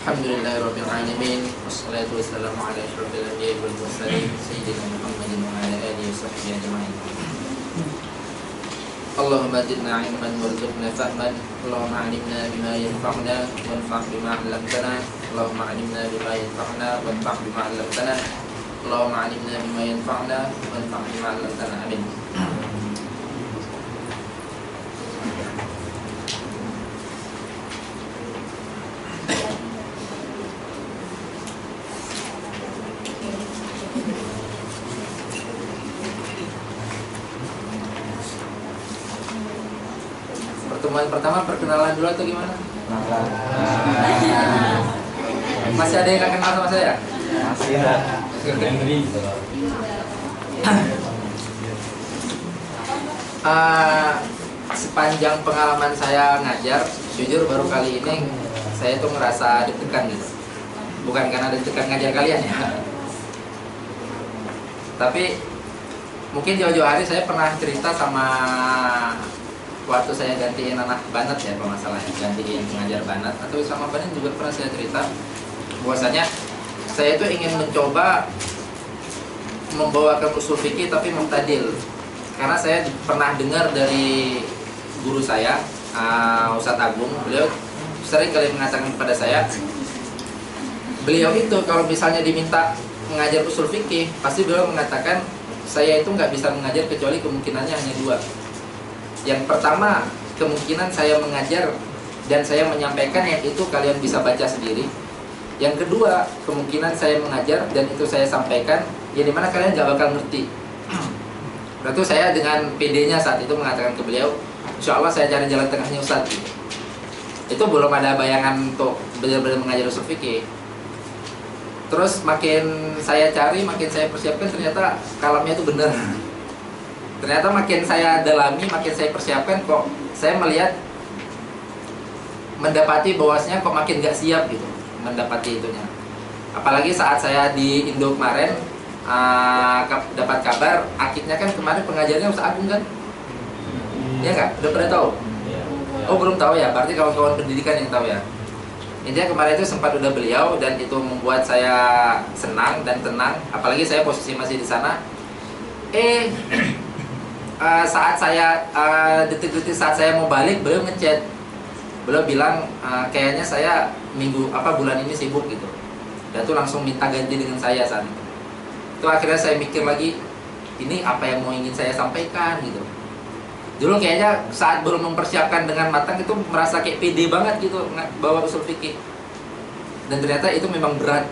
Alhamdulillahirabbil alamin wassalatu wassalamu ala asyrofil anbiya'i wal mursalin sayyidina Muhammadin wa ala alihi washabbihi ajma'in. Allahumma zidna ilman warzuqna fahman. Allahumma 'allimna bima yanfa'una wanfa' bima 'allamtana. Allahumma 'allimna bima yanfa'una wanfa' bima 'allamtana. Allahumma 'allimna bima yanfa'una wanfa' bima 'allamtana. Amin. Pertemuan pertama perkenalan dulu atau gimana? Masih ada yang gak kenal sama saya? Masih ada. Sepanjang pengalaman saya ngajar, jujur baru kali ini saya tuh ngerasa deg-degan gitu. Bukan karena deg-degan ngajar kalian ya, tapi mungkin jauh-jauh hari saya pernah cerita sama waktu saya gantiin anak banat ya, kalau masalahnya gantiin pengajar banat, atau sama Banin juga pernah saya cerita bahwasanya saya itu ingin mencoba membawakan usul fikih tapi muktadil, karena saya pernah dengar dari guru saya, Ustadz Agung. Beliau sering kali mengatakan kepada saya, beliau itu kalau misalnya diminta mengajar usul fikih, pasti beliau mengatakan saya itu nggak bisa mengajar kecuali kemungkinannya hanya dua. Yang pertama, kemungkinan saya mengajar dan saya menyampaikan yang itu kalian bisa baca sendiri. Yang kedua, kemungkinan saya mengajar dan itu saya sampaikan, ya dimana kalian gak bakal ngerti. Lalu saya dengan PD-nya saat itu mengatakan ke beliau, insya Allah saya cari jalan tengahnya Ustadz. Itu belum ada bayangan untuk benar-benar mengajar usul fikih. Terus makin saya cari, makin saya persiapkan, ternyata kalamnya itu benar. Ternyata makin saya dalami, makin saya persiapkan, kok saya melihat mendapati bahwasanya kok makin gak siap gitu mendapati itunya. Apalagi saat saya di Indo kemarin dapat kabar akidnya kan kemarin pengajarnya Ustaz Agung kan? Iya nggak? Udah pada tahu? Oh belum tahu ya, berarti kawan-kawan pendidikan yang tahu ya. Intinya kemarin itu sempat udah beliau dan itu membuat saya senang dan tenang. Apalagi saya posisi masih di sana. Saat saya detik-detik saat saya mau balik, beliau ngechat, beliau bilang kayaknya saya bulan ini sibuk gitu, dan tuh langsung minta ganti dengan saya saat itu. Itu akhirnya saya mikir lagi, ini apa yang mau ingin saya sampaikan gitu. Dulu kayaknya saat belum mempersiapkan dengan matang itu merasa kayak pede banget gitu bawa usul fikih, dan ternyata itu memang berat.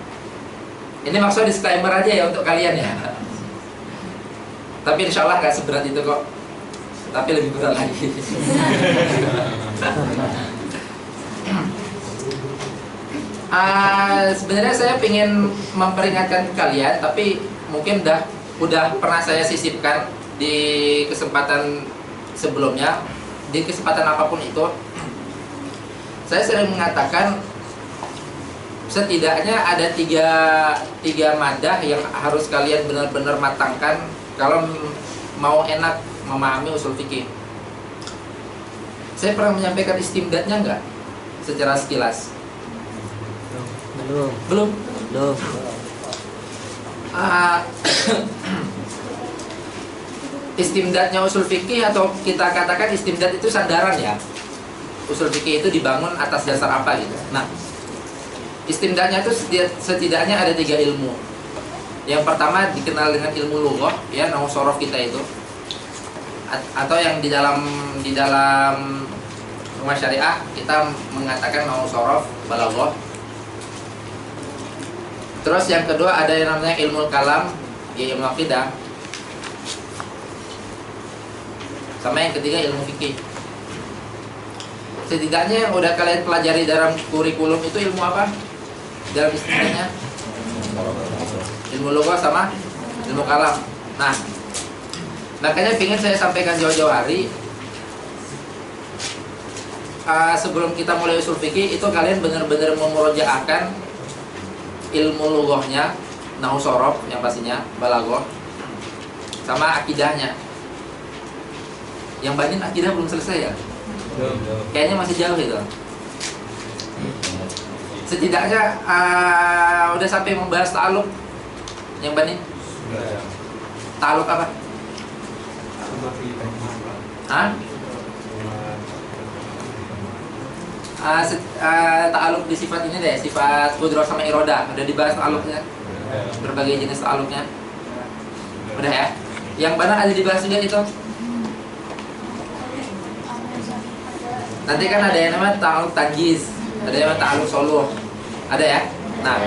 Ini maksudnya disclaimer aja ya untuk kalian ya. Tapi insya Allah gak seberat itu kok. Tapi lebih berat lagi. Sebenarnya saya ingin memperingatkan kalian, tapi mungkin udah pernah saya sisipkan di kesempatan sebelumnya. Di kesempatan apapun itu, saya sering mengatakan setidaknya ada tiga madah yang harus kalian benar-benar matangkan kalau mau enak memahami usul fikih. Saya pernah menyampaikan istimdadnya enggak? Secara sekilas. Belum. Istimdadnya usul fikih, atau kita katakan istimdad itu sandaran ya. Usul fikih itu dibangun atas dasar apa gitu. Nah, istimdadnya itu setidaknya ada 3 ilmu. Yang pertama dikenal dengan ilmu lughah ya, nahwu shorof kita itu, atau yang di dalam rumah syariah kita mengatakan nahwu shorof, balaghah. Terus yang kedua ada yang namanya ilmu kalam, ya ilmu akidah. Sama yang ketiga ilmu fikih. Setidaknya yang udah kalian pelajari dalam kurikulum itu ilmu apa? Dalam istilahnya ilmu lughah sama ilmu kalam. Nah, makanya ingin saya sampaikan jauh-jauh hari, sebelum kita mulai usul fikih itu kalian benar-benar memurojaahkan ilmu lughahnya, nahwu shorof yang pastinya, balaghah, sama akidahnya. Yang Banin akidah belum selesai ya? Kayaknya masih jauh itu. Setidaknya udah sampai membahas ta'aluk yang Bani? Ta'aluk apa? Hah? Ta'aluk di sifat ini deh, sifat qudrah sama iroda. Udah dibahas ta'aluknya, berbagai jenis ta'aluknya. Udah ya? Yang mana ada dibahas juga itu? Nanti kan ada yang namanya ta'aluk tanjiz, ada yang namanya ta'aluk soluh. Ada ya? Nah,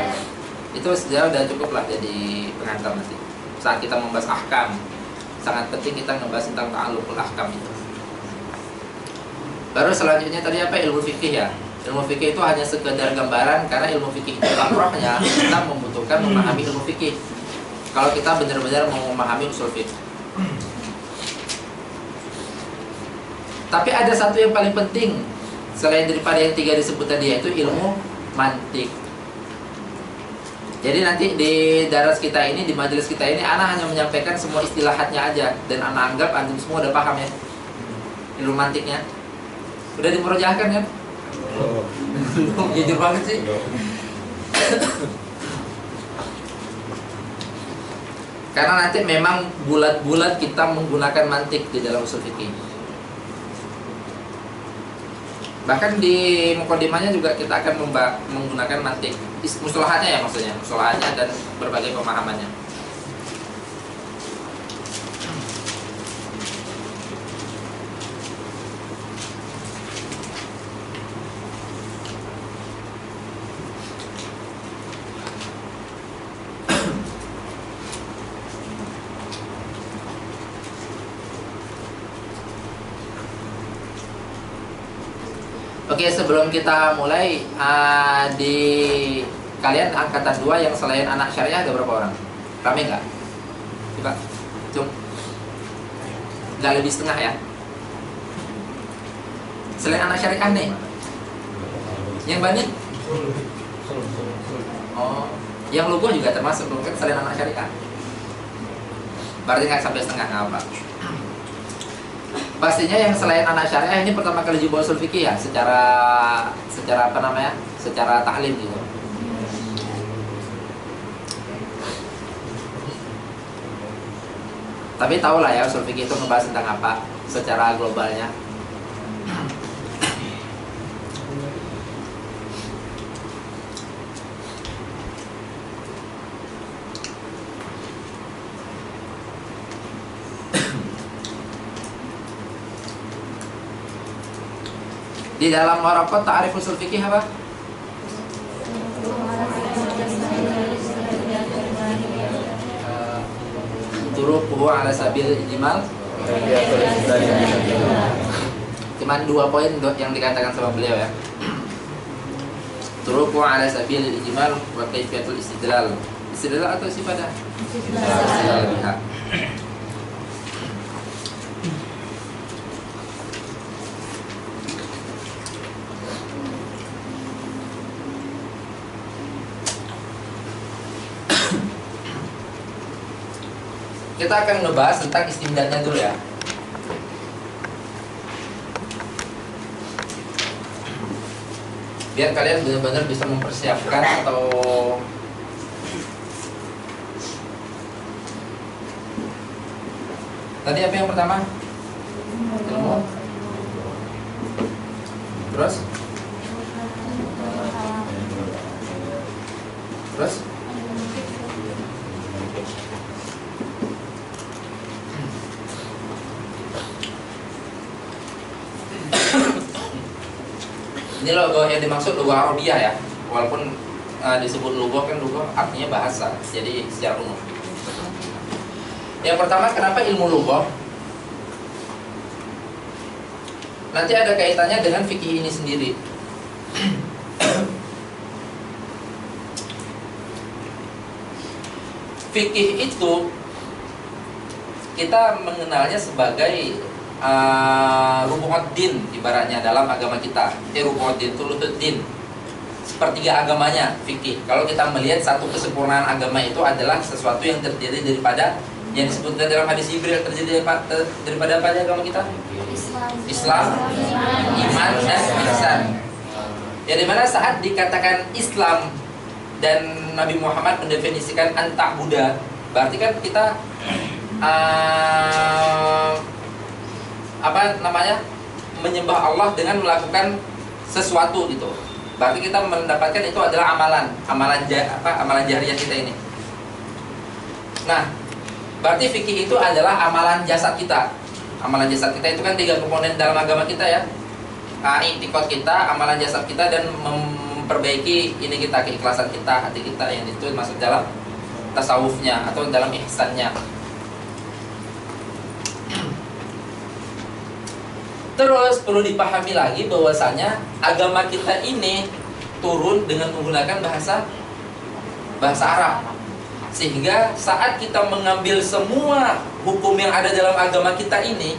itu sudah cukup lah jadi pengantar nanti. Saat kita membahas ahkam, sangat penting kita ngebahas tentang ta'alukul ahkam itu. Baru selanjutnya tadi apa? Ilmu fikih ya. Ilmu fikih itu hanya sekedar gambaran, karena ilmu fikih itu makrohnya kita membutuhkan memahami ilmu fikih. Kalau kita benar-benar mau memahami usul fikih. Tapi ada satu yang paling penting selain daripada yang 3 disebut tadi, yaitu ilmu mantik. Jadi nanti di daras kita ini, di majelis kita ini, ana hanya menyampaikan semua istilahatnya aja, dan ana anggap antum semua udah paham ya ilmu mantiknya. Udah dimurojahkan kan? Jujur banget sih. Karena nanti memang bulat-bulat kita menggunakan mantik di dalam usul fikih. Bahkan di mukadimahnya juga kita akan menggunakan mantik. Mustalahatnya ya, maksudnya mustalahatnya dan berbagai pemahamannya. Oke, sebelum kita mulai, di kalian angkatan 2 yang selain anak syariah ada berapa orang? Rame nggak? Coba, cum. Nggak lebih setengah ya? Selain anak syariah nih? Yang banyak? Oh, yang lugu juga termasuk dong kan selain anak syariah? Berarti nggak sampai setengah, nggak apa? Pastinya yang selain anak syariah ini pertama kali jumpa usul fikih ya, secara apa namanya, secara taklim gitu. Tapi tahulah ya usul fikih itu ngebahas tentang apa secara globalnya. Di dalam waraqat ta'rif usul fikih apa? Turuquhu ala sabil ijmal. Cuman 2 poin yang dikatakan sama beliau ya. Turuquhu ala sabil ijmal wa kaifiyatul istidlal. Istidlal atau istifadah? Istidlal biha. Kita akan ngebahas tentang istimdadnya dulu ya. Biar kalian benar-benar bisa mempersiapkan atau tadi apa yang pertama? Ilmu. Terus? Terus? Ini logo yang dimaksud logo Arabiyah ya, walaupun disebut logo kan logo artinya bahasa, jadi secara umum. Yang pertama, kenapa ilmu logo? Nanti ada kaitannya dengan fikih ini sendiri. Fikih itu kita mengenalnya sebagai rubu'ud-din ibaratnya dalam agama kita. Rubu'ud-din, thulutsud-din, sepertiga agamanya fikih. Kalau kita melihat satu kesempurnaan agama itu adalah sesuatu yang terdiri daripada yang disebutkan dalam hadis Jibril, terdiri daripada apa aja agama kita? Islam, iman, dan ihsan. Ya dimana saat dikatakan Islam dan Nabi Muhammad mendefinisikan anta Buddha, berarti kan kita menyembah Allah dengan melakukan sesuatu gitu. Berarti kita mendapatkan itu adalah amalan jariah kita ini. Nah, berarti fikih itu adalah amalan jasad kita. Amalan jasad kita itu kan 3 komponen dalam agama kita ya. I'tiqad kita, amalan jasad kita, dan memperbaiki ini kita, keikhlasan kita, hati kita, yang itu masuk dalam tasawufnya atau dalam ihsannya. Terus perlu dipahami lagi bahwasanya agama kita ini turun dengan menggunakan bahasa Arab. Sehingga saat kita mengambil semua hukum yang ada dalam agama kita ini,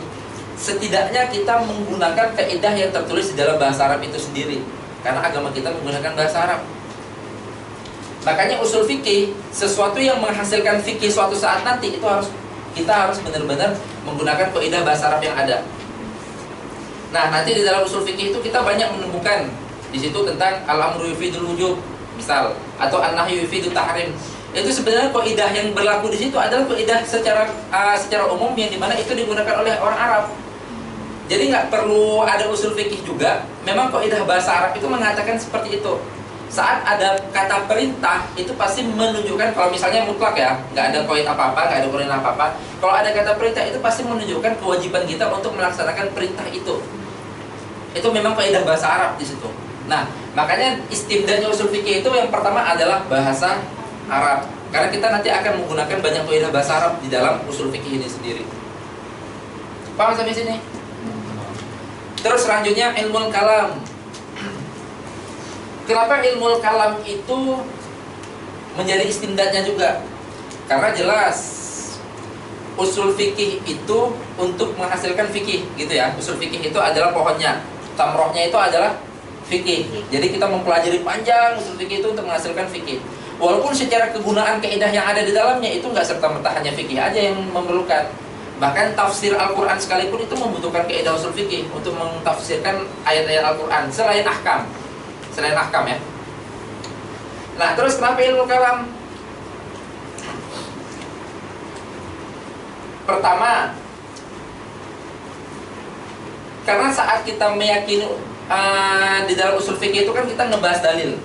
setidaknya kita menggunakan kaidah yang tertulis di dalam bahasa Arab itu sendiri. Karena agama kita menggunakan bahasa Arab. Makanya usul fikih, sesuatu yang menghasilkan fikih suatu saat nanti, kita harus benar-benar menggunakan kaidah bahasa Arab yang ada. Nah, nanti di dalam usul fikih itu kita banyak menemukan di situ tentang al-amru yufidul wujub, misal, atau an-nahyu yufidut tahrim. Itu sebenarnya kaidah yang berlaku di situ adalah kaidah secara umum yang dimana itu digunakan oleh orang Arab. Jadi nggak perlu ada usul fikih juga. Memang kaidah bahasa Arab itu mengatakan seperti itu. Saat ada kata perintah itu pasti menunjukkan, kalau misalnya mutlak ya, nggak ada qaid apa-apa, nggak ada qurainan apa-apa. Kalau ada kata perintah itu pasti menunjukkan kewajiban kita untuk melaksanakan perintah itu. Itu memang kaidah bahasa Arab di situ. Nah, makanya istimdadnya usul fikih itu yang pertama adalah bahasa Arab. Karena kita nanti akan menggunakan banyak kaidah bahasa Arab di dalam usul fikih ini sendiri. Paham sampai sini? Terus selanjutnya ilmu kalam. Kenapa ilmu kalam itu menjadi istimdadnya juga? Karena jelas usul fikih itu untuk menghasilkan fikih, gitu ya. Usul fikih itu adalah pohonnya, tamrohnya itu adalah fikih. Jadi kita mempelajari panjang usul fikih itu untuk menghasilkan fikih. Walaupun secara kegunaan kaidah yang ada di dalamnya itu nggak serta-merta hanya fikih aja yang memerlukan. Bahkan tafsir Al-Quran sekalipun itu membutuhkan kaidah usul fikih untuk mentafsirkan ayat-ayat Al-Quran selain ahkam ya. Nah, terus kenapa ilmu kalam? Pertama, karena saat kita meyakini di dalam usul fikih itu kan kita ngebahas dalil.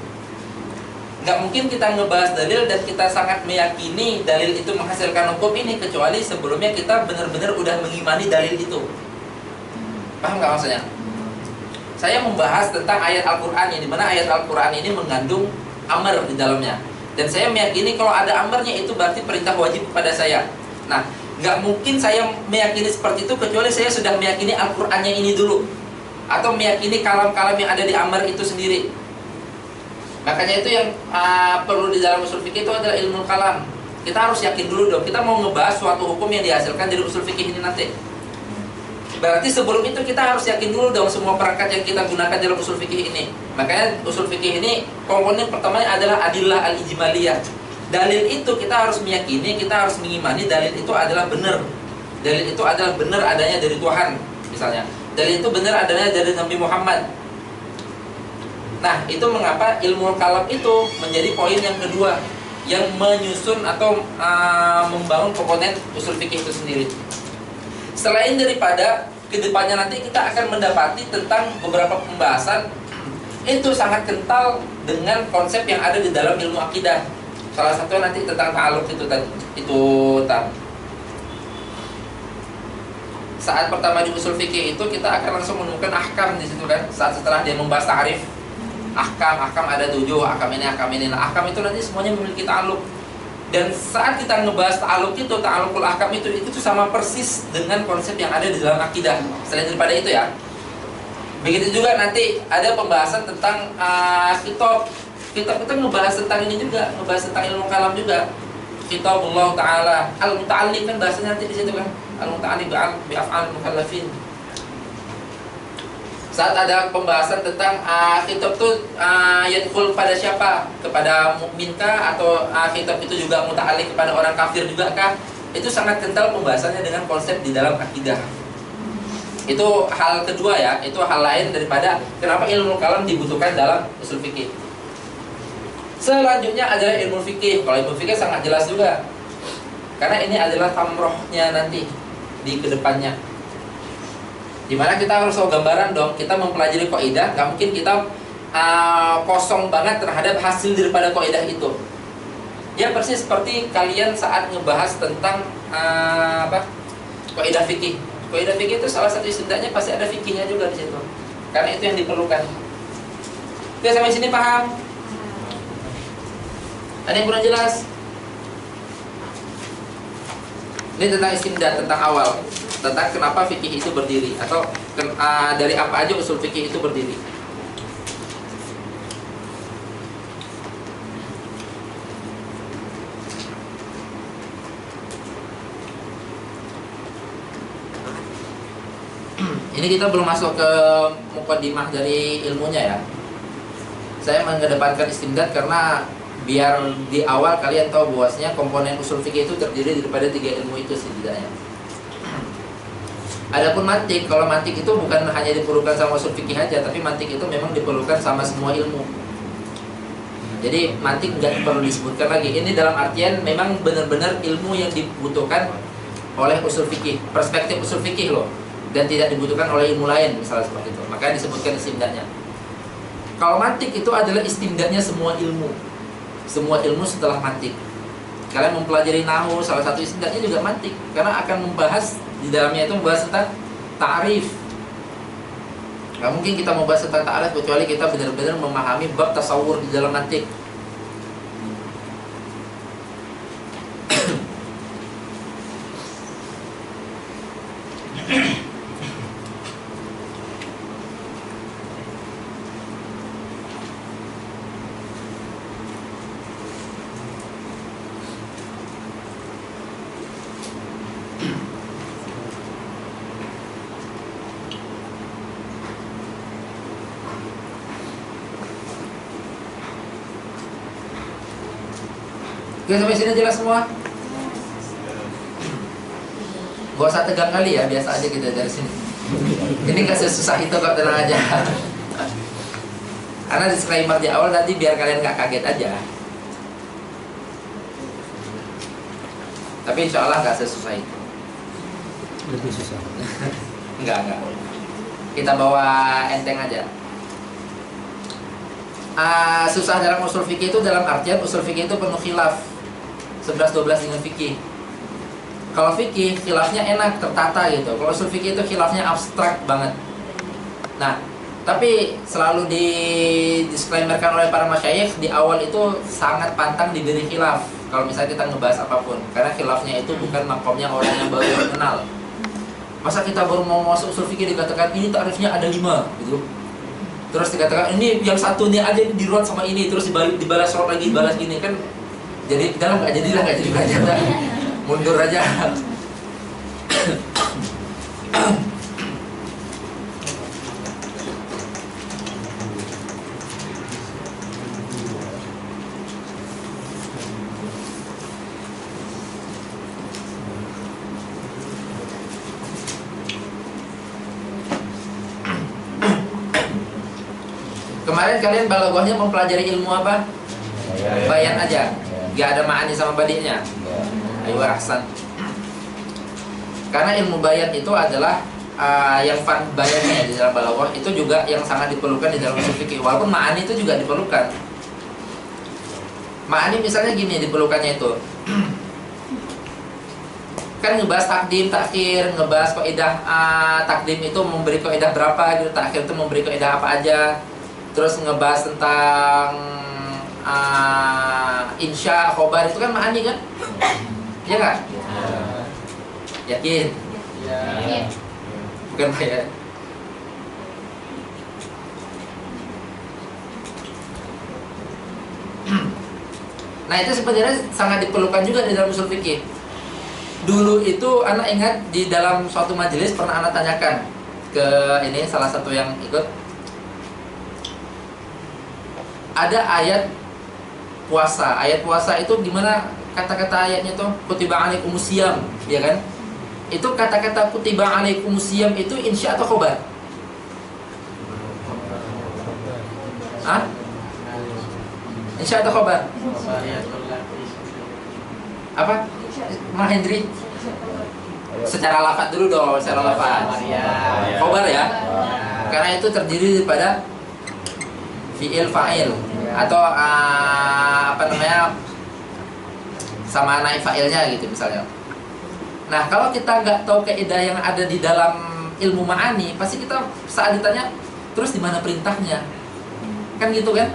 Nggak mungkin kita ngebahas dalil dan kita sangat meyakini dalil itu menghasilkan hukum ini, kecuali sebelumnya kita benar-benar udah mengimani dalil itu. Paham nggak maksudnya? Saya membahas tentang ayat Al-Quran, yang dimana ayat Al-Quran ini mengandung amar di dalamnya. Dan saya meyakini kalau ada amarnya itu berarti perintah wajib kepada saya. Nah, nggak mungkin saya meyakini seperti itu kecuali saya sudah meyakini Al-Qurannya ini dulu, atau meyakini kalam-kalam yang ada di amar itu sendiri. Makanya itu yang perlu di dalam usul fikih itu adalah ilmu kalam. Kita harus yakin dulu dong, kita mau ngebahas suatu hukum yang dihasilkan dari usul fikih ini nanti. Berarti sebelum itu kita harus yakin dulu dong semua perangkat yang kita gunakan dalam usul fikih ini. Makanya usul fikih ini komponen pertamanya adalah adillah al-ijmaliyah. Dalil itu kita harus meyakini, kita harus mengimani dalil itu adalah benar. Dalil itu adalah benar adanya dari Tuhan, misalnya. Dalil itu benar adanya dari Nabi Muhammad. Nah, itu mengapa ilmu kalam itu menjadi poin yang kedua yang menyusun atau membangun komponen usul fikih itu sendiri. Selain daripada kedepannya nanti kita akan mendapati tentang beberapa pembahasan itu sangat kental dengan konsep yang ada di dalam ilmu akidah. Salah satunya nanti tentang ta'aluk saat pertama di usul fikih itu kita akan langsung menemukan ahkam di situ kan. Saat setelah dia membahas ta'rif ahkam ada 7, ahkam ini. Nah, ahkam itu nanti semuanya memiliki ta'aluk. Dan saat kita ngebahas ta'aluk itu, ta'alukul ahkam itu sama persis dengan konsep yang ada di dalam akidah. Selain daripada itu ya, begitu juga nanti ada pembahasan tentang kitab. Kita ngebahas tentang ini juga, ngebahas tentang ilmu kalam juga. Kitabullah Ta'ala al-muta'alliq kan bahasanya nanti di situ kan, al-muta'alliq bi'af'al mukallafin. Saat ada pembahasan tentang kitab itu yadkhul pada siapa? Kepada mukminkah, atau kitab itu juga muta'alliq kepada orang kafir juga kah? Itu sangat kental pembahasannya dengan konsep di dalam akidah. Itu hal kedua ya, itu hal lain daripada kenapa ilmu kalam dibutuhkan dalam usul fikih. Selanjutnya adalah ilmu fikih. Kalau ilmu fikih sangat jelas juga, karena ini adalah tamrohnya nanti di kedepannya. Dimana kita harus tahu gambaran dong, kita mempelajari kaidah, gak mungkin kita kosong banget terhadap hasil daripada kaidah itu. Ya persis seperti kalian saat ngebahas tentang kaidah fikih. Kaidah fikih itu salah satu istilahnya pasti ada fikihnya juga di situ. Karena itu yang diperlukan. Oke, sampai sini paham? Ada yang kurang jelas? Ini tentang istimdad, tentang awal, tentang kenapa fikih itu berdiri, atau dari apa aja usul fikih itu berdiri. Ini kita belum masuk ke mukaddimah dari ilmunya ya. Saya mengedepankan istimdad karena biar di awal kalian tahu bahwasanya komponen usul fikih itu terdiri daripada 3 ilmu itu setidaknya. Adapun mantik, kalau mantik itu bukan hanya diperlukan sama usul fikih aja, tapi mantik itu memang diperlukan sama semua ilmu. Jadi mantik nggak perlu disebutkan lagi. Ini dalam artian memang benar-benar ilmu yang dibutuhkan oleh usul fikih, perspektif usul fikih loh, dan tidak dibutuhkan oleh ilmu lain misalnya seperti itu. Makanya disebutkan istimdadnya. Kalau mantik itu adalah istimdadnya semua ilmu. Semua ilmu setelah mantik. Kalian mempelajari nahwu, salah satu istimdadnya juga mantik, karena akan membahas di dalamnya itu membahas tentang ta'rif. Gak mungkin kita membahas tentang ta'rif kecuali kita benar-benar memahami bab tasawur di dalam mantik. Oke, sampai sini jelas semua? Gak usah tegang kali ya, biasa aja kita dari sini. Ini gak sesusah itu kok, tenang aja. Karena disclaimer di awal tadi biar kalian gak kaget aja. Tapi insya Allah gak sesusah itu. Lebih susah. Enggak. Kita bawa enteng aja. Susah dalam usul fikih itu dalam artian usul fikih itu penuh khilaf. 11-12 dengan fikih. Kalau fikih khilafnya enak, tertata gitu. Kalau usul fikih itu khilafnya abstrak banget. Nah, tapi selalu di disclaimerkan oleh para masyayikh di awal itu sangat pantang diberi khilaf kalau misalnya kita ngebahas apapun, karena khilafnya itu bukan makomnya orang yang baru kenal. Masa kita baru mau masuk usul fikih dikatakan ini takrifnya ada 5 gitu. Terus dikatakan ini yang satunya aja diruat sama ini, terus dibalas short lagi, dibalas gini kan. Jadi kita nggak jadi belajar, mundur aja. Kemarin kalian balaghahnya mempelajari ilmu apa? Bayan aja. Gak ada ma'ani sama badinya. Ayo ahsan. Karena ilmu bayan itu adalah yang fan bayannya di dalam balaghah itu juga yang sangat diperlukan di dalam usul fikih. Walaupun ma'ani itu juga diperlukan. Ma'ani misalnya gini diperlukannya itu. Kan ngebahas takdim, takhir, ngebahas kaidah takdim itu memberi kaidah berapa gitu, takhir itu memberi kaidah apa aja. Terus ngebahas tentang insya, khobar itu kan ma'ani kan? Iya nggak? Yakin? Iya. Bukan ya? Nah itu sebenarnya sangat diperlukan juga di dalam usul fikih. Dulu itu anak ingat di dalam suatu majelis pernah anak tanyakan ke ini salah satu yang ikut, ada ayat puasa. Ayat puasa itu gimana kata-kata ayatnya tuh? Kutiba alaikumus syiyam, ya kan? Itu kata-kata kutiba alaikumusiyam itu insya atau khobar? Hah? Insya atau khobar? Apa? Mahendri? Secara lafaz dulu dong, secara lafaz. Khobar ya? Karena itu terdiri daripada fi'il fa'il atau apa namanya, sama naik fa'ilnya gitu misalnya. Nah, kalau kita nggak tahu kaidah yang ada di dalam ilmu ma'ani, pasti kita saat ditanya, terus di mana perintahnya? Kan gitu kan?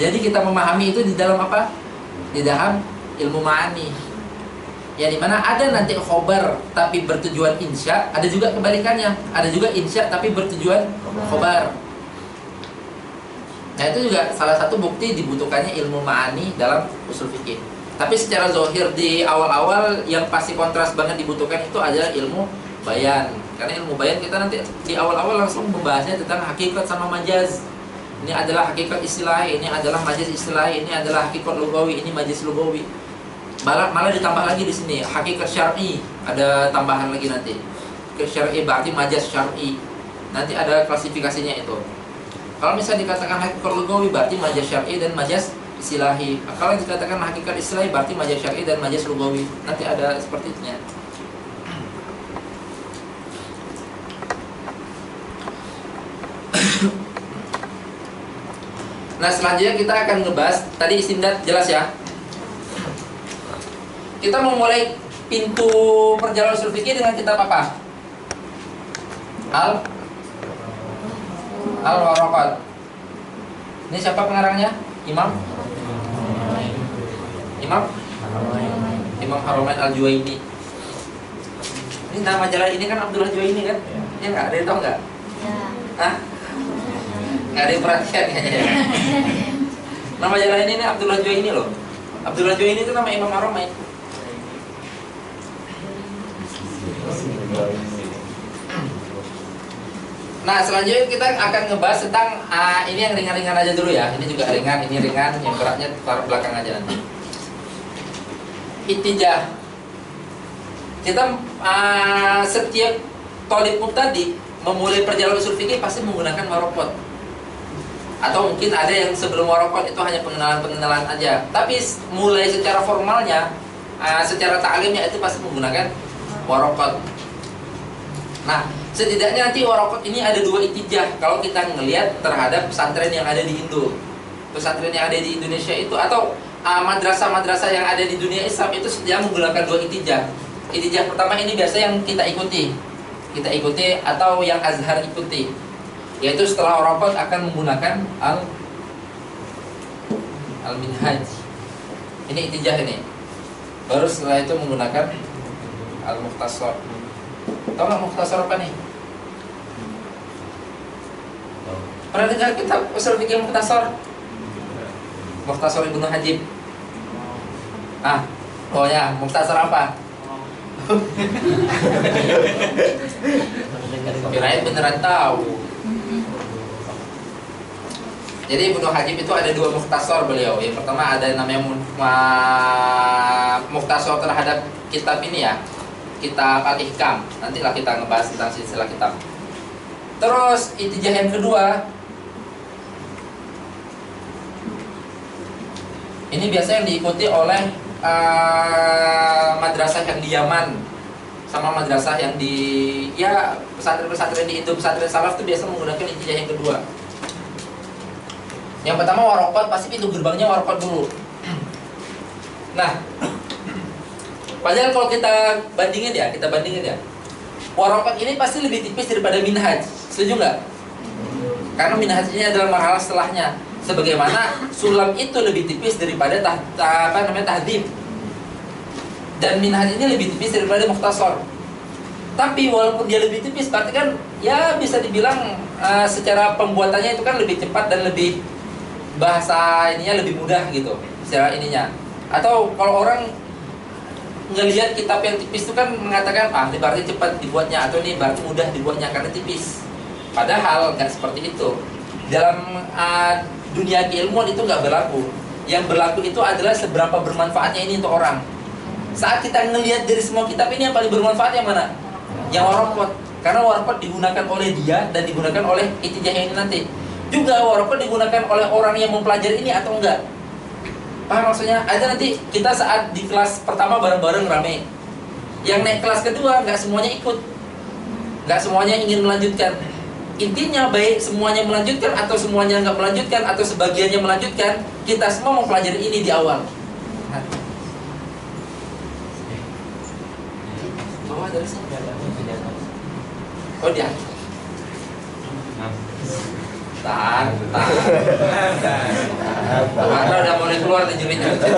Jadi kita memahami itu di dalam apa? Di dalam ilmu ma'ani. Ya dimana ada nanti khobar tapi bertujuan insya, ada juga kebalikannya. Ada juga insya tapi bertujuan khobar. Nah itu juga salah satu bukti dibutuhkannya ilmu ma'ani dalam usul fikih. Tapi secara zahir di awal-awal yang pasti kontras banget dibutuhkan itu adalah ilmu bayan. Karena ilmu bayan kita nanti di awal-awal langsung membahasnya tentang hakikat sama majaz. Ini adalah hakikat istilahi, ini adalah majaz istilahi, ini adalah hakikat lugawi, ini majaz lugawi. Malah ditambah lagi di sini hakikat syar'i, ada tambahan lagi nanti. Hakikat syar'i berarti majaz syar'i. Nanti ada klasifikasinya itu. Kalau misalnya dikatakan hakikat lugawi berarti majaz syar'i dan majaz istilahi. Kalau dikatakan hakikat istilahi berarti majaz syar'i dan majaz lugawi. Nanti ada seperti itu. Nah selanjutnya kita akan ngebahas, tadi istimdad jelas ya. Kita memulai pintu perjalanan usul fikih dengan kitab apa? Al-Waraqat. Ini siapa pengarangnya? Imam Haramain Al-Juwaini. Ini nama jalan ini kan Abdullah Juwaini kan? Ya nggak? Ada yang tahu nggak? Hah? Nggak ada yang perhatian kayaknya. Nama jalan ini Abdullah Juwaini loh. Abdullah Juwaini itu nama Imam Haramain. Nah selanjutnya kita akan ngebahas tentang ini yang ringan-ringan aja dulu ya. Ini juga ringan, ini ringan, yang beratnya taruh belakang aja nanti. Ittijah. Kita setiap thalib mubtadi memulai perjalanan usul fikih pasti menggunakan waraqat. Atau mungkin ada yang sebelum waraqat itu hanya pengenalan-pengenalan aja. Tapi mulai secara formalnya, secara ta'limnya itu pasti menggunakan waraqat. Nah, setidaknya nanti waraqat ini ada dua ittijah kalau kita ngelihat terhadap pesantren yang ada di Indo. Pesantren yang ada di Indonesia itu atau madrasah-madrasah yang ada di dunia Islam itu sudah menggunakan dua ittijah. Ittijah pertama ini biasa yang kita ikuti atau yang Azhar ikuti, yaitu setelah waraqat akan menggunakan al-minhaj. Ini ittijah ini. Baru setelah itu menggunakan al-mukhtasar. Tahu nggak mukhtasar apa nih? Pernah dengar kitab usul fikih mukhtasar? Mukhtasar Ibnu Hajib. Oh ya, mukhtasar apa? Kirain beneran tahu. Jadi Ibnu Hajib itu ada dua mukhtasar beliau. Yang pertama ada namanya mukhtasar terhadap kitab ini ya, kitab Al-Ihkam. Nantilah kita ngebahas tentang silsilah kitab. Terus ittijah yang kedua, ini biasa yang diikuti oleh madrasah yang di Yaman sama madrasah yang di pesantren-pesantren di Indo, pesantren salaf itu biasa menggunakan ittijah yang kedua. Yang pertama waraqat, pasti pintu gerbangnya waraqat dulu. Nah, padahal kalau kita bandingin ya, waraqat ini pasti lebih tipis daripada minhaj. Setuju nggak? Karena minhaj ini adalah marhalah setelahnya. Sebagaimana sulam itu lebih tipis daripada tahdhib. Dan minhaj ini lebih tipis daripada mukhtasar. Tapi walaupun dia lebih tipis, berarti kan ya bisa dibilang secara pembuatannya itu kan lebih cepat dan lebih bahasa ininya lebih mudah gitu secara ininya. Atau kalau orang ngelihat kitab yang tipis itu kan mengatakan ini berarti cepat dibuatnya atau ini berarti mudah dibuatnya karena tipis. Padahal nggak seperti itu. Dalam dunia keilmuan itu nggak berlaku. Yang berlaku itu adalah seberapa bermanfaatnya ini untuk orang. Saat kita ngelihat dari semua kitab ini yang paling bermanfaat yang mana? Yang warokot. Karena warokot digunakan oleh dia dan digunakan oleh itijah ini nanti. Juga warokot digunakan oleh orang yang mempelajari ini atau enggak? Paham maksudnya? Ada nanti kita saat di kelas pertama bareng-bareng rame. Yang naik kelas kedua nggak semuanya ikut, nggak semuanya ingin melanjutkan. Intinya baik semuanya melanjutkan atau semuanya nggak melanjutkan atau sebagiannya melanjutkan, kita semua mempelajari ini di awal. Bawah dari sini. Oh dia. Tahan. Matra udah mulai keluar nih jurinya. Matra.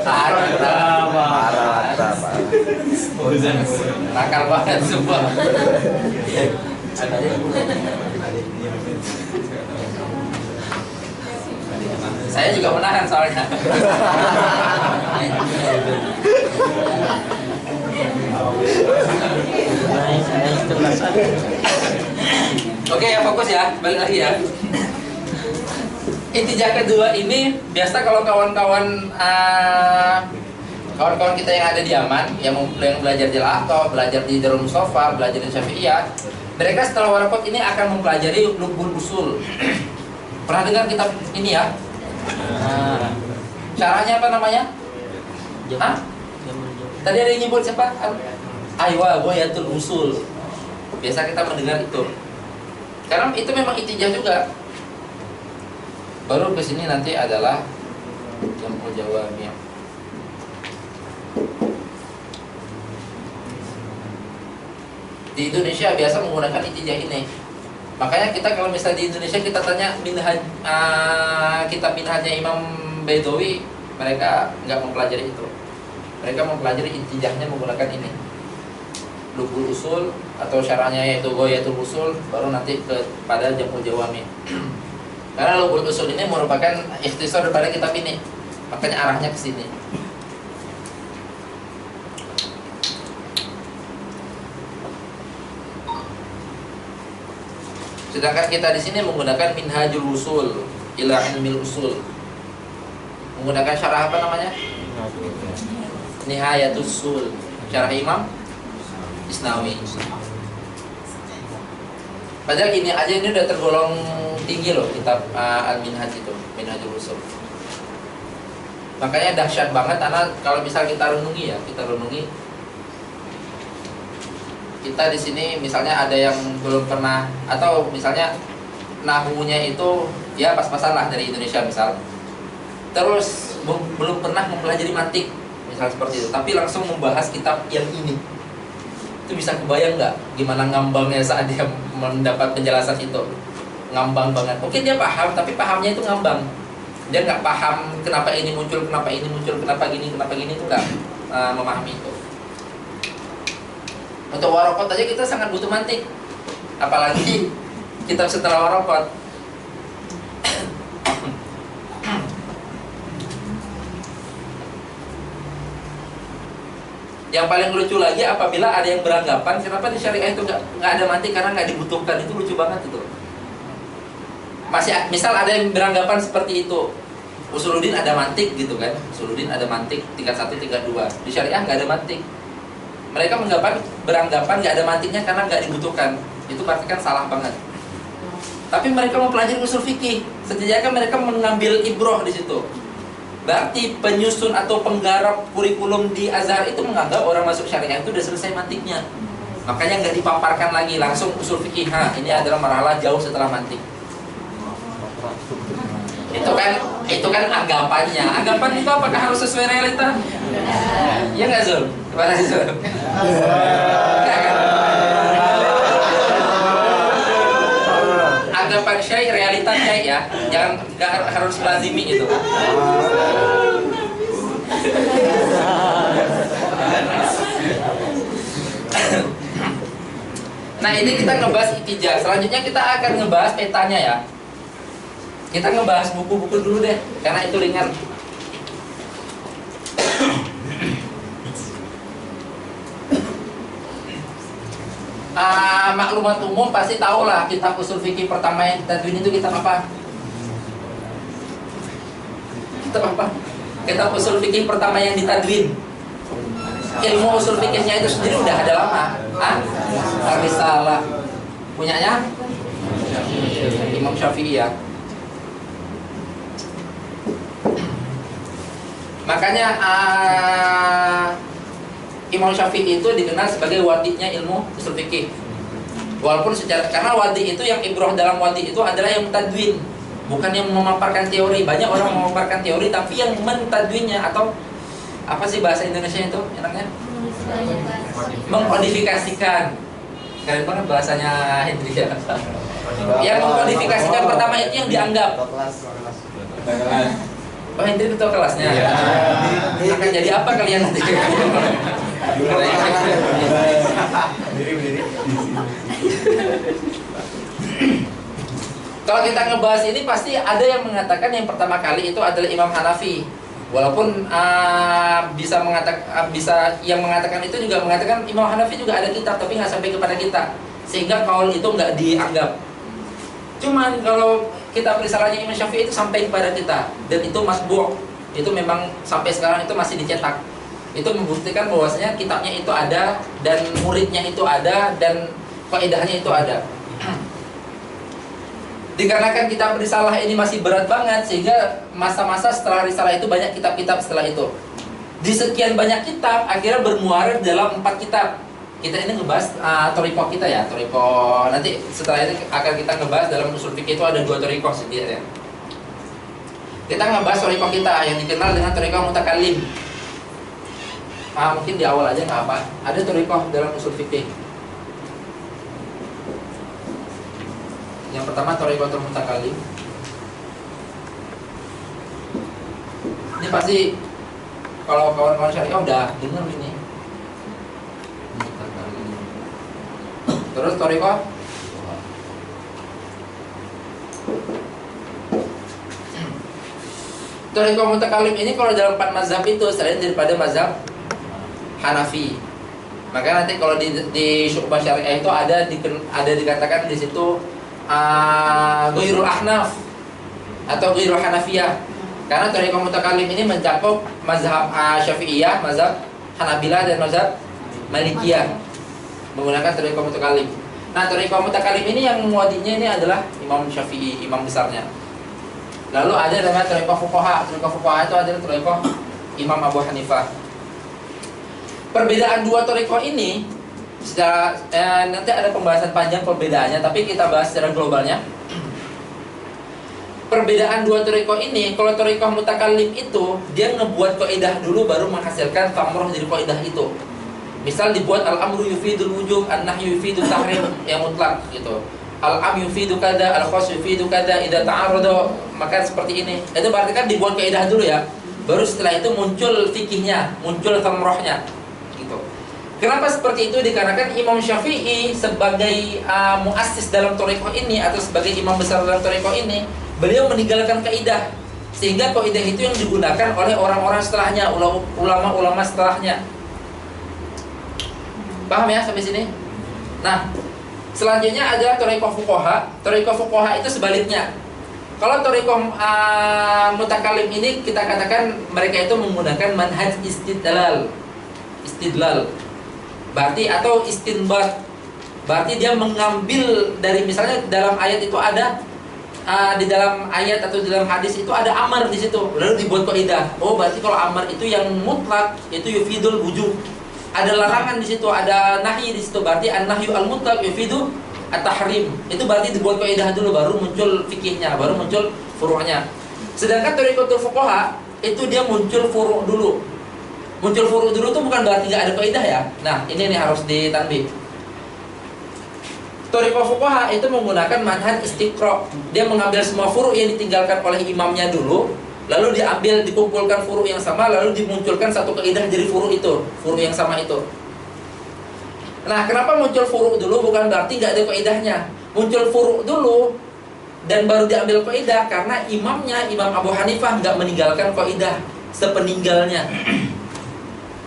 Tahan. Matra. Nakal banget semua. Saya juga menahan soalnya. Oke ya, fokus ya, balik lagi ya. Intijah kedua ini biasa kalau kawan-kawan kita yang ada di Yaman, yang belajar jelah atau belajar di Darul Mustafa, belajar di Syafi'iyah, mereka setelah warakot ini akan mempelajari Lubbul Usul. Pernah dengar kitab ini ya? Caranya apa namanya? Hah? Tadi ada yang nyebut siapa? Aywa Ghayatul Usul. Biasa kita mendengar itu. Karena itu memang intijah juga. Baru ke sini nanti adalah Jam'ul Jawami'. Di Indonesia biasa menggunakan intijah ini. Makanya kita kalau misalnya di Indonesia kita tanya kitab minhajnya Imam Baidawi, mereka nggak mempelajari itu. Mereka mempelajari intijahnya menggunakan ini, Lubbul Usul atau syarahnya yaitu Ghayatul Usul, baru nanti kepada Jam'ul Jawami'. Karena Lubbul Usul ini merupakan ikhtisar daripada kitab ini, makanya arahnya ke sini. Sedangkan kita di sini menggunakan Minhajul Usul ila Ilmil Usul. Menggunakan syarah apa namanya? Nihayatul Usul, syarah Imam Isnawi. Padahal ini aja ini udah tergolong tinggi loh kitab Al-Minhaj itu, Minhajul Usul. Makanya dahsyat banget karena kalau misal kita renungi, kita di sini misalnya ada yang belum pernah, atau misalnya nahunya itu ya pas-pasan lah dari Indonesia misal, terus belum pernah mempelajari mantik misal seperti itu, tapi langsung membahas kitab yang ini, itu bisa kebayang nggak gimana ngambangnya saat dia mendapat penjelasan itu? Ngambang banget. Mungkin dia paham, tapi pahamnya itu ngambang. Dia nggak paham kenapa ini muncul, kenapa gini itu nggak memahami itu. Untuk warokot aja kita sangat butuh mantik, apalagi kitab setelah warokot. Yang paling lucu lagi apabila ada yang beranggapan kenapa di syariah itu nggak ada mantik karena nggak dibutuhkan, itu lucu banget itu. Masih misal ada yang beranggapan seperti itu, Usuluddin ada mantik gitu kan, Usuluddin ada mantik tingkat 1, tingkat 2, di syariah nggak ada mantik. Mereka beranggapan nggak ada mantiknya karena nggak dibutuhkan. Itu berarti kan salah banget. Tapi mereka mempelajari usul fikih, setidaknya mereka mengambil ibroh di situ. Berarti penyusun atau penggarap kurikulum di Azhar itu menganggap orang masuk syariah itu udah selesai mantiknya. Makanya nggak dipaparkan lagi, langsung usul fikih. Ini adalah marhalah jauh setelah mantik. Itu kan anggapannya. Anggapan itu apakah harus sesuai realita? Iya nggak Zul? Gimana Zul? Anggapan syai, realita syai ya. Jangan nggak harus lazimi itu. Nah ini kita ngebahas intijah. Selanjutnya kita akan ngebahas petanya ya. Kita ngebahas buku-buku dulu deh, karena itu ringan. Maklumat umum pasti tahu lah kitab usul fikih pertama yang kita tuin itu kitab apa? Kitab apa? Kitab usul fikih pertama yang ditadwin. Ilmu usul fikihnya itu sendiri udah ada lama. Risalah punyanya Imam Syafi'i ya. Makanya Imam Syafi'i itu dikenal sebagai wadinya ilmu usul fikih. Walaupun karena wadi itu yang ibrah dalam wadi itu adalah yang mentadwin, bukan yang memaparkan teori. Banyak orang memaparkan teori tapi yang mentadwinnya atau apa sih bahasa Indonesia itu enaknya? Mengkodifikasikan. Keren banget bahasanya Hendri ya. Yang mengkodifikasikan pertama itu yang dianggap. Oh, Hendri ketua kelasnya. Akan jadi apa kalian nanti? Kalau kita ngebahas ini pasti ada yang mengatakan yang pertama kali itu adalah Imam Hanafi. Walaupun bisa yang mengatakan itu juga mengatakan Imam Hanafi juga ada kitab tapi nggak sampai kepada kita, sehingga kaul itu nggak dianggap. Cuman kalau kitab risalahnya Imam Syafi'i itu sampai kepada kita dan itu masbu', itu memang sampai sekarang itu masih dicetak. Itu membuktikan bahwasanya kitabnya itu ada dan muridnya itu ada dan faedahnya itu ada. Dikarenakan kitab risalah ini masih berat banget, sehingga masa-masa setelah risalah itu banyak kitab-kitab setelah itu. Di sekian banyak kitab akhirnya bermuara dalam 4 kitab. Kita ini ngebahas toriko kita ya, toriko. Nanti setelah ini akan kita ngebahas dalam usul fikih itu ada 2 toriko setidaknya. Kita ngebahas toriko kita yang dikenal dengan toriko mutakallim. Mungkin di awal aja nggak apa. Ada toriko dalam usul fikih. Yang pertama torikotul mutakallim. Ini pasti kalau kawan-kawan syariah udah dengar ini. Terus toriko toriko mutakallim ini kalau dalam 4 mazhab itu selain daripada mazhab Hanafi. Maka nanti kalau di syu'bah syariah itu ada dikatakan di situ ghairul ahnaf atau ghairul hanafiyah. Karena thariqah mutakallim ini mencakup mazhab Syafi'iyah, mazhab Hanabilah dan mazhab Malikiyah menggunakan thariqah mutakallim. Nah, thariqah mutakallim ini yang muwadinya ini adalah Imam Syafi'i, imam besarnya. Lalu ada namanya thariqah fuqaha. Thariqah fuqaha itu adalah thariqah Imam Abu Hanifah. Perbedaan 2 thariqah ini secara nanti ada pembahasan panjang perbedaannya, tapi kita bahas secara globalnya. Perbedaan 2 thariqah ini, kalau thariqah mutakallim itu dia ngebuat kaidah dulu baru menghasilkan tamroh dari kaidah itu. Misal dibuat al-amru yufidul wujub, an-nahyu yufidul tahrim yang mutlak gitu. Al-am yufidu kada, al-khas yufidu kada, idza ta'arada, maka seperti ini. Itu berarti kan dibuat kaidah dulu ya. Baru setelah itu muncul fikihnya, muncul tamrohnya gitu. Kenapa seperti itu? Dikarenakan Imam Syafi'i sebagai muassis dalam thariqah ini atau sebagai imam besar dalam thariqah ini, beliau meninggalkan kaidah, sehingga kaidah itu yang digunakan oleh orang-orang setelahnya, ulama-ulama setelahnya. Paham ya sampai sini? Nah, selanjutnya adalah thariqah fuqaha. Thariqah fuqaha itu sebaliknya. Kalau thariqah mutakallim ini kita katakan mereka itu menggunakan manhaj istidlal. Berarti atau istinbat. Berarti dia mengambil dari misalnya dalam ayat itu ada di dalam ayat atau di dalam hadis itu ada amar di situ. Lalu dibuat kaidah. Oh, berarti kalau amar itu yang mutlak itu yufidul wujub. Ada larangan di situ, ada nahi di situ. Berarti an-nahyu al-mutlaq yufidu at-tahrim. Itu berarti dibuat kaidah dulu baru muncul fikihnya, baru muncul furu'nya. Sedangkan thariqatul fuqaha itu dia muncul furu' dulu. Muncul furu' dulu itu bukan berarti nggak ada kaidah ya. Nah, ini nih harus ditanbih. Thariqah fuqaha itu menggunakan manhaj istiqra'. Dia mengambil semua furu' yang ditinggalkan oleh imamnya dulu, lalu diambil, dikumpulkan furu' yang sama, lalu dimunculkan satu kaidah dari furu' itu, furu' yang sama itu. Nah, kenapa muncul furu' dulu? Bukan berarti nggak ada kaidahnya. Muncul furu' dulu dan baru diambil kaidah karena imamnya, Imam Abu Hanifah nggak meninggalkan kaidah sepeninggalnya.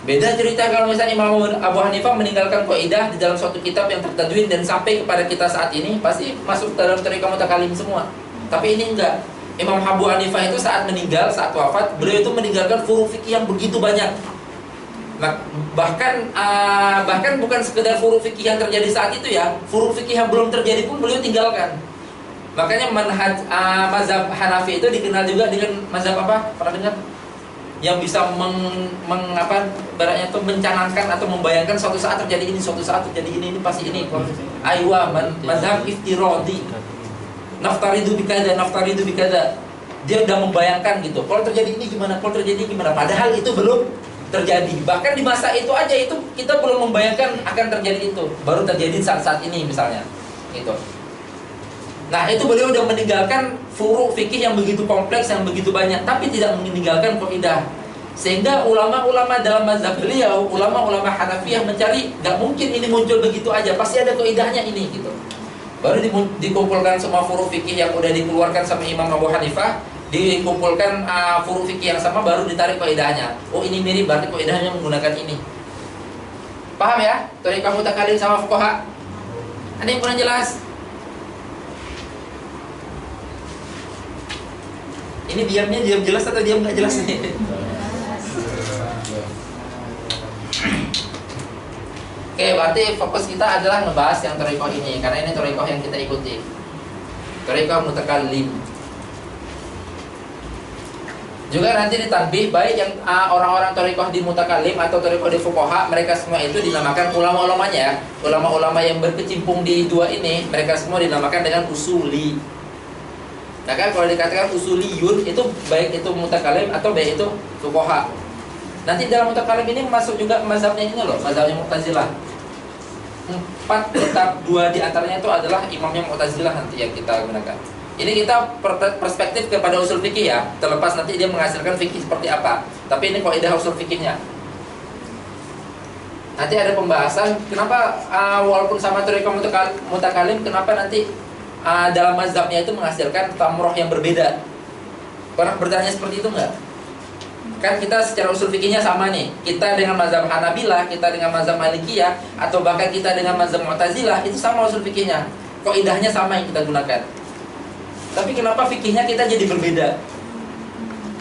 Beda cerita kalau misalnya Imam Abu Hanifah meninggalkan kaidah di dalam suatu kitab yang tertadwin dan sampai kepada kita saat ini pasti masuk dalam thariqah mutakallim semua. Tapi ini enggak. Imam Abu Hanifah itu saat meninggal, saat wafat, beliau itu meninggalkan furu fikih yang begitu banyak. Bahkan bukan sekedar furu fikih yang terjadi saat itu ya, furu fikih yang belum terjadi pun beliau tinggalkan. Makanya mazhab Hanafi itu dikenal juga dengan mazhab apa? Pernah dengar? Yang bisa baratnya itu mencanangkan atau membayangkan suatu saat terjadi ini, suatu saat terjadi ini pasti ini. Aywa mazhab iftiradi. Naftaridu bikada, naftaridu bikada. Dia udah membayangkan gitu. Kalau terjadi ini gimana? Kalau terjadi ini gimana? Padahal itu belum terjadi. Bahkan di masa itu aja itu kita belum membayangkan akan terjadi itu. Baru terjadi saat-saat ini misalnya. Gitu. Nah, itu beliau udah meninggalkan furu fikih yang begitu kompleks, yang begitu banyak, tapi tidak meninggalkan kaidah. Sehingga ulama-ulama dalam mazhab beliau, ulama-ulama Hanafiyah mencari, gak mungkin ini muncul begitu aja, pasti ada kaidahnya ini gitu. Baru dikumpulkan semua furu fikih yang udah dikeluarkan sama Imam Abu Hanifah, dikumpulkan furu fikih yang sama, baru ditarik kaidahnya. Oh, ini mirip, berarti kaidahnya menggunakan ini. Paham ya? Thariqah mutakalim sama fuqaha. Ada yang kurang jelas? Ini diamnya diam jelas atau diam nggak jelas nih? Oke, berarti fokus kita adalah ngebahas yang thariqah ini, karena ini thariqah yang kita ikuti. Thariqah mutakallim. Juga nanti ditanbih, baik yang orang-orang thariqah di mutakallim atau thariqah di fuqaha, mereka semua itu dinamakan ulama-ulamanya ya. Ulama-ulama yang berkecimpung di dua ini, mereka semua dinamakan dengan usuli. Nah kan kalau dikatakan usuliyun itu baik itu mutakalim atau baik itu fuqaha. Nanti dalam mutakalim ini masuk juga mazhabnya ini loh, mazhabnya Mu'tazilah. 4 tetap 2 di antaranya itu adalah imamnya Mu'tazilah nanti yang kita gunakan. Ini kita perspektif kepada usul fikih ya, terlepas nanti dia menghasilkan fikih seperti apa. Tapi ini kaidah usul fikihnya. Nanti ada pembahasan kenapa walaupun sama thariqah mutakalim, kenapa nanti dalam mazhabnya itu menghasilkan tamroh yang berbeda. Pernah bertanya seperti itu enggak? Kan kita secara usul fikihnya sama nih. Kita dengan mazhab Hanabilah, kita dengan mazhab Malikiyah, atau bahkan kita dengan mazhab Mu'tazilah, itu sama usul fikihnya. Kaidahnya sama yang kita gunakan. Tapi kenapa fikihnya kita jadi berbeda?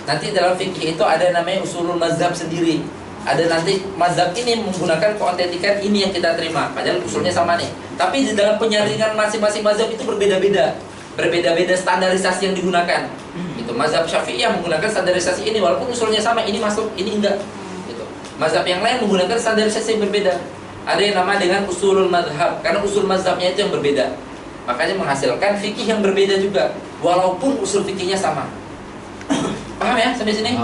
Nanti dalam fikih itu ada namanya usulul mazhab sendiri. Ada nanti mazhab ini menggunakan keautentikan ini yang kita terima, padahal usulnya sama nih. Tapi di dalam penyaringan masing-masing mazhab itu berbeda-beda. Berbeda-beda standarisasi yang digunakan. Itu mazhab Syafi'iyah menggunakan standarisasi ini walaupun usulnya sama, ini masuk, ini enggak. Gitu. Mazhab yang lain menggunakan standarisasi yang berbeda. Ada yang nama dengan usulul mazhab, karena usul mazhabnya itu yang berbeda. Makanya menghasilkan fikih yang berbeda juga, walaupun usul fikihnya sama. Paham ya sampai sini?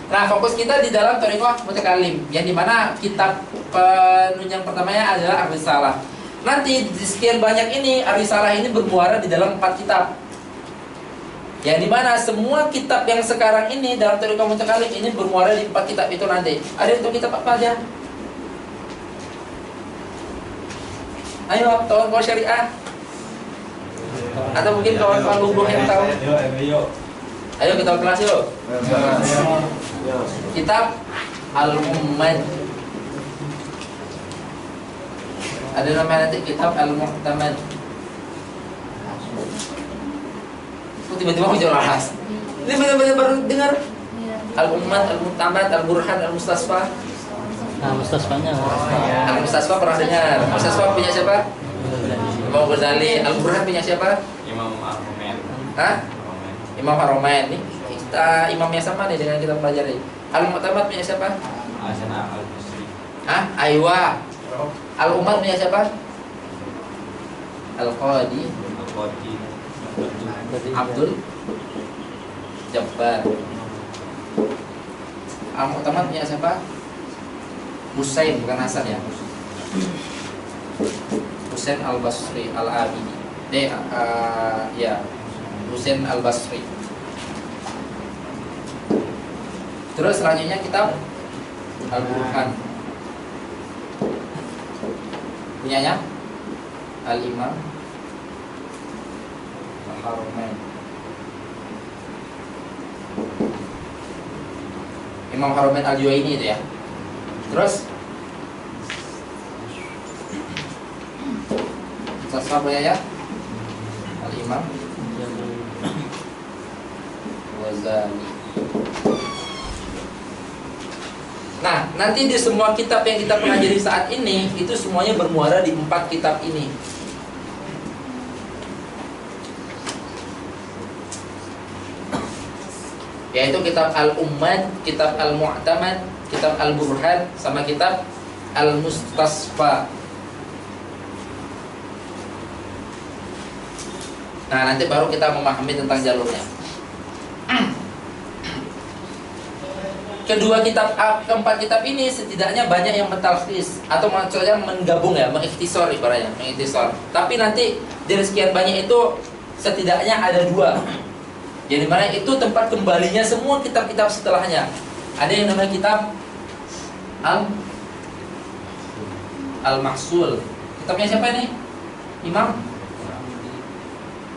Nah, fokus kita di dalam thariqah mutakalim, yang dimana kitab penunjang pertamanya adalah Ar-Risalah. Nanti di sekian banyak ini, Ar-Risalah ini bermuara di dalam 4 kitab. Yang dimana semua kitab yang sekarang ini dalam thariqah mutakalim ini bermuara di 4 kitab itu nanti. Ada untuk kitab apa aja? Ayo, kawan-kawan syariah. Atau mungkin kawan-kawan lubuh yang tahu. Ayo kita kelas yuk. Kitab Al-Mu'tamad. Ada namanya nanti kitab Al-Mu'tamad. Tiba-tiba muncul bahas. Ini benar-benar baru dengar. Al-Mu'tamad, Al-Mu'tamad, Al-Burhan, Al-Mustasfa. Nah, Mustasfanya. Al-Mustasfa pernah dengar. Mustasfa punya siapa? Imam Ghazali. Al-Burhan punya siapa? Imam Ar-Romen. Hah? Imam Haromain. Nih kita imamnya sama nih dengan kita pelajari. Al-Mu'tamad punya siapa? Hasan Al-Basri. Hah? Aywa. Al-Umar punya siapa? Al-Qadi. Al-Qadi. Abdul Jabbar. Al-Mu'tamad punya siapa? Husain, bukan Hasan ya. Husain Al-Basri Al-Abidi. Ya, Husain Al-Basri. Terus selanjutnya kitab Al-Burhan. Punyanya Al-Imam Al-Haromain. Imam Haromain Al-Juwaini itu ya. Terus Mustasfa punya ya Al-Imam Al-Ghazali. Nah, nanti di semua kitab yang kita pelajari saat ini itu semuanya bermuara di 4 kitab ini. Yaitu kitab Al-Ummad, kitab Al-Mu'tamad, kitab Al-Burhan, sama kitab Al-Mustasfa. Nah, nanti baru kita memahami tentang jalurnya. Keempat kitab ini setidaknya banyak yang mentalkhis atau maksudnya menggabung ya, mengikhtisar ibaratnya, mengikhtisar. Tapi nanti dari sekian banyak itu setidaknya ada 2. Jadi mana itu tempat kembalinya semua kitab-kitab setelahnya. Ada yang namanya kitab Al-Mahsul. Kitabnya siapa ini? Imam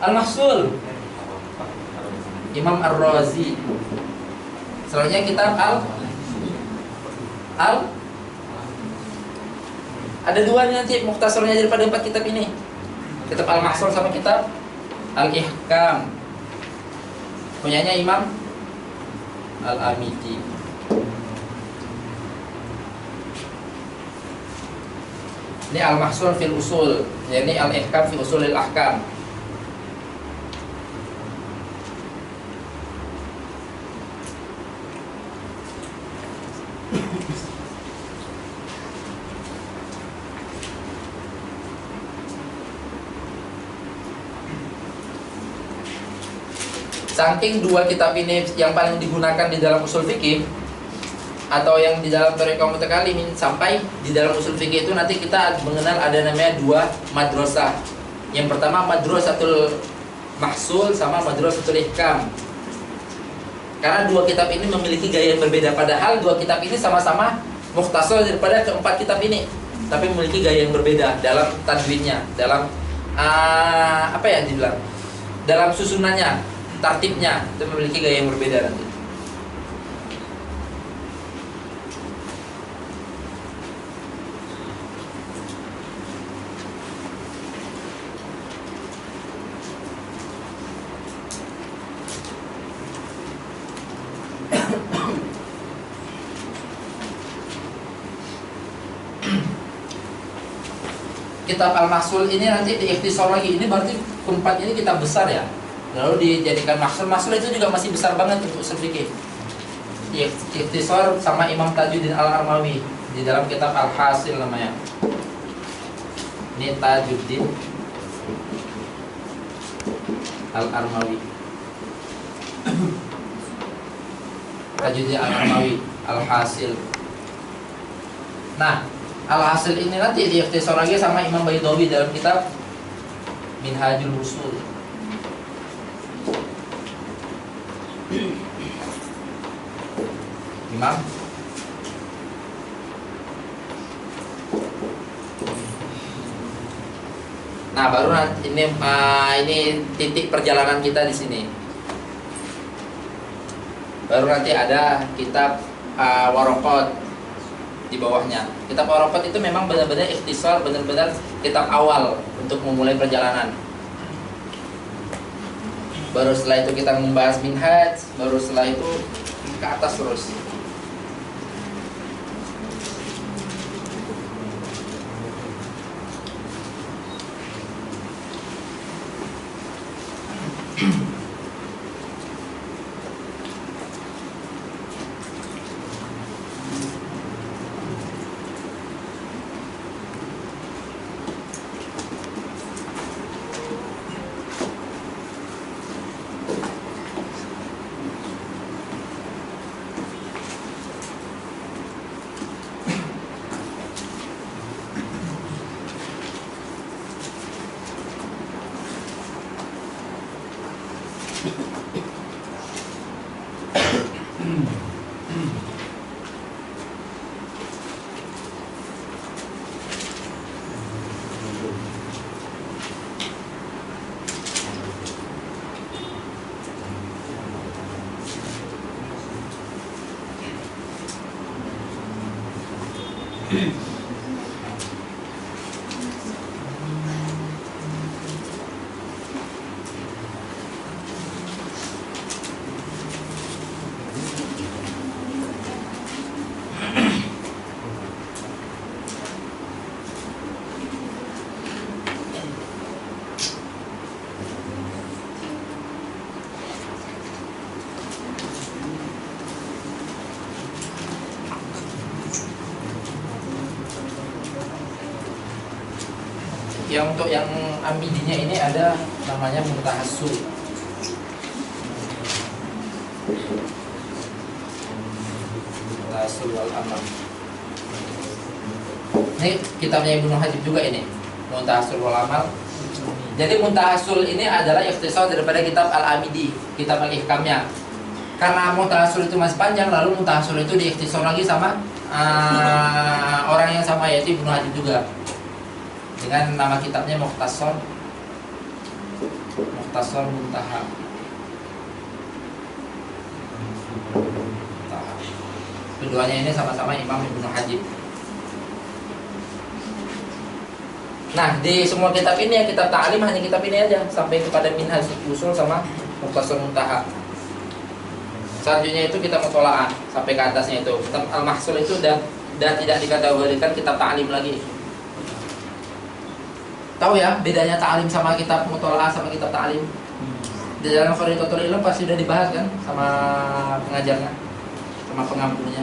Al-Mahsul, Imam Ar-Razi. Selanjutnya kitab ada 2 nih nanti mukhtasarnya daripada 4 kitab ini. Kitab Al-Mahsul sama kitab Al-Ihkam. Punyanya Imam Al-Amidi. Ini Al-Mahsul fil Usul, yakni Al-Ihkam fi Usulil Ahkam. Saking 2 kitab ini yang paling digunakan di dalam usul fikih atau yang di dalam Thariqah Mutakallimin, sampai di dalam usul fikih itu nanti kita mengenal ada namanya 2 madrasah. Yang pertama Madrasatul Mahsul sama Madrasatul Ihkam. Karena 2 kitab ini memiliki gaya yang berbeda, padahal 2 kitab ini sama-sama mukhtasar daripada keempat kitab ini, tapi memiliki gaya yang berbeda dalam tadwinnya, dalam apa ya dibilang, dalam susunannya, tartibnya itu memiliki gaya yang berbeda nanti. Kitab Al-Mahsul ini nanti diikhtisar lagi. Ini berarti keempat ini kitab besar ya. Lalu dijadikan mahsul. Mahsul itu juga masih besar banget untuk usul fikih. Ikhtisar sama Imam Tajuddin Al-Armawi di dalam kitab Al-Hasil namanya. Ini Tajuddin Al-Armawi. Tajuddin Al-Armawi, Al-Hasil. Nah, Al-Hasil ini nanti diikhtisar lagi sama Imam Baydawi dalam kitab Minhajul Usul. Imam Nah, baru nanti ini titik perjalanan kita di sini. Baru nanti ada kitab Waraqat di bawahnya. Kitab Waraqat itu memang benar-benar ikhtisar, benar-benar kitab awal untuk memulai perjalanan. Baru setelah itu kita membahas Minhaj, baru setelah itu ke atas terus. yang untuk yang amidinya ini ada namanya Muntahassul. Muntahassul wal amal. Ini kitabnya Ibnu Hajib juga ini, Muntahassul wal amal. Jadi Muntahassul ini adalah ikhtisar daripada kitab Al-Amidi, kitab Al-Ihkamnya. Karena Muntahassul itu masih panjang, lalu Muntahassul itu diikhtisar lagi sama orang yang sama, yaitu Ibnu Hajib juga, dengan nama kitabnya Mukhtasar Muntaha. Keduanya ini sama-sama Imam Ibnu Hajib. Nah, di semua kitab ini ya, kitab ta'lim hanya kitab ini aja sampai kepada Minhaj Usul sama Mukhtasar Muntaha. Selanjutnya itu kitab Mutola'ah sampai ke atasnya itu. Kitab Al-Mahsul itu udah tidak dikategorikan kitab ta'lim lagi. Tahu ya bedanya ta'lim sama kitab Mutola'ah sama kitab ta'lim? Di dalam Fardhatul Ilm pasti udah dibahas kan sama pengajarnya, sama pengampunya.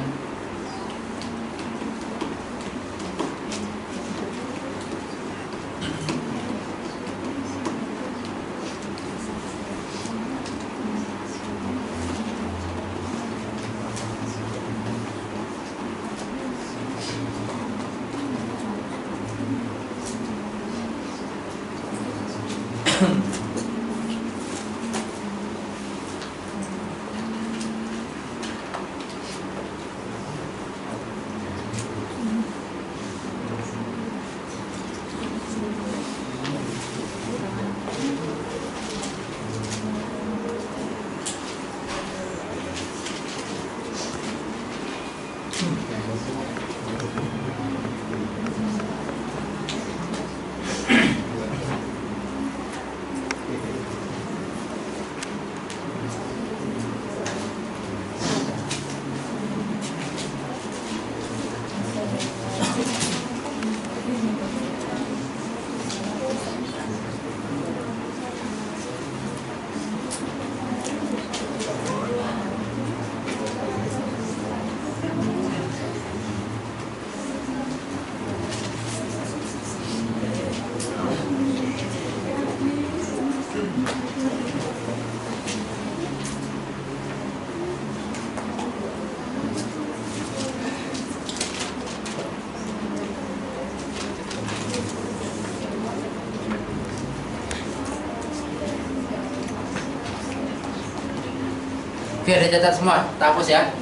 Oke, udah catat semua, tak hapus ya.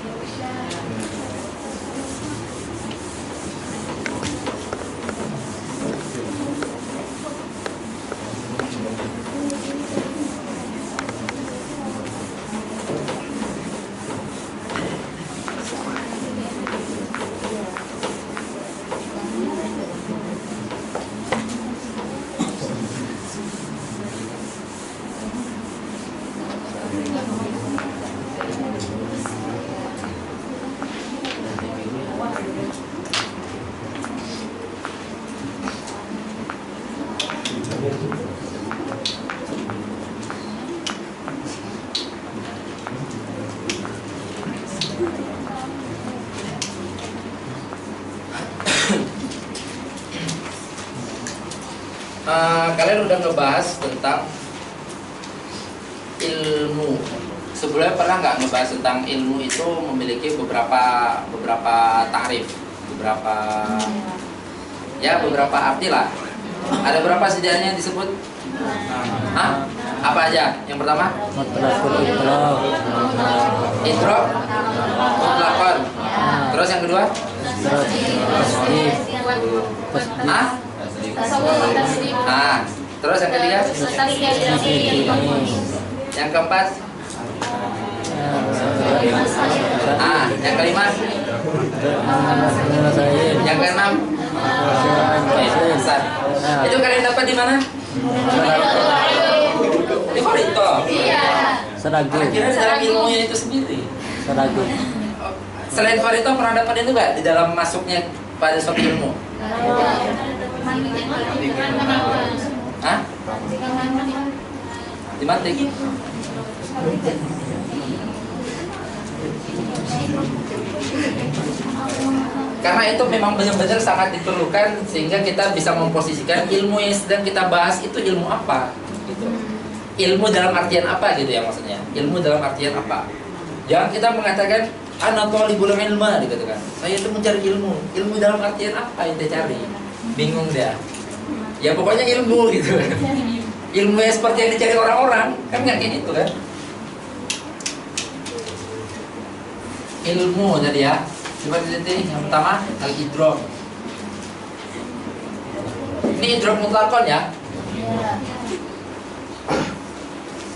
Kalian udah ngebahas tentang ilmu. Sebelumnya pernah nggak ngebahas tentang ilmu itu memiliki beberapa tarif, beberapa arti lah. Ada berapa setidaknya yang disebut? Hah? Apa aja? Yang pertama? Idrok, mutlakon. Terus yang kedua? Hah? Terus yang ketiga? Yang keempat? Yang kelima? Yang keenam? Itu kalian dapat di mana? Di Korito. Seragu. Kira di dalam ilmunya itu sendiri. Seragu. Selain Korito pernah dapat itu nggak di dalam masuknya pada suatu ilmu? Hah? Di mantik. Karena itu memang benar-benar sangat diperlukan sehingga kita bisa memposisikan ilmu yang sedang kita bahas itu ilmu apa gitu. Ilmu dalam artian apa gitu ya maksudnya. Ilmu dalam artian apa. Jangan kita mengatakan ana thalibul ilma dikatakan. Saya itu mencari ilmu. Ilmu dalam artian apa yang dia cari? Bingung dia. Ya pokoknya ilmu gitu. Ilmu yang seperti yang dicari orang-orang kan nggak kayak gitu kan. Ilmu tadi ya. Coba dilihat yang pertama al-idrok. Ini idrok mutlakon ya.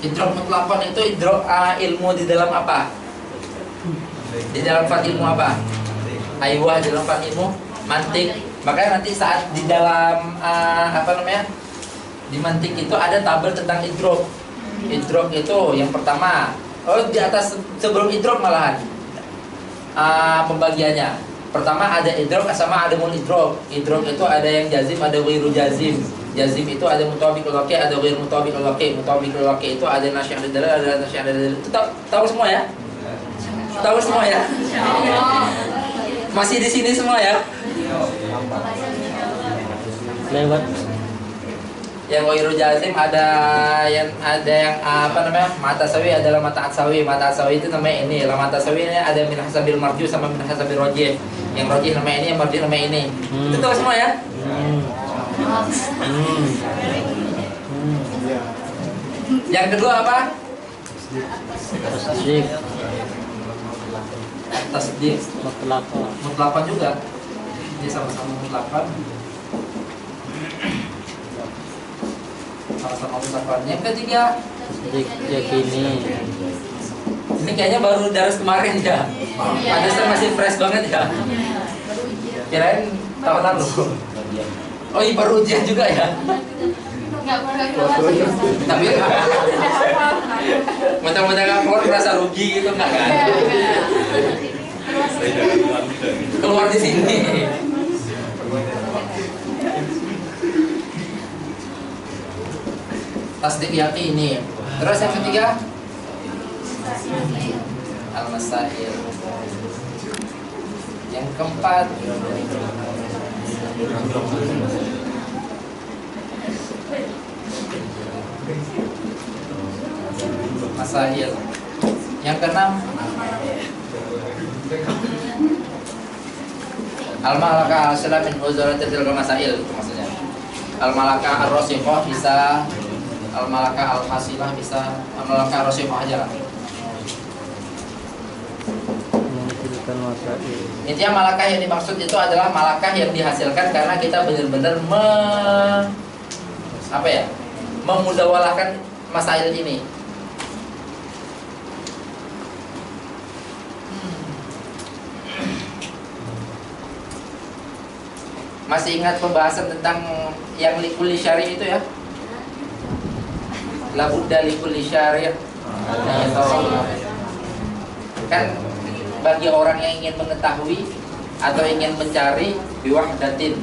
Idrok mutlakon itu idrok ilmu di dalam apa? Di dalam fat ilmu apa? Aywah di dalam fat ilmu mantik. Makanya nanti saat di dalam apa namanya? Di mantik itu ada tabel tentang idrok. Idrok itu yang pertama. Oh di atas sebelum idrok malahan. Pembagiannya. Pertama ada idrok sama ada idrok. Idrok itu ada yang jazim, ada ghairu jazim. Jazim itu ada mutabiqul waqi', ada ghairu mutabiqul waqi'. Mutabiqul waqi' itu ada nasyi' ad-dalal, ada nasyi' ad-dalal. Itu tahu semua ya? Tahu semua ya? Masih di sini semua ya? Lewat. Yang ghairu jazim ada yang apa namanya? Mata sawi adalah mata atsawi. Mata atsawi itu namanya ini. Lah mata sawi ini ada min hasabil marju sama min hasabil rajih. Yang rajih namanya ini, yang marju namanya ini. Itu tahu semua ya? Yang kedua apa? Tasdik. Tasdik. Mutlakon. Mutlakon juga. Dia sama-sama mutlakon. Sama-sama mutlakon. Yang ketiga, Tasdik yakini. ini kayaknya baru daras kemarin ya. Pantesan masih fresh banget ya. Kirain tahun lalu. Oh iya baru ujian juga ya. Tapi mentang-mentang keluar merasa rugi gitu enggak kan? Keluar di sini. Tasdik yakini. Terus yang ketiga al-masail. Yang keempat masail. Yang keenam al-malaka al-salam min uzuratil tilka masail, itu maksudnya. Al-malaka ar-rasiqah bisa, al-malaka al-hasilah bisa, al-malaka ar-rasiqah aja lah. Menghasilkan masail. Intinya malakah yang dimaksud itu adalah malakah yang dihasilkan karena kita benar-benar memudawalahkan masail ini. Masih ingat pembahasan tentang yang likulli syari' itu ya? La budda likulli syari'. Kan bagi orang yang ingin mengetahui atau ingin mencari biwahdatin.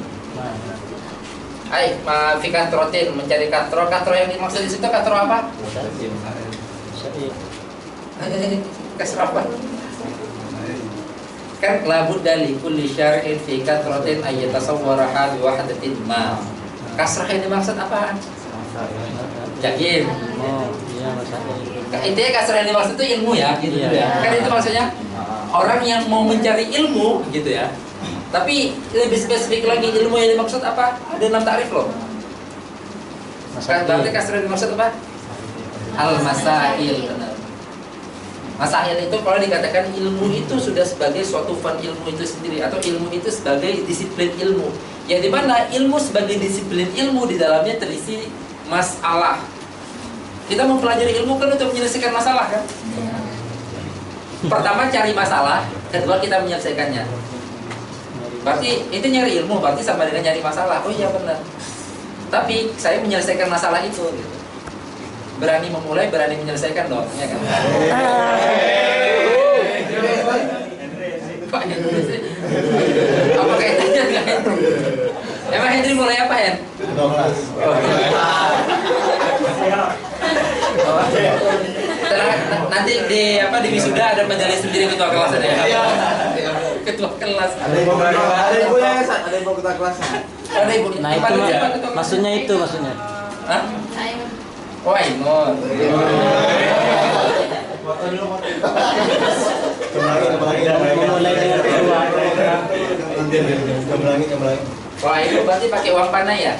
Fi katrotin, mencari katro. Katro yang dimaksud di situ katro apa? Kasro apa? Kan labud dari kulli syar'in fi katrotin ayyatasawwaraha biwahdatin ma. Kasrah yang dimaksud apa? Yakin? Oh, iya masail. Intinya kasrah yang dimaksud itu ilmu ya, gitu Iya. ya. Kan itu maksudnya orang yang mau mencari ilmu, gitu ya. Tapi lebih spesifik lagi ilmu yang dimaksud apa? Ada 6 takrif loh. Berarti kasrah yang dimaksud apa? Al-masail, benar. Masail itu kalau dikatakan ilmu itu sudah sebagai suatu fan ilmu itu sendiri, atau ilmu itu sebagai disiplin ilmu. Yang dimana ilmu sebagai disiplin ilmu di dalamnya terisi masalah. Kita mempelajari ilmu kan untuk menyelesaikan masalah kan? Pertama cari masalah, kedua kita menyelesaikannya. Berarti itu nyari ilmu, berarti sama dengan nyari masalah. Oh iya benar. Tapi saya menyelesaikan masalah itu. Gitu. Berani memulai, berani menyelesaikan dong, ya kan? Pak Hendri, apa kaitannya dengan itu? Emang Hendri mulai apa Hen? 12. Nanti di wisuda ada majelis sendiri ketua kelasnya ya. ketua kelas. Ada ibunya ya, Sat? Ada ibu ketua kelasnya. Ada ibu. Nah itu Gimana siapa Mas. ketua kelas? Maksudnya itu maksudnya. Hah? Oh, Ainun. Memulai dengan ketua. Oh, Ainun berarti pakai uang panai ya?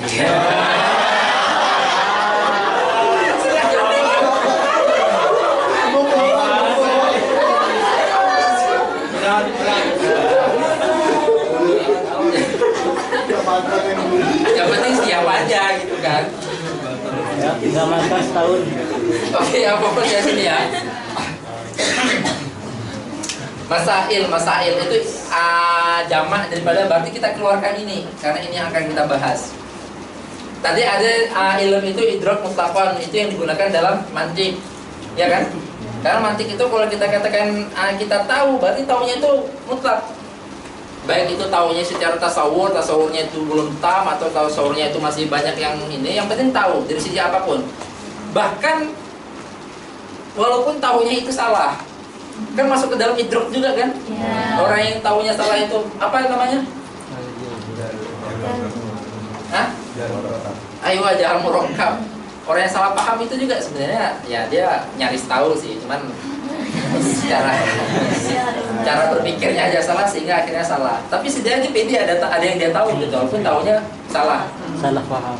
Yang penting siap aja gitu kan. Ya, 3 makan setahun. Oke, apa ya sini ya. Masail itu jamak daripada berarti kita keluarkan ini karena ini yang akan kita bahas. Tadi ada ilmu itu idrok mutlaqan, itu yang digunakan dalam mantik, ya kan? Karena mantik itu kalau kita katakan kita tahu, berarti taunya itu mutlak. Baik itu taunya secara tasawurnya itu belum tam atau tasawurnya itu masih banyak yang ini, yang penting tahu dari sisi apapun. Bahkan walaupun taunya itu salah, kan masuk ke dalam idrok juga kan? Ya. Orang yang taunya salah itu apa namanya? Hah? Ayo jangan murakkab. Orang yang salah paham itu juga sebenarnya ya dia nyaris tahu sih, cuman cara berpikirnya aja salah sehingga akhirnya salah. Tapi setidaknya pede ada yang dia tahu gitu, walaupun tahunya salah. Salah paham.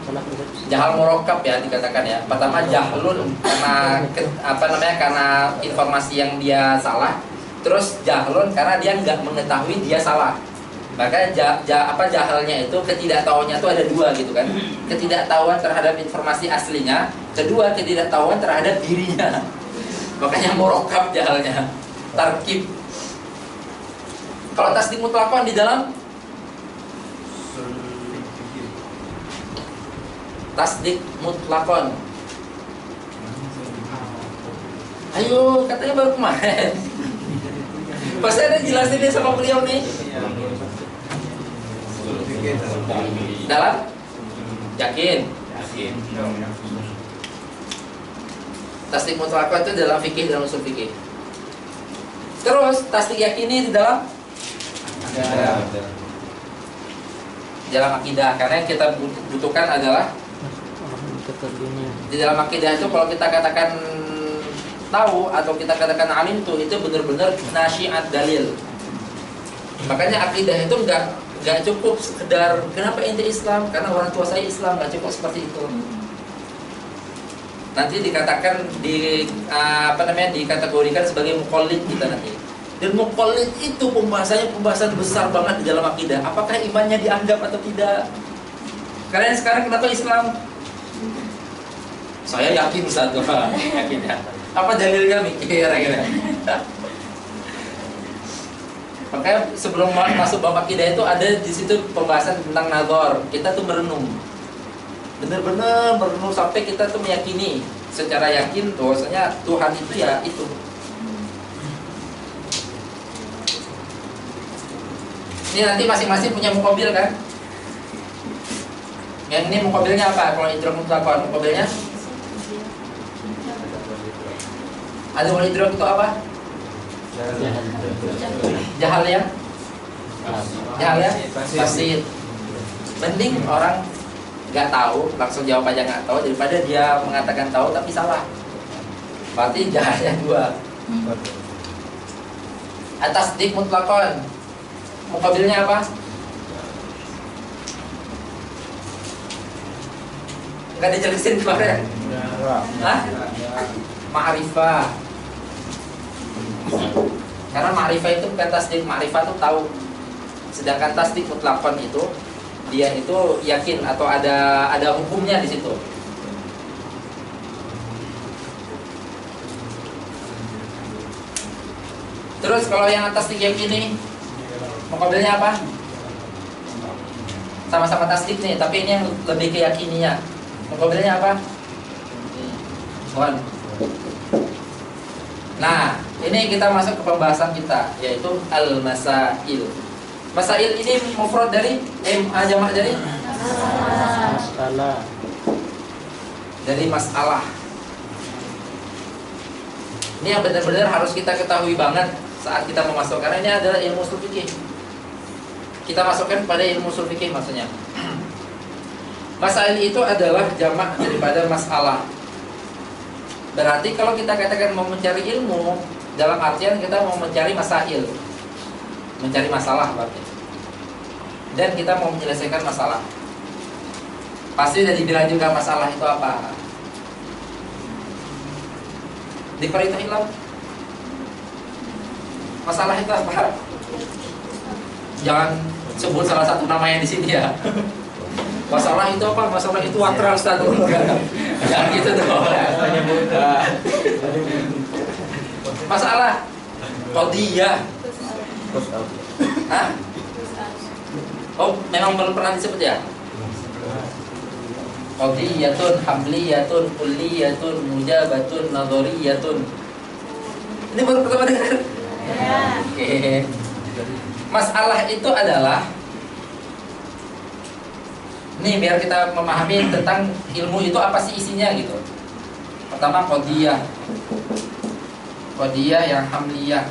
Salah persepsi. Jahal murakkab ya dikatakan ya. Pertama jahlun karena karena informasi yang dia salah. Terus jahlun karena dia nggak mengetahui dia salah. Maka jahalnya itu ketidaktahuannya itu ada dua gitu kan. Ketidaktahuan terhadap informasi aslinya, kedua ketidaktahuan terhadap dirinya. Makanya murakkab jahalnya. Tarkib. Kalau tasdik mutlaqan di dalam tasdik mutlaqan. Ayo, katanya baru kemarin. Pasti ada jelasin deh sama beliau nih. Dalam yakin. Tasdik mutlaqan itu dalam fikih, dalam usul fikih. Terus tasdik yakini di dalam akidah, karena yang kita butuhkan adalah di dalam akidah itu kalau kita katakan tahu atau kita katakan alim tuh itu benar-benar nasihat dalil. Makanya akidah itu nggak cukup sekedar kenapa ente Islam karena orang tua saya Islam, nggak cukup seperti itu. Nanti dikatakan dikategorikan sebagai muqallid kita nanti. Dan muqallid itu pembahasan besar banget di dalam akidah. Apakah imannya dianggap atau tidak? Kalian sekarang kenapa Islam? Saya yakin satu yakin ya. Apa dalilnya mikir gitu. Makanya sebelum masuk bab akidah itu ada di situ pembahasan tentang nazar. Kita tuh merenung. Benar-benar merenung sampai kita tuh meyakini secara yakin bahwasanya Tuhan itu ya itu. Ini nanti masing-masing punya muqabil kan? Yang ini muqabilnya apa? Kalau idrok mutlaqan, muqabilnya ada wal idrok itu apa? Jahal ya? Jahal ya? Pasti. Mending orang nggak tahu langsung jawab aja nggak tahu daripada dia mengatakan tahu tapi salah. Berarti jahalnya dua. Atas dik mutlaqan, muqabilnya apa? Nggak dijelasin kemarin. Hah? Ma'rifah. Karena ma'rifah itu bukan tasdik, ma'rifah itu tahu. Sedangkan tasdik mutlaqan itu dia itu yakin atau ada hukumnya di situ. Terus kalau yang tasdik yakini, muqabilnya apa? Sama-sama tasdik nih, tapi ini yang lebih keyakininya. Muqabilnya apa? Nah, ini kita masuk ke pembahasan kita, yaitu al-masail. Masail ini mufrad dari jamak dari masalah. Dari masalah. Ini yang benar-benar harus kita ketahui banget saat kita memasuk, karena ini adalah ilmu ushul fikih. Kita masukkan pada ilmu ushul fikih maksudnya. Masail itu adalah jamak daripada masalah. Berarti kalau kita katakan mau mencari ilmu, dalam artian kita mau mencari masail, mencari masalah berarti. Dan kita mau menyelesaikan masalah. Pasti sudah dibilang juga masalah itu apa. Di Parito Ilam, masalah itu apa? Jangan sebut salah satu namanya di sini ya. Masalah itu apa? Masalah itu watra Ustaz. Jangan gitu dong. Masalah qadiyah. Hah? Oh, memang belum pernah disebut ya? Qadiyatun, hamliyatun, kulliyatun, mujabatun, nadhariyatun. Ini baru pertama dengar. Ya. Oke. Masalah itu adalah, nih biar kita memahami tentang ilmu itu apa sih isinya gitu. Pertama qadiyah. Qadiyah yang hamliyah.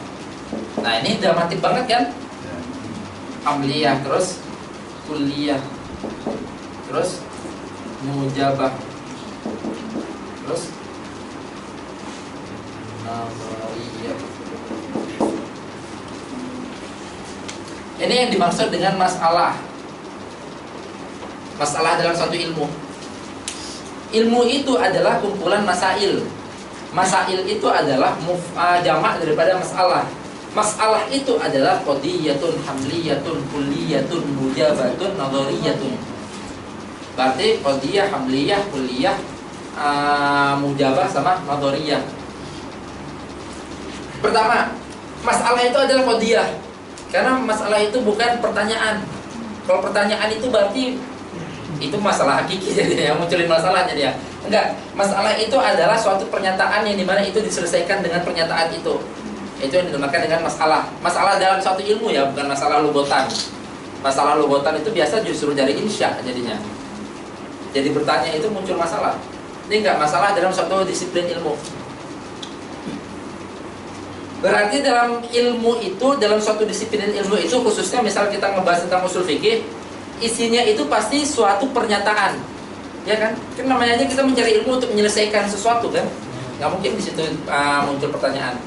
Nah, ini dramatik banget kan? Hamliyah, terus kulliyah, terus mujabah, terus nadhariyah. Ini yang dimaksud dengan masalah. Masalah dalam suatu ilmu. Ilmu itu adalah kumpulan masail. Masail itu adalah jamak daripada masalah. Masalah itu adalah qadiyatun, hamliyatun, kulliyatun, mujabatun, nadhariyatun. Berarti qadiyah, hamliyah, kulliyah, mujabah sama nadhariyah. Pertama, masalah itu adalah qadiyah. Karena masalah itu bukan pertanyaan. Kalau pertanyaan itu berarti itu masalah hakiki jadi yang munculin masalah jadi ya. Enggak, masalah itu adalah suatu pernyataan yang dimana itu diselesaikan dengan pernyataan itu. Itu yang dinamakan dengan masalah. Masalah dalam suatu ilmu ya, bukan masalah lugotan. Masalah lugotan itu biasa justru dari insya jadinya. Jadi bertanya itu muncul masalah. Ini enggak masalah dalam suatu disiplin ilmu. Berarti dalam ilmu itu, dalam suatu disiplin ilmu itu, khususnya misal kita ngebahas tentang usul fikih, isinya itu pasti suatu pernyataan, ya kan? Kan namanya aja kita mencari ilmu untuk menyelesaikan sesuatu kan? Nggak mungkin di situ muncul pertanyaan.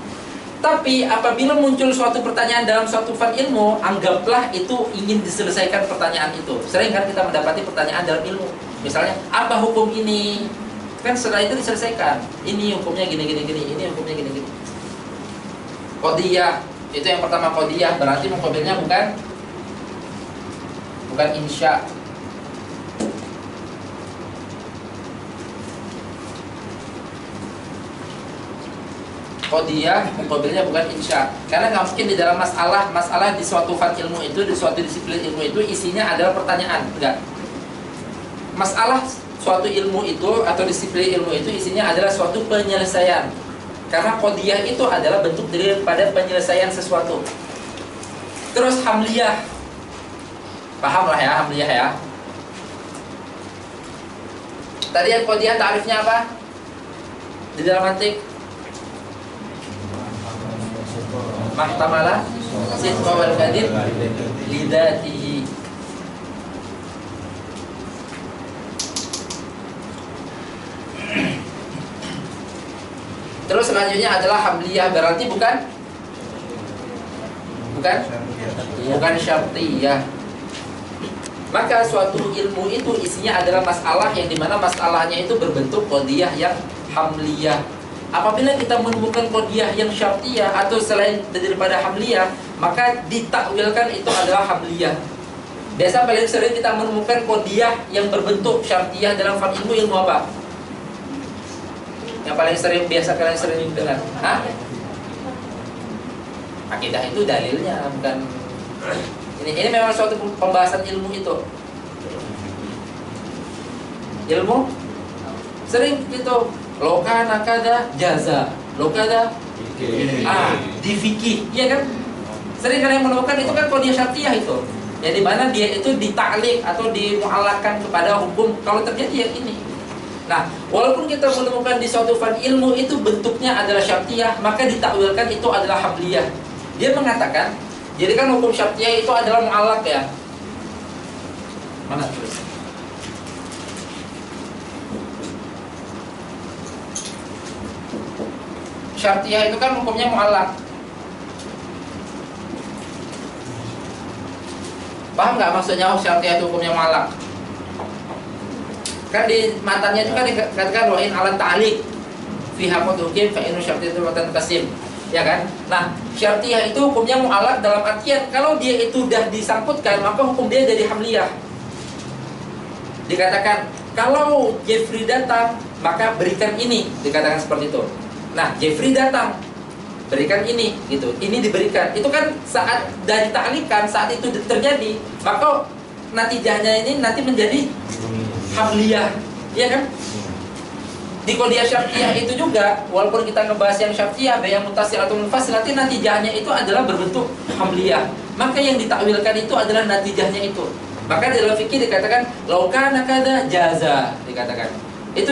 Tapi apabila muncul suatu pertanyaan dalam suatu fan ilmu, anggaplah itu ingin diselesaikan pertanyaan itu. Sering kan kita mendapati pertanyaan dalam ilmu, misalnya apa hukum ini? Kan setelah itu diselesaikan. Ini hukumnya gini, ini hukumnya gini. Qadiyah, itu yang pertama qadiyah, berarti muqabilnya bukan insya. Qadiyah muqabilnya bukan insya. Karena nggak mungkin di dalam masalah di suatu fan ilmu itu, di suatu disiplin ilmu itu isinya adalah pertanyaan, enggak. Masalah suatu ilmu itu atau disiplin ilmu itu isinya adalah suatu penyelesaian. Karena qadiyah itu adalah bentuk daripada penyelesaian sesuatu. Terus hamliyah, paham lah ya hamliyah ya. Tadi yang qadiyah ta'rifnya apa? Di dalam mantik mahtamala sidqa wal kadhib lidatihi. Terus selanjutnya adalah hamliyah, berarti bukan syartiyah. Maka suatu ilmu itu isinya adalah masalah yang dimana masalahnya itu berbentuk qadiyah yang hamliyah. Apabila kita menemukan qadiyah yang syartiyah atau selain daripada hamliyah, maka ditakwilkan itu adalah hamliyah. Biasa paling sering kita menemukan qadiyah yang berbentuk syartiyah dalam fan ilmu apa? Yang paling sering biasa kalian sering dengar, hah? Akidah itu dalilnya, bukan. Ini memang suatu pembahasan ilmu itu. Ilmu sering gitu. Lokana kada jaza, lokada di fikih, iya kan? Sering kalian menemukan itu kan qadiyah syartiyah itu. Ya di mana dia itu ditaklik atau dimu'allakkan kepada hukum kalau terjadi yang ini. Nah, walaupun kita menemukan di suatu fan ilmu itu bentuknya adalah syartiyah, maka ditakwilkan itu adalah hamliyah. Dia mengatakan, jadi kan hukum syartiyah itu adalah mu'allaq ya. Mana tulis? Syartiyah itu kan hukumnya mu'allaq. Paham nggak maksudnya syartiyah itu hukumnya mu'allaq? Kan di matanya itu kan dikatakan wa in ala ta'liq fi haqqat hukim fa innu syartiyatu wa tanqasim. Ya kan? Nah, syartiyah itu hukumnya mu'allaq dalam artian kalau dia itu sudah disangkutkan maka hukum dia jadi hamliyah. Dikatakan kalau Jeffrey datang maka berikan ini, dikatakan seperti itu. Nah, Jeffrey datang, berikan ini, gitu. Ini diberikan. Itu kan saat dari ta'liqan, saat itu terjadi, maka natijahnya ini nanti menjadi hamliyah, ya kan? Di qadiyah syartiyah itu juga, walaupun kita ngebahas yang syartiyah, yang mutasil atau munfasil, nanti natijahnya itu adalah berbentuk hamliyah. Maka yang ditakwilkan itu adalah natijahnya itu. Maka dalam fikih dikatakan laukana kada jaza, dikatakan. Itu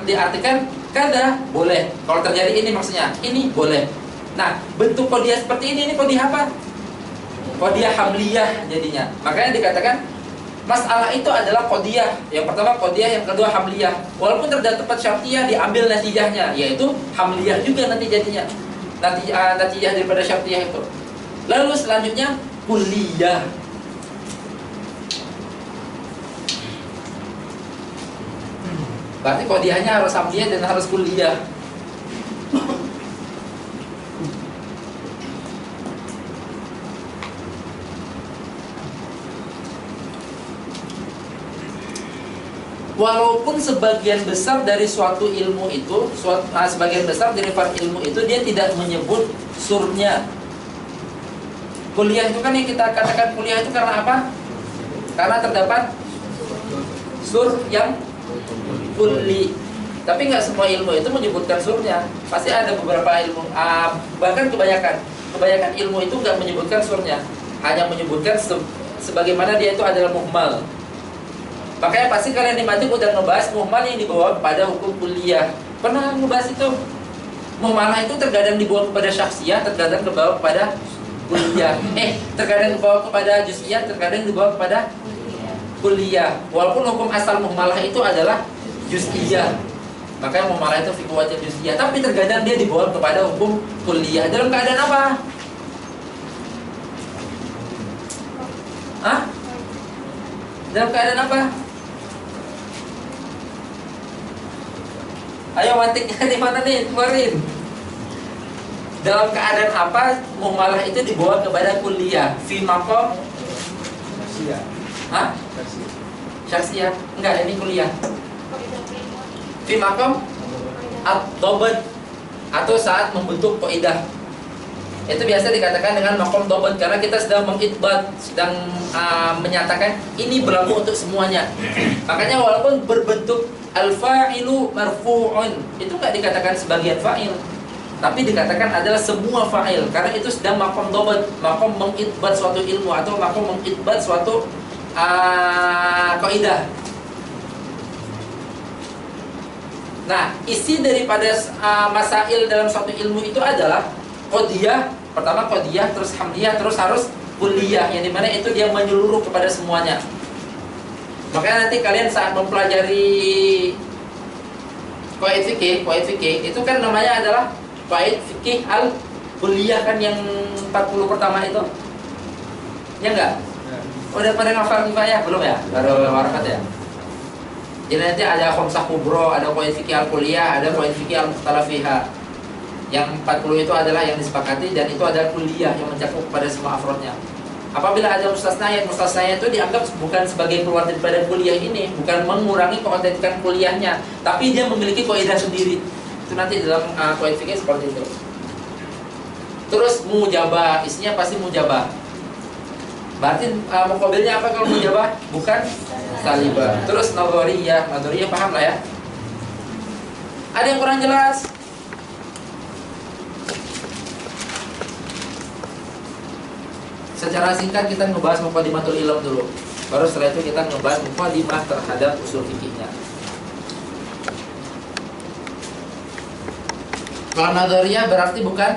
diartikan kada boleh. Kalau terjadi ini maksudnya ini boleh. Nah, bentuk qadiyah seperti ini qadiyah apa? Qadiyah hamliyah jadinya. Makanya dikatakan masalah itu adalah qadiyah. Yang pertama qadiyah, yang kedua hamliyah. Walaupun terdapat syartiyah diambil natijahnya, yaitu hamliyah juga nanti jadinya. Natijah daripada syartiyah itu. Lalu selanjutnya kulliyah. Berarti qadiyahnya harus hamliyah dan harus kulliyah. Walaupun sebagian besar dari suatu ilmu itu, sebagian besar dari para ilmu itu dia tidak menyebut surnya. Kuliah itu kan yang kita katakan kuliah itu karena apa? Karena terdapat sur yang kulli. Tapi nggak semua ilmu itu menyebutkan surnya. Pasti ada beberapa ilmu, bahkan kebanyakan ilmu itu nggak menyebutkan surnya, hanya menyebutkan sebagaimana dia itu adalah muhmal. Makanya pasti kalian di matik udah ngebahas muhmal yang dibawa kepada hukum kuliah. Pernah ngebahas itu? Muhmalah itu terkadang dibawa kepada syakhsiyah, terkadang dibawa kepada kuliah. Terkadang dibawa kepada juz'iyah, terkadang dibawa kepada kuliah. Walaupun hukum asal muhmalah itu adalah juz'iyah. Makanya muhmalah itu fikih wajib juz'iyah. Tapi terkadang dia dibawa kepada hukum kuliah. Dalam keadaan apa? Hah? Dalam keadaan apa? Ayo matiknya di mana nih? Keluarin. Dalam keadaan apa muhmalah itu dibawa kepada kuliah? Fi maqam syakhsiyah. Hah? Syakhsiyah. Enggak, ini kuliah. Fi maqam ad-dhabt atau saat membentuk kaidah. Itu biasa dikatakan dengan maqam dhabt karena kita sedang mengitbat, sedang menyatakan ini berlaku untuk semuanya. Makanya walaupun berbentuk al-fa'ilu marfu'un, itu enggak dikatakan sebagian fa'il, tapi dikatakan adalah semua fa'il karena itu sedang maqam dhabt, maqam mengitbat suatu ilmu atau maqam mengitbat suatu kaidah. Nah, isi daripada masail dalam suatu ilmu itu adalah qadiyah, pertama qadiyah, terus hamliyah, terus harus kulliyah, yang dimana itu dia menyeluruh kepada semuanya. Makanya nanti kalian saat mempelajari qaid fikih itu kan namanya adalah qaid fikih al-kulliyah kan, yang 40 pertama itu. Ya enggak? Udah pada ngafal kifayah belum ya? Baru warakat ya? Jadi nanti ada khamsah kubro, ada qaid fikih al-kulliyah, ada qaid fikih al-mukhtalaf fiha. Yang 40 itu adalah yang disepakati dan itu adalah kulliyah yang mencakup pada semua afrodnya. Apabila ada mustasnayat itu dianggap bukan sebagai keluar daripada kuliah ini, bukan mengurangi keautentikan kuliahnya, tapi dia memiliki kaidah sendiri. Itu nanti dalam qaid fikih seperti itu. Terus mujabah, isinya pasti mujabah. Berarti muqabilnya apa kalau mujabah? Bukan salibah. Terus nadhariyah paham lah ya. Ada yang kurang jelas? Secara singkat kita ngebahas muqaddimatul ilm dulu. Baru setelah itu kita ngebahas muqaddimah terhadap usul fikihnya. Kalau nadhariyah berarti bukan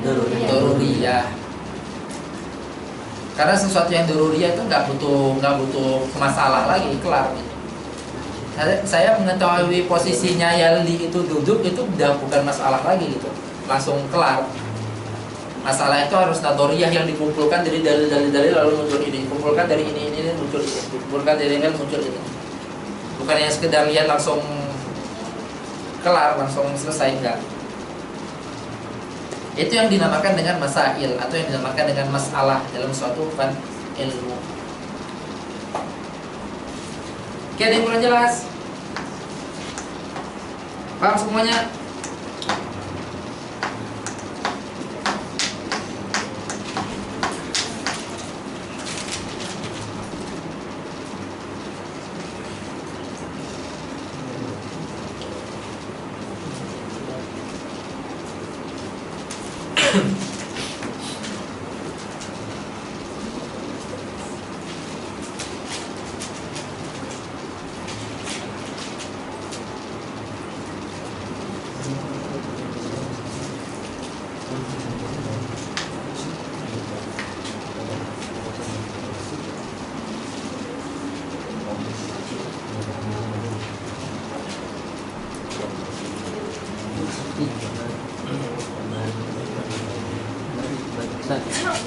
Doruriyah. Karena sesuatu yang doruriyah itu nggak butuh masalah lagi, kelar gitu. Saya mengetahui posisinya Yaldi itu duduk itu udah bukan masalah lagi gitu, langsung kelar. Masalah itu harus nadoriyah yang dikumpulkan dari dalil-dalil lalu muncul ini, kumpulkan dari ini muncul ini, kumpulkan dari ini muncul ini. Bukan yang sekedar lihat langsung kelar, langsung selesai, enggak. Itu yang dinamakan dengan masail atau yang dinamakan dengan masalah dalam suatu fan ilmu. Oke, ada yang kurang jelas? Paham semuanya?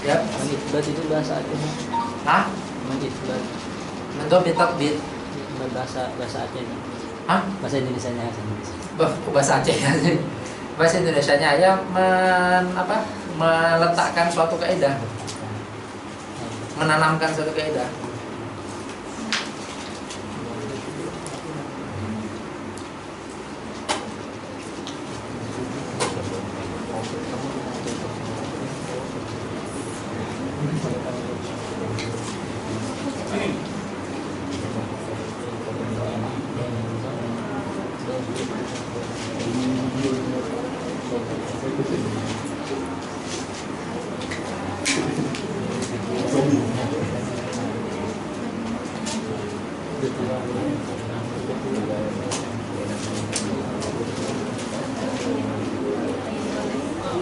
Ya, Isbat itu bahasa Aceh. hah? Isbat Mendobit takbit. bahasa Aceh. Hah? Bahasa Indonesianya Bahasa Aceh ya. Bahasa Indonesianya ya meletakkan suatu kaidah, menanamkan suatu kaidah.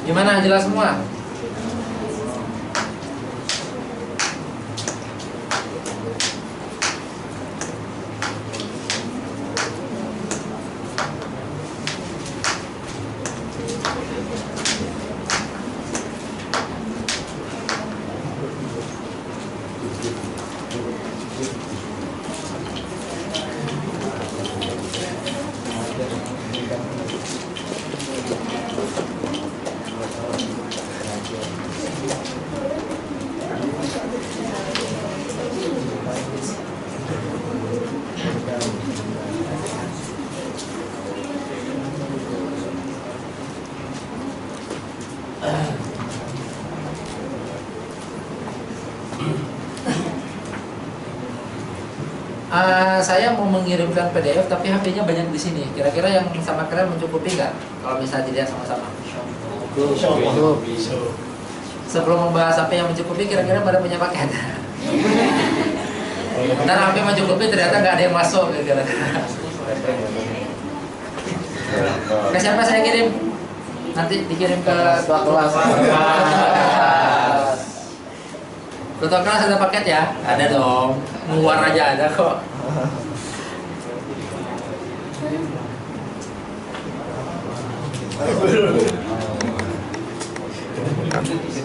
Gimana, jelas semua? Saya mau mengirimkan PDF tapi HP-nya banyak di sini. Kira-kira yang sama kalian mencukupi nggak? Kalau misalnya dilihat sama-sama. Sebelum membahas HP yang mencukupi, kira-kira pada punya paket. Ntar HP mencukupi ternyata nggak ada yang masuk. Kira-kira. Ke siapa saya kirim? Nanti dikirim ke ketua kelas. Ketua kelas ada paket ya? Ada dong. Luar aja ada kok.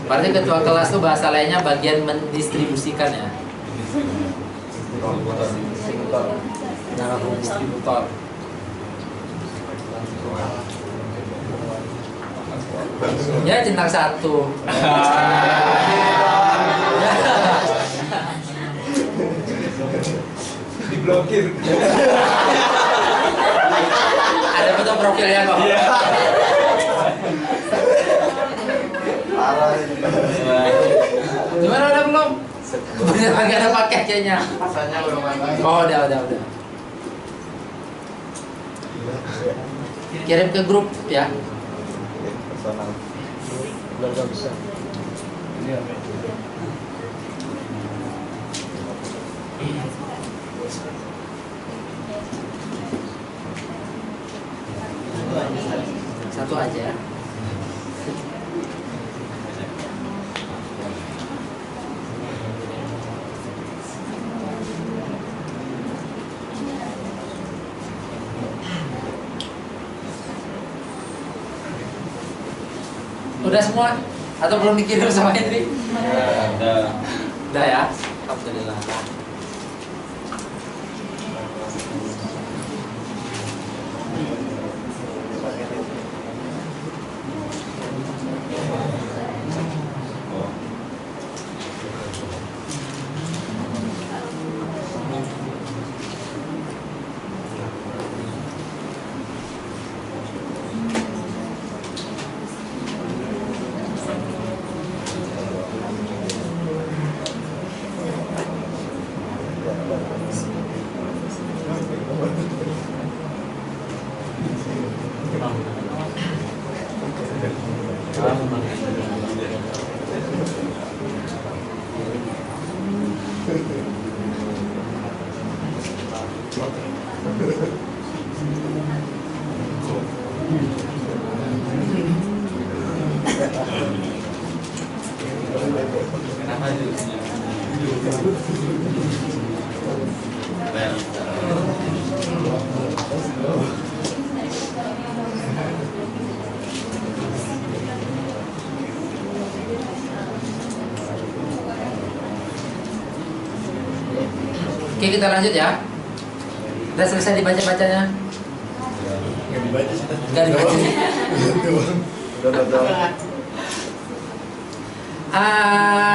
Berarti ketua kelas itu bahasa lainnya bagian mendistribusikan ya. Distributor. Ya centang satu. Diblokir. Ada foto profilnya kok. Parah ini. Gimana, udah belum? Bener lagi ada paket kayaknya. Rasanya belum ada. Oh, udah. Kirim ke grup ya. Personal. Keluarga besar. Satu aja. Udah semua? Atau belum dikirim sama Hendri? Ada. Udah ya? Alhamdulillah. Oh. Kenapa jusnya? Oke, kita lanjut ya. Udah selesai dibaca-bacanya? Nggak dibaca sih. Nggak dibaca sih. Udah.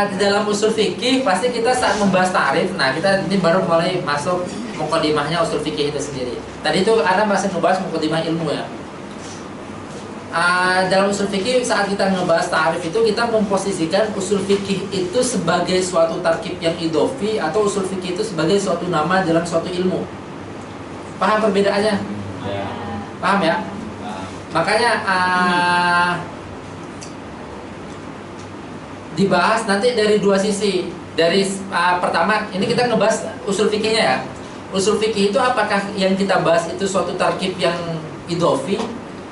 Di dalam usul fikih pasti kita saat membahas tarif. Nah, kita ini baru mulai masuk mukadimahnya usul fikih itu sendiri. Tadi itu Anda masih ngebahas mukadimah ilmu ya. Dalam usul fikih saat kita ngebahas tarif itu kita memposisikan usul fikih itu sebagai suatu tarkib yang idofi atau usul fikih itu sebagai suatu nama dalam suatu ilmu. Paham perbedaannya? Ya. Paham ya? Makanya dibahas nanti dari dua sisi. Dari pertama, ini kita ngebahas usul fikihnya ya. Usul fikih itu apakah yang kita bahas itu suatu tarkib yang idofi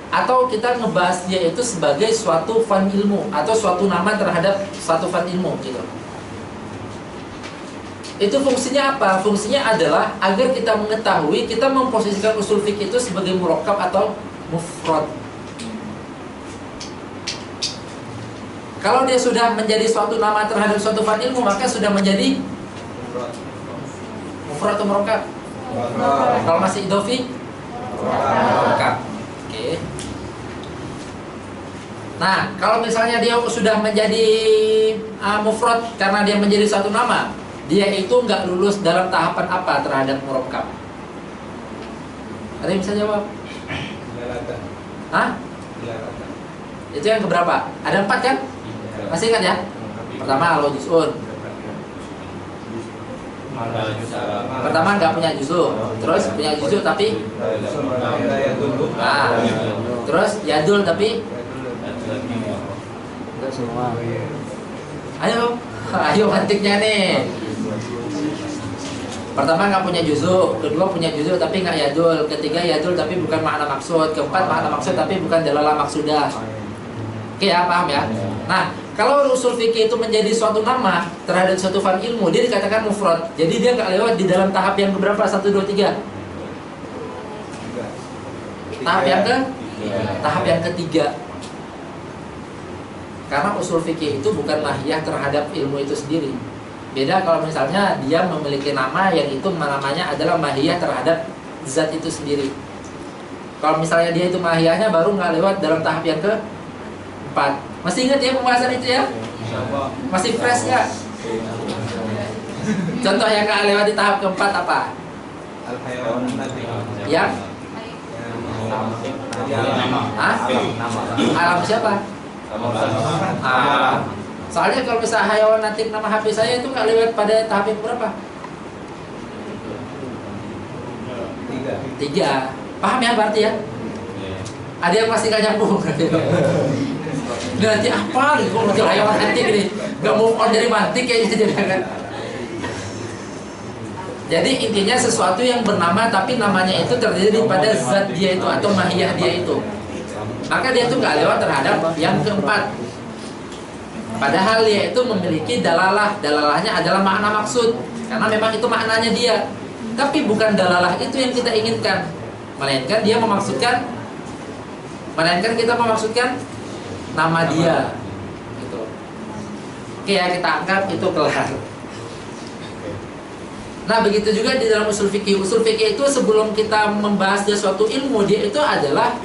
atau kita ngebahas dia itu sebagai suatu fan ilmu atau suatu nama terhadap suatu fan ilmu gitu. Itu fungsinya apa? Fungsinya adalah agar kita mengetahui kita memposisikan usul fikih itu sebagai murakkab atau mufrad. Kalau dia sudah menjadi suatu nama terhadap suatu fan ilmu, maka sudah menjadi mufrad atau murakkab. Kalau masih idofi, murakkab. Oke. Nah, kalau misalnya dia sudah menjadi mufrad karena dia menjadi suatu nama, dia itu nggak lulus dalam tahapan apa terhadap murakkab? Ada yang bisa jawab? Hah? Itu yang keberapa? Ada 4 kan? Masih ingat ya? Pertama alo juz'un. Pertama nggak punya juz'u, terus punya juz'u tapi terus yadul tapi Enggak semua. ayo mantiknya nih. Pertama nggak punya juz'u, kedua punya juz'u tapi nggak yadul, ketiga yadul tapi bukan makna maksud, keempat makna maksud tapi bukan dalalah maksudah. Oke ya, paham ya? Nah, kalau usul fikih itu menjadi suatu nama terhadap suatu fan ilmu, dia dikatakan mufrad. Jadi dia nggak lewat di dalam tahap yang berapa? 1, 2, 3. Tahap yang tahap yang ketiga. Karena usul fikih itu bukan mahiyah terhadap ilmu itu sendiri. Beda kalau misalnya dia memiliki nama yang itu namanya adalah mahiyah terhadap zat itu sendiri. Kalau misalnya dia itu mahiyahnya baru nggak lewat dalam tahap yang ke-4. Masih ingat ya pembahasan itu ya? Masih fresh nggak? Contoh yang nggak lewat di tahap ke-4 apa? Yang? Hah? Alam siapa? Soalnya kalau misalnya hayawan natik nama HP saya itu nggak lewat pada tahap yang berapa? 3. Paham ya berarti ya? Ada yang masih nggak nyambung? Nanti apa nih kok muncul hayawan natik ini? Nggak move on dari mantik kayaknya jadi kan? Jadi intinya sesuatu yang bernama tapi namanya itu terdiri pada zat dia itu atau mahiyah dia itu. Maka dia itu nggak lewat terhadap yang keempat. Padahal dia itu memiliki dalalah. Dalalahnya adalah makna maksud. Karena memang itu maknanya dia. Tapi bukan dalalah itu yang kita inginkan. Melainkan dia memaksudkan. Melainkan kita memaksudkan nama dia gitu. Oke ya, kita anggap itu kelar. Nah, begitu juga di dalam usul fikih. Usul fikih itu sebelum kita membahas suatu ilmu, dia itu adalah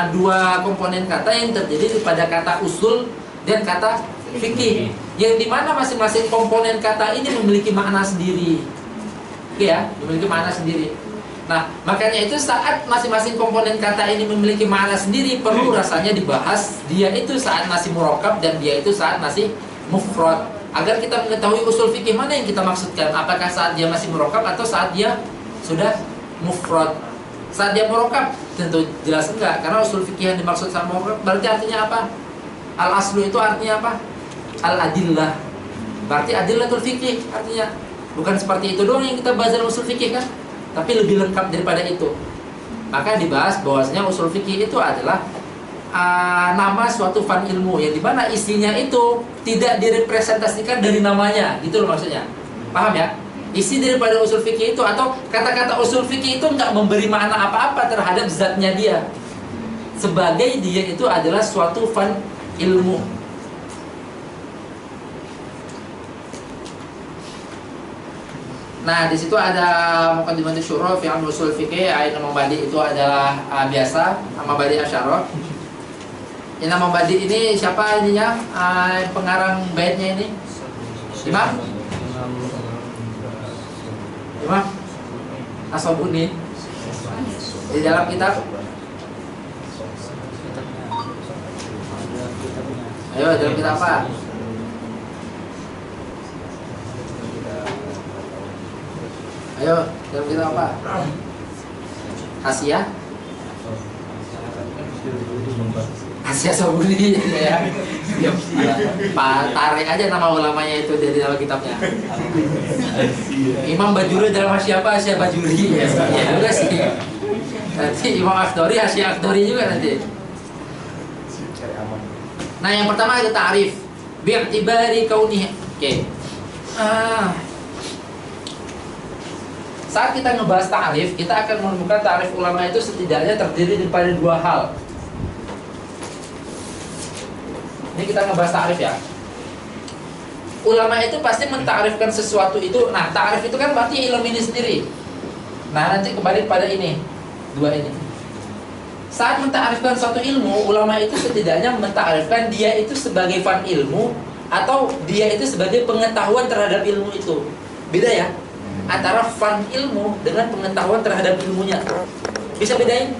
dua komponen kata yang terdiri pada kata usul dan kata fikih, yang dimana masing-masing komponen kata ini memiliki makna sendiri. Oke ya, memiliki makna sendiri. Nah, makanya itu saat masing-masing komponen kata ini memiliki makna sendiri, perlu rasanya dibahas dia itu saat masih murakkab dan dia itu saat masih mufrad, agar kita mengetahui usul fikih mana yang kita maksudkan. Apakah saat dia masih murakkab atau saat dia sudah mufrad. Saat dia murakkab tentu jelas enggak, karena usul fikih yang dimaksud sama murakkab berarti artinya apa? Al-aslu itu artinya apa? Al-adillah. Berarti adillatul fikih artinya. Bukan seperti itu doang yang kita bahas dalam usul fikih kan, tapi lebih lengkap daripada itu. Maka dibahas bahwasanya usul fikih itu adalah nama suatu fan ilmu yang dimana isinya itu tidak direpresentasikan dari namanya, gitu loh maksudnya. Paham ya? Isi daripada usul fikih itu atau kata-kata usul fikih itu nggak memberi makna apa-apa terhadap zatnya dia, sebagai dia itu adalah suatu fan ilmu. Nah, di situ ada muqaddimatu syurah fi usul fikih. Nama mubadi itu adalah biasa, nama mubadi asyarah. Ini nama mubadi ini siapa ininya? Pengarang baitnya ini? Imam As-Sabuni. Di dalam kitab. Ayo, dalam kitab apa? Ayo, dalam kitab apa? Hasyiah? Hasyiah Sabuni ya. Tarik aja nama ulamanya itu dari dalam kitabnya. Imam Bajuri dalam Hasyiah apa? Hasyiah Bajuri ya. Ya juga sih. Nanti Imam Akhdari, Hasyiah Akhdari juga nanti. Nah, yang pertama ada ta'rif bi'tibari kaunihi. Oke. Saat kita ngebahas ta'rif, kita akan menemukan ta'rif ulama itu setidaknya terdiri daripada dua hal. Ini kita ngebahas ta'rif ya. Ulama itu pasti mentarifkan sesuatu itu. Nah, ta'rif itu kan berarti ilmu ini sendiri. Nah, nanti kembali pada ini, dua ini. Saat mentarifkan suatu ilmu, ulama itu setidaknya mentarifkan dia itu sebagai fan ilmu atau dia itu sebagai pengetahuan terhadap ilmu itu. Beda ya antara fan ilmu dengan pengetahuan terhadap ilmunya. Bisa bedain?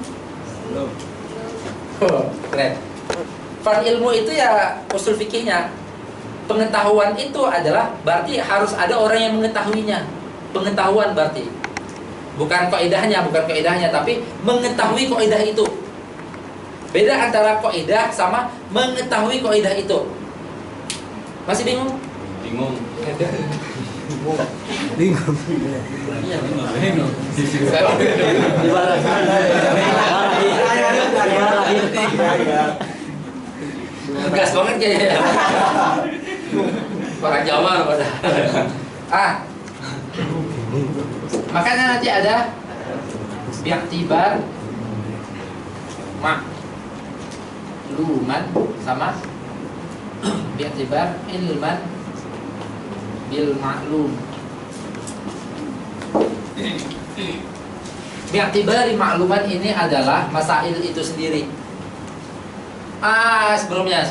Belum. Oh, keren. Fan ilmu itu ya usul fikihnya. Pengetahuan itu adalah berarti harus ada orang yang mengetahuinya. Pengetahuan berarti bukan kaidahnya, tapi mengetahui kaidah itu. Beda antara kaidah sama mengetahui kaidah itu. Masih bingung? Bingung. Bingung. Iya, Bingung. gas banget kayaknya. Orang Jawa pada. Makanya nanti ada bi'tibar ma'luman sama bi'tibar ilman bil ma'lum. Bi'tibari ma'luman ini adalah masail itu sendiri. Sebelumnya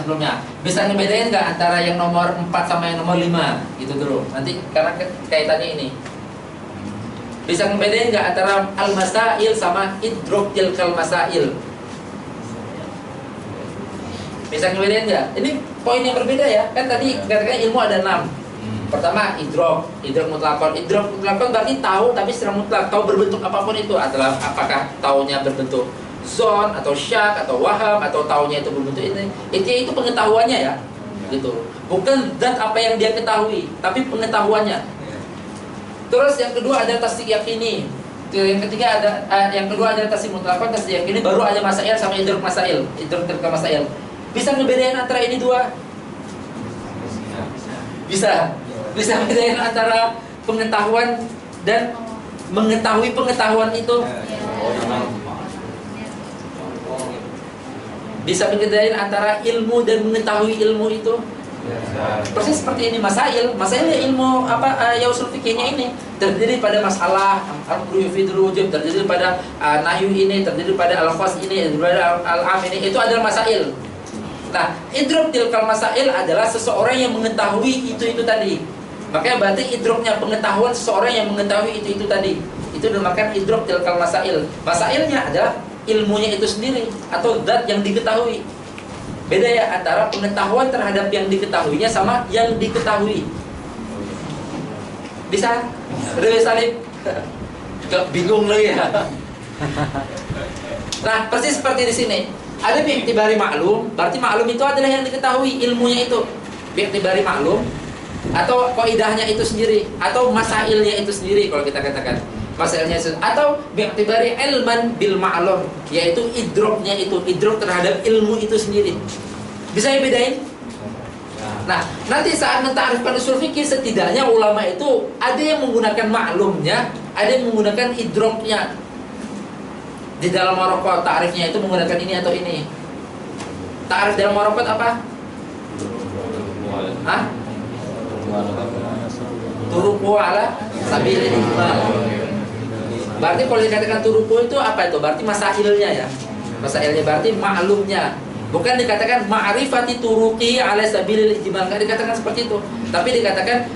bisa ngebedain nggak antara yang nomor 4 sama yang nomor 5 gitu dulu. Nanti karena kaitannya ini. Bisa ngebedain nggak antara al-masail sama idrok tilkal masail? Bisa ngebedain nggak? Ini poin yang berbeda ya. Kan tadi katakan ilmu ada 6. Pertama idrok mutlakon. Idrok mutlakon berarti tahu tapi secara mutlak, tahu berbentuk apapun itu adalah apakah taunya berbentuk zon atau syak atau waham atau taunya itu berbentuk ini. Itu pengetahuannya ya. Gitu. Bukan zat apa yang dia ketahui, tapi pengetahuannya. Terus yang kedua ada tasdik yakini. Yang ketiga ada yang kedua ada tasdik mutlakon, tasdik yakini, baru ada masail sama idrok masail. Idrok tilkal masail. Bisa ngebedain antara ini dua? Bisa bedain antara pengetahuan dan mengetahui pengetahuan itu. Bisa bedain antara ilmu dan mengetahui ilmu itu. Persis seperti ini masail ilmu ya usul fikihnya ini terdiri pada masalah amru yufidul wujub, terdiri pada nahyu ini, terdiri pada al-khas ini, terdiri pada al-am ini, itu adalah masail. Nah, idrok tilkal masail adalah seseorang yang mengetahui itu tadi. Makanya berarti idroknya pengetahuan seseorang yang mengetahui itu tadi. Itu dinamakan idrok tilkal masail. Masailnya adalah ilmunya itu sendiri atau zat yang diketahui. Beda ya antara pengetahuan terhadap yang diketahuinya sama yang diketahui. Bisa? Udah bisa Salim? Bingung lagi ya. Nah, persis seperti di sini. Ada bi'tibari maklum, berarti maklum itu adalah yang diketahui, ilmunya itu. Bi'tibari maklum atau qaidahnya itu sendiri atau masailnya itu sendiri kalau kita katakan. Masailnya itu atau bi'tibari ilman bil ma'lum, yaitu idroknya itu, idrok terhadap ilmu itu sendiri. Bisa ya bedain? Nah, nanti saat mentarifkan usul fikih setidaknya ulama itu ada yang menggunakan maklumnya, ada yang menggunakan idroknya. Di dalam marokot ta'rifnya itu menggunakan ini atau ini. Ta'rif dalam marokot apa? Hah? Turuqu ala sabilil ijmal. Berarti kalau dikatakan turuqu itu apa itu? Berarti masailnya ya. Masailnya berarti maklumnya. Bukan dikatakan ma'rifati turuqi ala sabilil ijmal. Enggak dikatakan seperti itu. Tapi dikatakan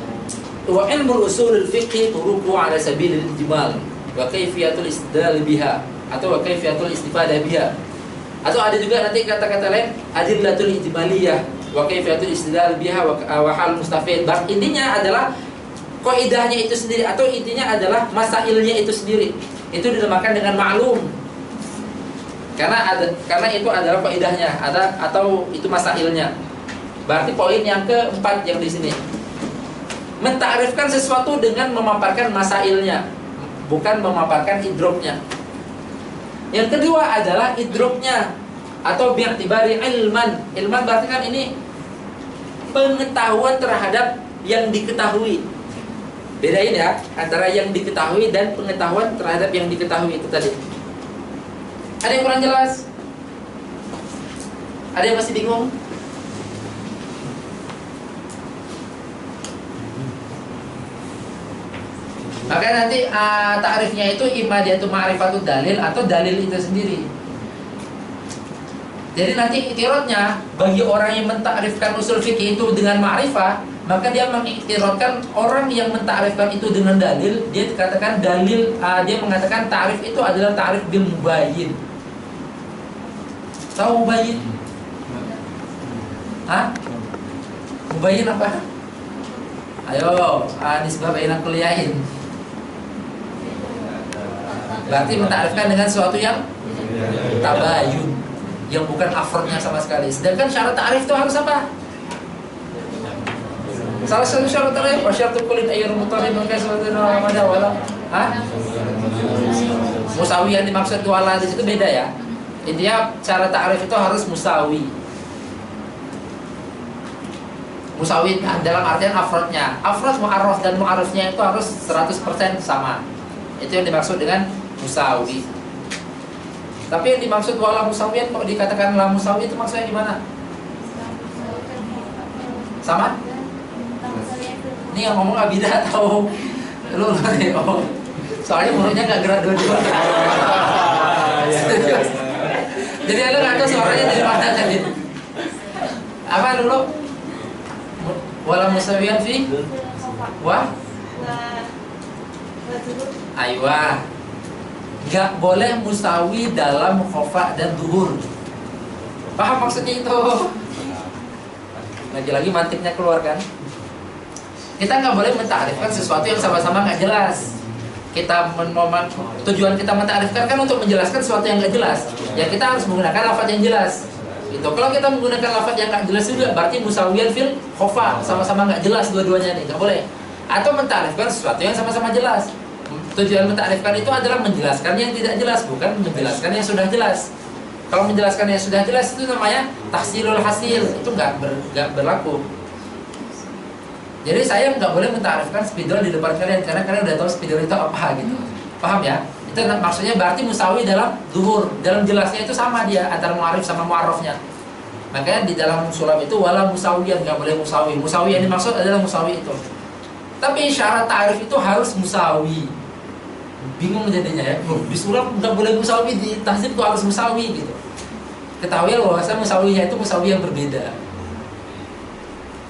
wa ilmu usulul fiqh turuqu ala sabilil ijmal wa kaifiyatul istidlal biha atau wa kaifiyatul istifadah biha. Atau ada juga nanti kata-kata lain adillatul ijmaliyah wa kaifiyatul istidlal biha wa hal mustafid. Intinya adalah kaidahnya itu sendiri atau intinya adalah masailnya itu sendiri. Itu dinamakan dengan maklum. Karena itu adalah kaidahnya atau itu masailnya. Berarti poin yang keempat yang di sini. Mentakrifkan sesuatu dengan memaparkan masailnya, bukan memaparkan idroknya. Yang kedua adalah idroknya atau bi'tibari ilman. Ilman berarti kan ini pengetahuan terhadap yang diketahui. Bedain ya antara yang diketahui dan pengetahuan terhadap yang diketahui itu tadi. Ada yang kurang jelas? Ada yang masih bingung? Maka nanti ta'rifnya itu imma dia itu ma'rifatul dalil atau dalil itu sendiri. Jadi nanti iktirotnya bagi orang yang mentakrifkan usul fikih itu dengan ma'rifah, maka dia mengiktirotkan orang yang mentakrifkan itu dengan dalil. Dia dikatakan dalil, dia mengatakan ta'rif itu adalah ta'rif bil mubayyin. Tahu mubayyin? Hah? Mubayyin apa? Ayo, nisbah baina kuliahin. Berarti mentakrifkan dengan sesuatu yang tabayun, yang bukan afrodnya sama sekali. Sedangkan syarat ta'rif itu harus apa? Salah satu syarat ta'rif wasyaratul kulin ayyul mutalib mengkaiswatin ramada wala. Hah? Musawi yang dimaksud wala di situ beda ya. Intinya cara ta'rif itu harus musawi. Musawi dalam artian afrodnya. Afrod, mu'arraf dan mu'arrafnya itu harus 100% sama. Itu yang dimaksud dengan musawi. Tapi yang dimaksud wala musawiyan kok dikatakan la musawi itu maksudnya gimana? Sama? Ini yang ngomong Abidah atau lu nih? Oh. Soalnya mulutnya nggak gerak dua-dua. Jadi lu nggak tahu suaranya dari mana tadi. Apa dulu? Wala musawiyan fi? Wah? Aywa. Gak boleh musawi dalam khofa dan duhur. Paham maksudnya itu? Lagi-lagi mantiknya keluar kan? Kita nggak boleh mentakrifkan sesuatu yang sama-sama nggak jelas. Tujuan kita mentakrifkan kan untuk menjelaskan sesuatu yang nggak jelas. Ya kita harus menggunakan lafaz yang jelas. Itu kalau kita menggunakan lafaz yang nggak jelas juga berarti musawiyan fil khofa, sama-sama nggak jelas dua-duanya nih, nggak boleh. Atau mentakrifkan sesuatu yang sama-sama jelas. Tujuan mentakrifkan itu adalah menjelaskan yang tidak jelas, bukan menjelaskan yang sudah jelas. Kalau menjelaskan yang sudah jelas itu namanya tahsilul hasil, itu nggak berlaku. Jadi saya nggak boleh mentakrifkan spidol di depan kalian karena kalian udah tahu spidol itu apa gitu. Paham ya? Itu Itu maksudnya berarti musawi dalam zuhur, dalam jelasnya itu sama dia antara mu'arif sama mu'arrafnya. Makanya di dalam sulam itu wala musawiyan, nggak boleh musawi. Musawi yang dimaksud adalah musawi itu. Tapi syarat ta'rif itu harus musawi. Bingung jadinya ya. Di sulam nggak boleh musawi, di tahzib itu harus musawi gitu. Ketahui bahwasanya musawinya itu musawi yang berbeda.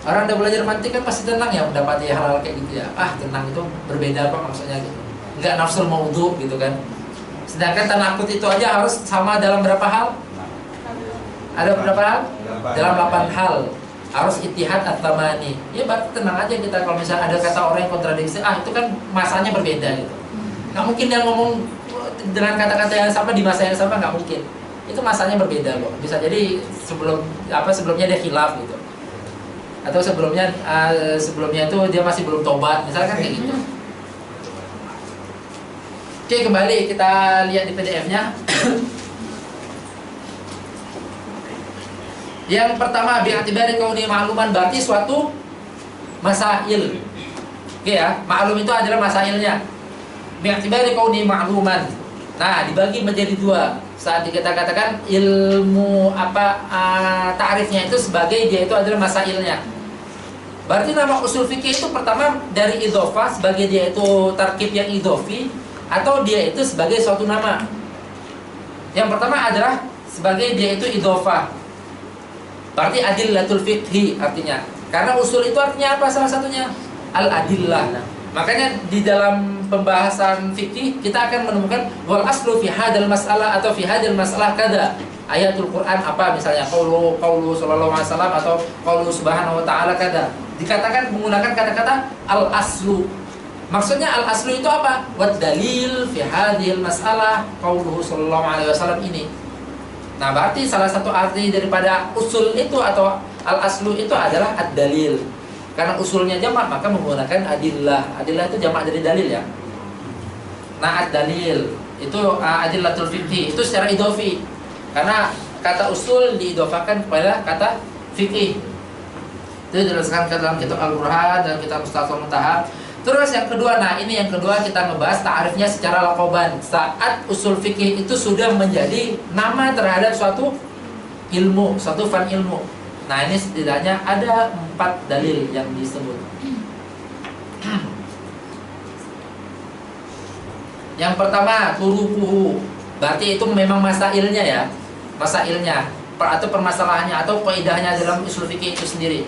Orang udah belajar mantik kan pasti tenang ya mendapati hal-hal kayak gitu ya. Tenang itu berbeda apa maksudnya gitu. Nggak nafsul maudhu gitu kan. Sedangkan tanakut itu aja harus sama dalam berapa hal? Ada berapa hal? Dalam 8 hal. Harus ittihad at-tamani. Ya berarti tenang aja kita kalau misalnya ada kata orang yang kontradiksi, itu kan masanya berbeda gitu. Nggak mungkin dia ngomong dengan kata-kata yang sama di masa yang sama, nggak mungkin. Itu masanya berbeda kok. Bisa jadi sebelumnya dia khilaf gitu. Atau sebelumnya itu dia masih belum tobat, misalkan kayak gitu. Oke, kembali kita lihat di PDF-nya. Yang pertama, bi'atibari kauni ma'luman, berarti suatu masail. Oke ya, ma'lum itu adalah masailnya. Bi'atibari kauni ma'luman. Nah, dibagi menjadi 2. Saat kita katakan ilmu ta'rifnya itu sebagai dia itu adalah masailnya. Berarti nama usul fikih itu pertama dari idhofah sebagai dia itu tarkib yang idhofi, atau dia itu sebagai suatu nama. Yang pertama adalah sebagai dia itu idhofah. Berarti adillatul fiqhi artinya. Karena usul itu artinya apa salah satunya? Al-adillah. Makanya di dalam pembahasan fikih kita akan menemukan wal aslu fi hadal mas'alah atau fi hadal mas'alah kada. Ayatul Quran apa misalnya qaulu sallallahu alaihi wasallam atau qaulu subhanahu wa ta'ala kada. Dikatakan menggunakan kata-kata al-aslu. Maksudnya al-aslu itu apa? Wad dalil fi hadhil mas'alah qauluhu sallallahu alaihi wasallam ini. Nah, berarti salah satu arti daripada usul itu atau al-aslu itu adalah ad-dalil. Karena usulnya jamak, maka menggunakan adillah. Adillah itu jamak dari dalil ya. Nah, ad-dalil itu adillatul fiqhi, itu secara idhofi. Karena kata usul diidhofakan kepada kata fiqih. Itu dijelaskan dalam kitab Al-Burhan dan kitab Mustaqil Muntaha. Terus yang kedua, ini yang kedua kita ngebahas ta'arifnya secara lakoban. Saat usul fikih itu sudah menjadi nama terhadap suatu ilmu, suatu fan ilmu. Nah, ini setidaknya ada 4 dalil yang disebut. Yang pertama, turuquhu. Berarti itu memang masailnya ya. Masailnya atau permasalahannya atau kaidahnya dalam usul fikih itu sendiri.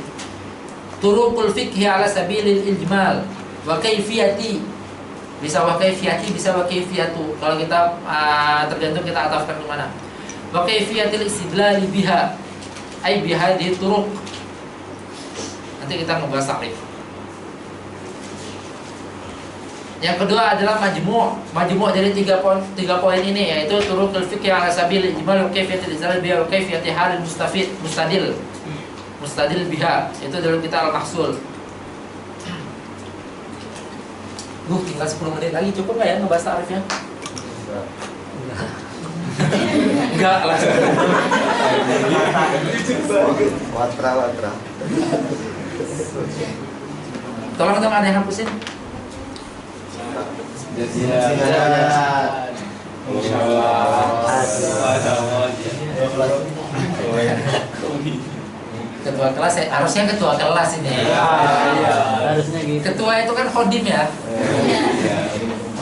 Turuqul fikhi ala sabilil ijmal. Wa kaifiyati, bisa wa kaifiyati, bisa wa kaifiyatu. Kalau kita tergantung kita atafkan di mana. Wa kaifiyatil istidlal biha, ai bihadhihi turuq. Nanti kita membahas takrif. Yang kedua adalah majmu' dari 3 poin ini, yaitu turuqul fiqh ala sabilil ijmal wa kaifiyatil istidlal biha wa kaifiyati halil mustadil biha. Itu dalam kita al-mahsul. Tinggal 10 menit lagi, cukup nggak ya ngebahas tarifnya? Enggak lah. Watra. Tolong dong ada yang hapusin. Ketua kelas harusnya ketua kelas ini. Harusnya gitu. Ketua itu kan khodim ya.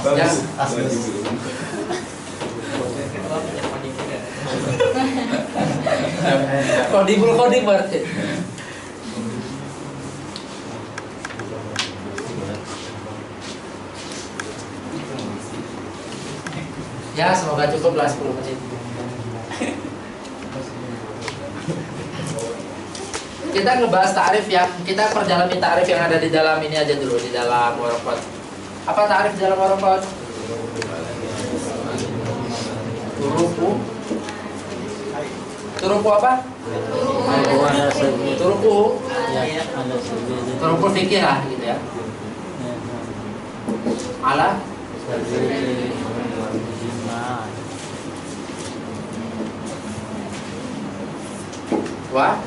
Bagus. Khodim berarti. Ya, semoga cukup lah 10 menit. Kita ngebahas ta'rif yang kita perjalani ta'rif yang ada di dalam ini aja dulu, di dalam waraqat. Apa ta'rif di dalam waraqat? Turuku apa? Turuku fikih lah gitu ya. Ala Wah,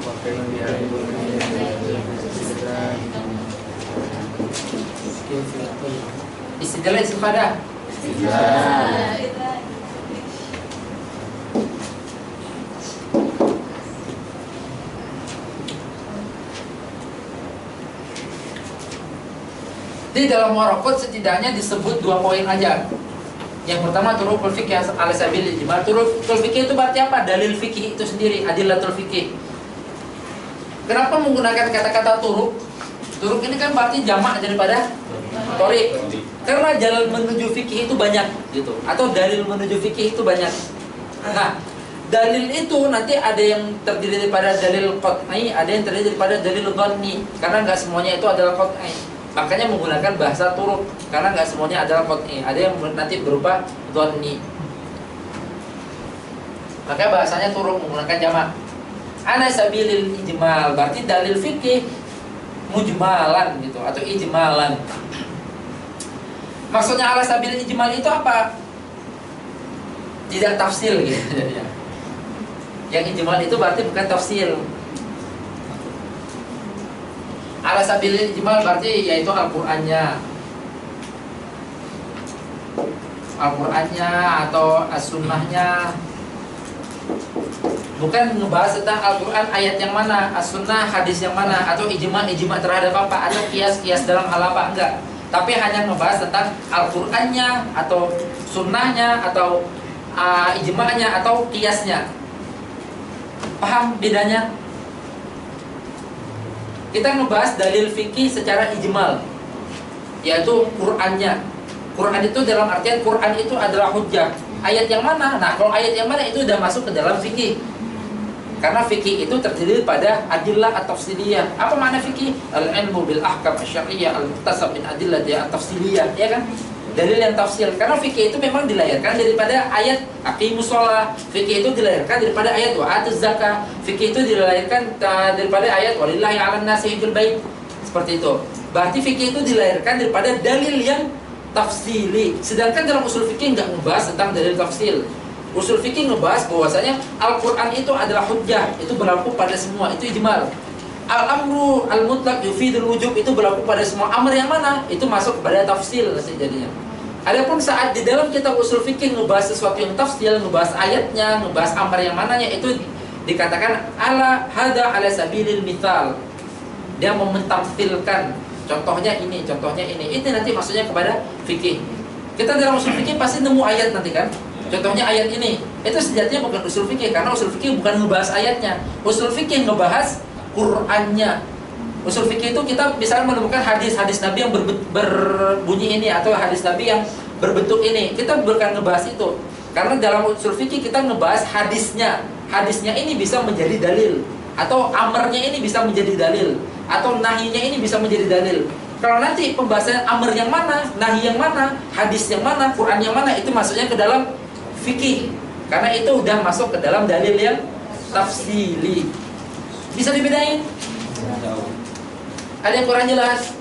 istilah istifadah. Di dalam waraqat setidaknya disebut 2 poin aja. Yang pertama turukul fikih ala sabil ijmal. Turukul fikih itu berarti apa? Dalil fikih itu sendiri, adillatul fikih. Kenapa menggunakan kata-kata turuk? Turuk ini kan berarti jamak daripada torik. Karena jalan menuju fikih itu banyak gitu, atau dalil menuju fikih itu banyak. Nah, dalil itu nanti ada yang terdiri daripada dalil qat'i, ada yang terdiri daripada dalil dhanni. Karena nggak semuanya itu adalah qat'i. Makanya menggunakan bahasa turuk, karena nggak semuanya adalah qat'i. Ada yang nanti berupa dhanni. Maka bahasanya turuk menggunakan jamak. Ala sabilil ijmal, berarti dalil fikih mujmalan gitu atau ijmalan. Maksudnya ala sabilil ijmal itu apa? Tidak tafsil gitu jadinya. Yang ijmal itu berarti bukan tafsil. Ala sabilil ijmal berarti yaitu Al-Qur'annya. Al-Qur'annya atau as-sunnahnya. Bukan ngebahas tentang Al-Quran ayat yang mana, as-sunnah hadis yang mana, atau ijma terhadap apa, atau kias dalam hal apa, enggak. Tapi hanya ngebahas tentang Al-Qurannya, atau sunnahnya, atau ijma'nya, atau kiasnya. Paham bedanya? Kita ngebahas dalil fikih secara ijmal, yaitu Qurannya. Quran itu dalam artian Quran itu adalah hujjah. Ayat yang mana? Nah, kalau ayat yang mana itu udah masuk ke dalam fikih. Karena fikih itu terdiri pada adillah at-tafsiliyah. Apa makna fikih? Al-ilmu bil ahkam asy-syar'iyyah al-muhtasab min adillati at-tafsiliyah, ya kan? Dalil yang tafsil. Karena fikih itu memang dilahirkan daripada ayat aqimus shalah. Fikih itu dilahirkan daripada ayat wa atuz zakah. Fikih itu dilahirkan daripada ayat walillahi 'alan nasi hijjul bait. Seperti itu. Berarti fikih itu dilahirkan daripada dalil yang tafsili. Sedangkan dalam usul fikih nggak membahas tentang dalil tafsil. Usul fikih ngebahas bahwasanya Al-Quran itu adalah hujjah, itu berlaku pada semua, itu ijmal. Al-amru al-mutlaq yufidul wujub, itu berlaku pada semua. Amr yang mana? Itu masuk kepada tafsil jadinya. Adapun saat di dalam kitab usul fikih ngebahas sesuatu yang tafsil, ngebahas ayatnya, ngebahas amr yang mananya, itu dikatakan ala hada ala sabilil mithal. Dia mementamfilkan, contohnya ini, contohnya ini. Itu nanti maksudnya kepada fikih. Kita dalam usul fikih pasti nemu ayat nanti kan? Contohnya ayat ini, itu sejatinya bukan usul fikih, karena usul fikih bukan ngebahas ayatnya. Usul fikih ngebahas Qur'annya. Usul fikih itu kita misalnya menemukan hadis-hadis Nabi yang berbunyi ini, atau hadis Nabi yang berbentuk ini. Kita bukan ngebahas itu, karena dalam usul fikih kita ngebahas hadisnya. Hadisnya ini bisa menjadi dalil, atau amarnya ini bisa menjadi dalil, atau nahinya ini bisa menjadi dalil. Kalau nanti pembahasan amar yang mana, nahi yang mana, hadis yang mana, Quran yang mana, itu masuknya ke dalam fikih, karena itu udah masuk ke dalam dalil yang tafsili. Bisa dibedain? Ada yang kurang jelas?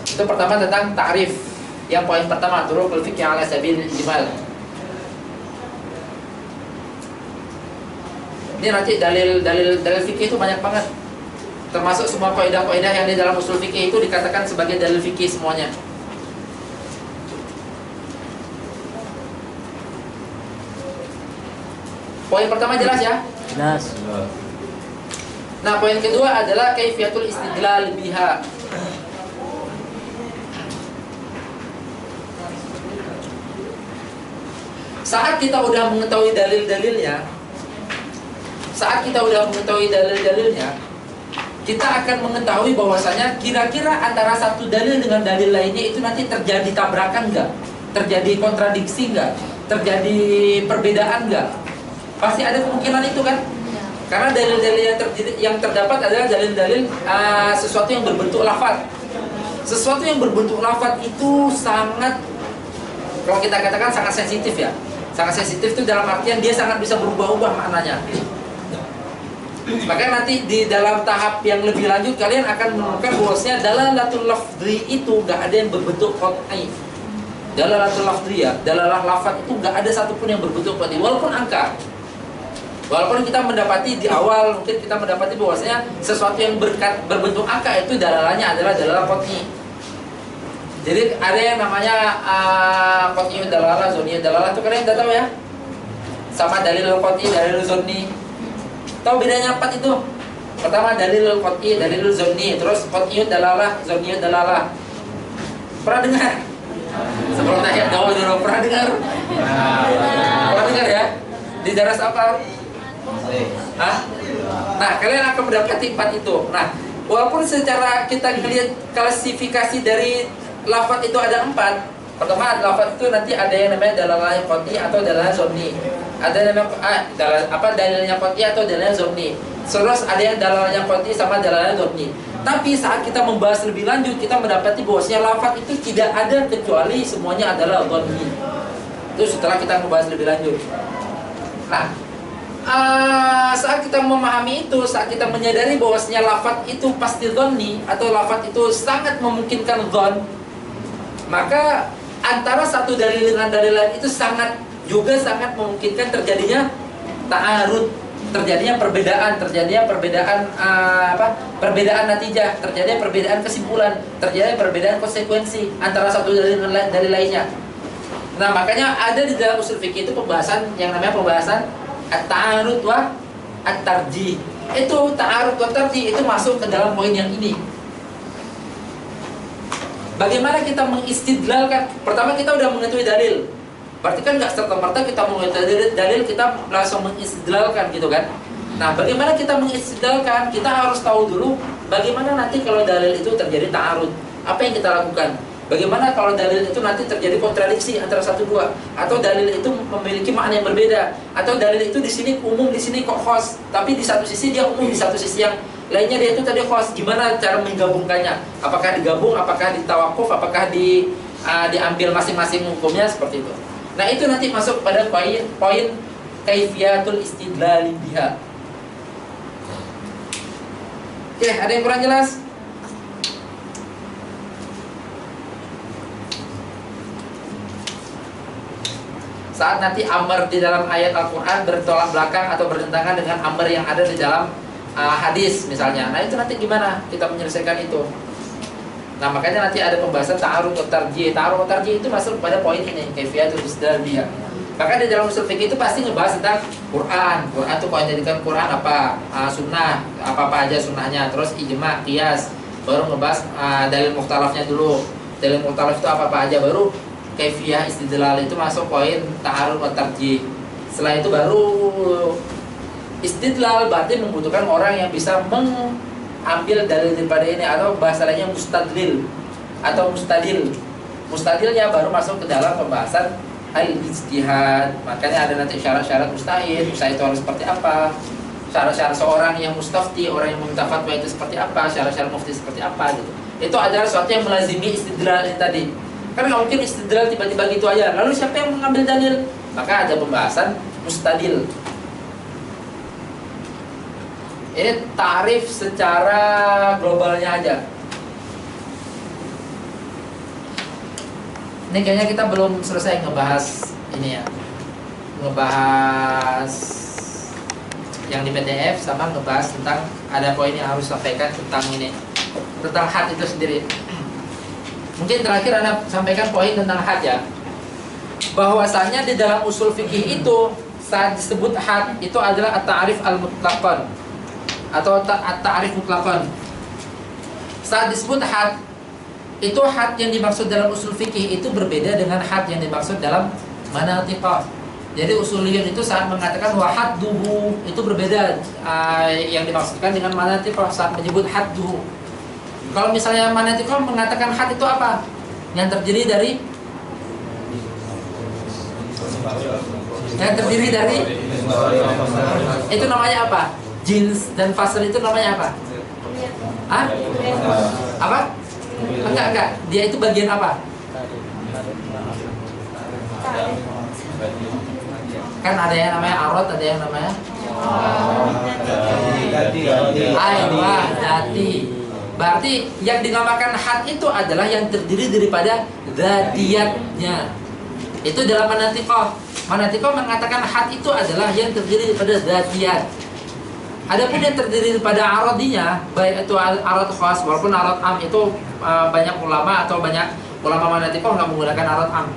Itu pertama tentang ta'rif. Yang poin pertama, turukul fikih ala sabilil ijmal. Ini nanti dalil fikih itu banyak banget. Termasuk semua kaidah-kaidah yang di dalam usul fikih itu dikatakan sebagai dalil fikih semuanya. Poin pertama jelas ya? Jelas. Nah, poin kedua adalah kaifiyatul istidlal biha. Saat kita udah mengetahui dalil-dalilnya, kita akan mengetahui bahwasanya kira-kira antara satu dalil dengan dalil lainnya itu nanti terjadi tabrakan nggak? Terjadi kontradiksi nggak? Terjadi perbedaan nggak? Pasti ada kemungkinan itu kan? Karena dalil-dalil yang terdapat adalah dalil-dalil sesuatu yang berbentuk lafaz. Sesuatu yang berbentuk lafaz itu sangat, kalau kita katakan sangat sensitif ya. Sangat sensitif itu dalam artian dia sangat bisa berubah-ubah maknanya. Maka nanti di dalam tahap yang lebih lanjut kalian akan menemukan bahwasanya dalalatul lafdhi itu nggak ada yang berbentuk qat'i. Dalalatul lafdhi ya, dalalah lafaz itu nggak ada satupun yang berbentuk qat'i walaupun angka. Walaupun kita mendapati di awal mungkin kita mendapati bahwasanya sesuatu yang berbentuk angka itu dalalahnya adalah dalalah qat'i. Jadi ada yang namanya qat'iyud dalalah, zoniyud dalalah, itu kalian udah tahu ya? Sama dalil qat'i, dalil zonni. Tahu bedanya apa itu? Pertama dalil qat'i, dalil zonni, terus qat'iyud dalalah, zoniyud dalalah. Pernah dengar? Sebelum tanya dulu pernah dengar? Pernah dengar ya? Di daras apa? Hah? Nah, kalian akan mendapati 4 itu. Nah, walaupun secara kita lihat klasifikasi dari lafaz itu ada 4. Pertama, lafaz itu nanti ada yang namanya dalalah qat'i atau dalalah zonni. Ada yang namanya dalilnya qat'i atau dalilnya zonni. Terus ada yang dalalahnya qat'i sama dalalahnya zonni. Tapi saat kita membahas lebih lanjut, kita mendapati bahwasanya lafaz itu tidak ada kecuali semuanya adalah zonni. Itu setelah kita membahas lebih lanjut. Nah, saat kita memahami itu, saat kita menyadari bahwasanya lafaz itu pasti zonni atau lafaz itu sangat memungkinkan zon, maka antara satu dalil dengan dalil lain itu sangat memungkinkan terjadinya ta'arud, terjadinya perbedaan perbedaan natijah, terjadinya perbedaan kesimpulan, terjadinya perbedaan konsekuensi antara satu dalil dengan dalil lainnya. Nah, makanya ada di dalam usul fikih itu pembahasan yang namanya pembahasan at-ta'arud wa at-tarjih. Itu ta'arud wa tarjih itu masuk ke dalam poin yang ini. Bagaimana kita mengistidlalkan? Pertama kita udah mengetahui dalil. Berarti kan nggak serta-merta kita mengetahui dalil kita langsung mengistidlalkan gitu kan? Nah, bagaimana kita mengistidlalkan? Kita harus tahu dulu bagaimana nanti kalau dalil itu terjadi ta'arud. Apa yang kita lakukan? Bagaimana kalau dalil itu nanti terjadi kontradiksi antara satu dua, atau dalil itu memiliki makna yang berbeda, atau dalil itu di sini umum, di sini kok khos, tapi di satu sisi dia umum, di satu sisi yang lainnya dia itu tadi khos. Gimana cara menggabungkannya? Apakah digabung? Apakah ditawakuf? Apakah diambil masing-masing hukumnya seperti itu? Nah, itu nanti masuk pada poin kaifiyatul istidlal biha. Oke, ada yang kurang jelas? Saat nanti amr di dalam ayat Al-Quran bertolak belakang atau bertentangan dengan amr yang ada di dalam hadis misalnya. Nah, itu nanti gimana kita menyelesaikan itu? Nah, makanya nanti ada pembahasan ta'arud wa tarjih. Ta'arud wa tarjih itu masuk pada poin ini, kaifiyatul istidlal biha. Maka di dalam usul fikih itu pasti ngebahas tentang Quran. Quran itu kalau jadikan Quran apa? Sunnah, apa-apa aja sunnahnya. Terus ijma, qiyas. Baru ngebahas dalil mukhtalafnya dulu. Dalil mukhtalaf itu apa-apa aja, baru kaifiyah istidlal itu masuk poin ta'arud wa tarjih. Setelah itu baru istidlal, berarti membutuhkan orang yang bisa mengambil dalil daripada ini, atau bahasa lainnya mustadlil atau mustadil. Mustadilnya baru masuk ke dalam pembahasan al-ijtihad. Makanya ada nanti syarat-syarat mustahid itu harus seperti apa, syarat-syarat seorang yang mustafti, orang yang meminta fatwa itu seperti apa, syarat-syarat mufti seperti apa gitu. Itu adalah sesuatu yang melazimi istidlal ini tadi. Kan nggak mungkin istidlal tiba-tiba gitu aja. Lalu siapa yang mengambil dalil? Maka ada pembahasan mustadil. Ini tarif secara globalnya aja. Ini kayaknya kita belum selesai ngebahas ini ya. Ngebahas yang di PDF sama ngebahas tentang ada poin yang harus sampaikan tentang ini. Tentang had itu sendiri. Mungkin terakhir Anda sampaikan poin tentang had ya. Bahwasanya di dalam usul fikih itu saat disebut had itu adalah at-ta'rif al-mutlaqan atau at-ta'rif mutlaqan. Saat disebut had itu had yang dimaksud dalam usul fikih itu berbeda dengan had yang dimaksud dalam manatiqah. Jadi usuliyun itu saat mengatakan wa hadduhu itu berbeda yang dimaksudkan dengan manatiqah saat menyebut hadduhu. Kalau misalnya manatiqah mengatakan had itu apa? Yang terdiri dari itu namanya apa? Jins dan fasl itu namanya apa? Hah? Apa? Enggak. Dia itu bagian apa? Kan ada yang namanya arad, ada yang namanya dati. Berarti yang dinamakan had itu adalah yang terdiri daripada dzatiyatnya. Itu dalam manatiqah. Manatiko mengatakan had itu adalah yang terdiri daripada dzatiyat. Adapun yang terdiri daripada aradinya, baik itu arad khas walaupun arad am, itu banyak ulama atau banyak ulama manatiko nggak menggunakan arad am,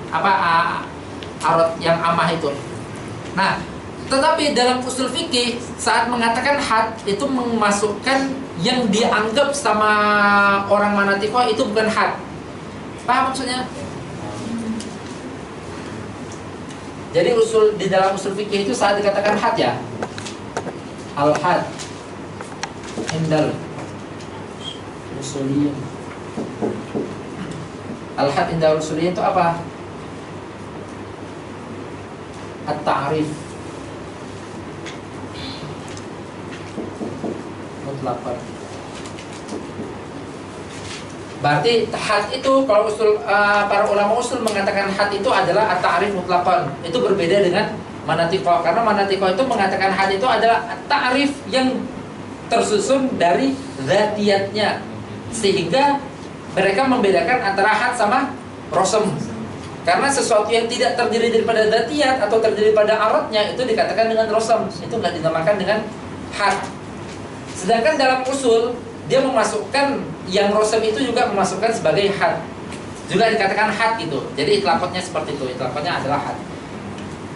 arad yang amah itu. Nah, tetapi dalam usul fikih saat mengatakan had itu memasukkan yang dianggap sama orang manatiko itu bukan had. Paham maksudnya? Jadi di dalam usul fikih itu saat dikatakan had ya, al-had indal usuliyin. Al-had indal usuliyin itu apa? At-ta'rif mutlaqan. Berarti had itu kalau para ulama usul mengatakan had itu adalah at-ta'rif mutlaqan. Itu berbeda dengan manatiko, karena manatiko itu mengatakan had itu adalah ta'rif yang tersusun dari dzatiyatnya, sehingga mereka membedakan antara had sama rosem. Karena sesuatu yang tidak terdiri daripada dzatiyat atau terdiri pada aradnya itu dikatakan dengan rosem, itu nggak dinamakan dengan had. Sedangkan dalam usul dia memasukkan yang rosem itu juga memasukkan sebagai had, juga dikatakan had gitu. Jadi itlaqatnya seperti itu, itlaqatnya adalah had.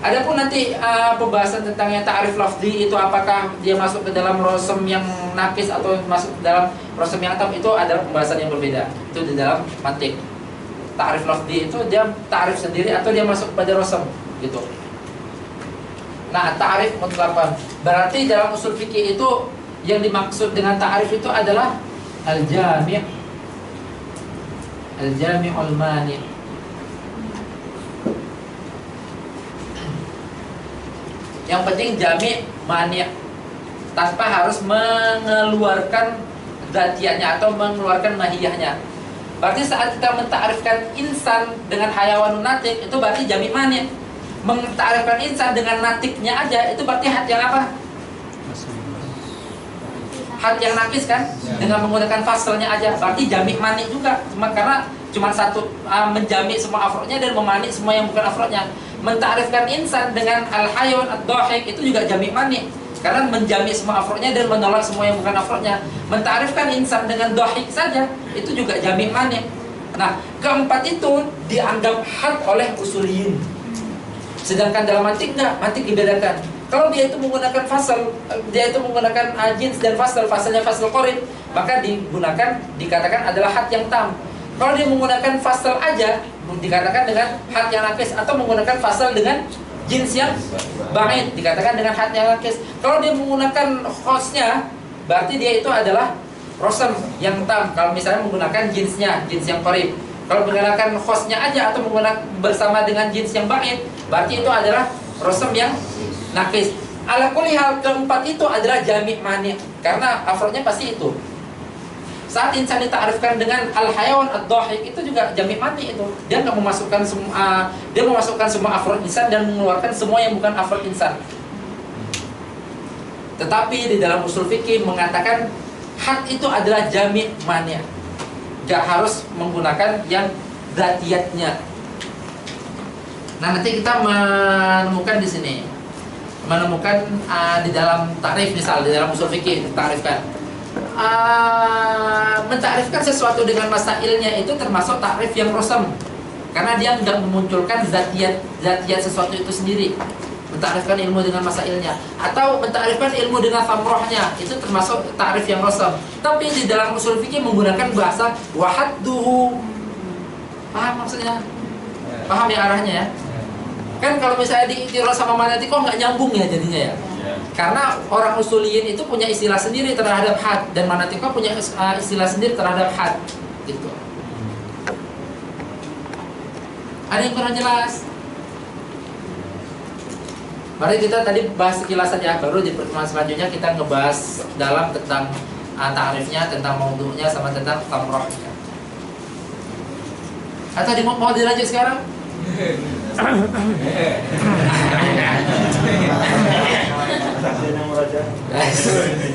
Adapun nanti pembahasan tentang yang ta'rif lafzi itu apakah dia masuk ke dalam rosem yang nakis atau masuk ke dalam rosem yang tam, itu adalah pembahasan yang berbeda. Itu di dalam mantik. Ta'rif lafzi itu dia ta'rif sendiri atau dia masuk pada rosem gitu. Nah, ta'rif mutlaqan berarti dalam usul fikih itu yang dimaksud dengan ta'rif itu adalah al-jami', al-jami'ul mani'. Yang penting jami' mani' tanpa harus mengeluarkan dzatiyatnya atau mengeluarkan mahiyahnya. Berarti saat kita mentakrifkan insan dengan hayawanun natik, itu berarti jami' mani'. Mentakrifkan insan dengan natiknya aja, itu berarti had yang apa? Had yang nakis kan, dengan menggunakan faslnya aja, berarti jami' mani juga. Karena cuma satu, menjami semua afrodnya dan memani semua yang bukan afrodnya. Mentakrifkan insan dengan al-hayawan ad-dhahik itu juga jami' mani, karena menjami semua afrodnya dan menolak semua yang bukan afrodnya. Mentakrifkan insan dengan dhahik saja itu juga jami' mani. Nah, keempat itu dianggap had oleh usuliyin. Sedangkan dalam mantik enggak, mantik dibedakan. Kalau dia itu menggunakan fasal, dia itu menggunakan jins dan fasal, fasalnya fasal qorib, maka dikatakan adalah had yang tam. Kalau dia menggunakan fasal aja, dikatakan dengan had yang nakis, atau menggunakan fasal dengan jins yang ba'id, dikatakan dengan had yang nakis. Kalau dia menggunakan khosnya, berarti dia itu adalah rosem yang tam. Kalau misalnya menggunakan jinsnya, jins yang qorib. Kalau menggunakan khosnya aja atau menggunakan bersama dengan jins yang ba'id, berarti itu adalah rosem yang nakis. Ala kulli hal, keempat itu adalah jami' mani, karena afrodnya pasti itu. Saat insan ditakrifkan dengan al-hayawan ad-dhahik, itu juga jami' mani itu. Dia nggak memasukkan semua, dia memasukkan semua afrod insan dan mengeluarkan semua yang bukan afrod insan. Tetapi di dalam usul fikih mengatakan had itu adalah jami' mani, nggak harus menggunakan yang dzatiyatnya. Nah, nanti kita menemukan di sini, menemukan di dalam takrif, misal di dalam usul fikih takrifkan, mentakrifkan sesuatu dengan masailnya itu termasuk takrif yang rosem, karena dia nggak memunculkan zatiyat sesuatu itu sendiri. Mentakrifkan ilmu dengan masailnya atau mentakrifkan ilmu dengan famrohnya, itu termasuk takrif yang rosem. Tapi di dalam usul fikih menggunakan bahasa wahadduhu. Paham maksudnya? Paham ya arahnya ya? Kan kalau misalnya diiktiraf sama manatiko nggak nyambung ya jadinya ya. Karena orang usuliyin itu punya istilah sendiri terhadap had, dan manatiko punya istilah sendiri terhadap had gitu. Ada yang kurang jelas? Mari kita tadi bahas sekilas saja, baru di pertemuan selanjutnya kita ngebahas dalam tentang ta'rifnya, tentang maudu'nya, sama tentang tamrohnya. Atau mau dilanjut sekarang?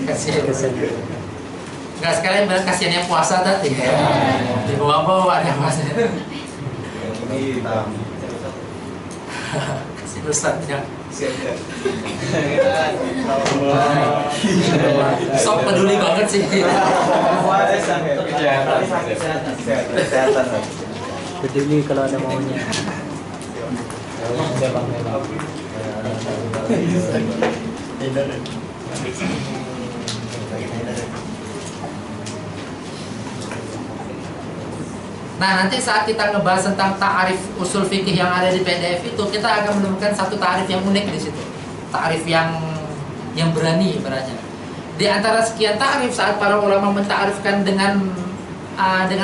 Kasihan. Enggak, sekalian bilang kasihannya puasa tadi. Di bawah-bawah ada mas. si Ustadznya. Sok peduli banget sih. Kesehatan. Peduli kalau ada maunya. Nah, nanti saat kita ngebahas tentang ta'arif usul fikih yang ada di PDF itu, kita akan menemukan satu ta'arif yang unik di situ. Ta'arif yang berani ibaratnya. Di antara sekian ta'arif saat para ulama menta'arifkan dengan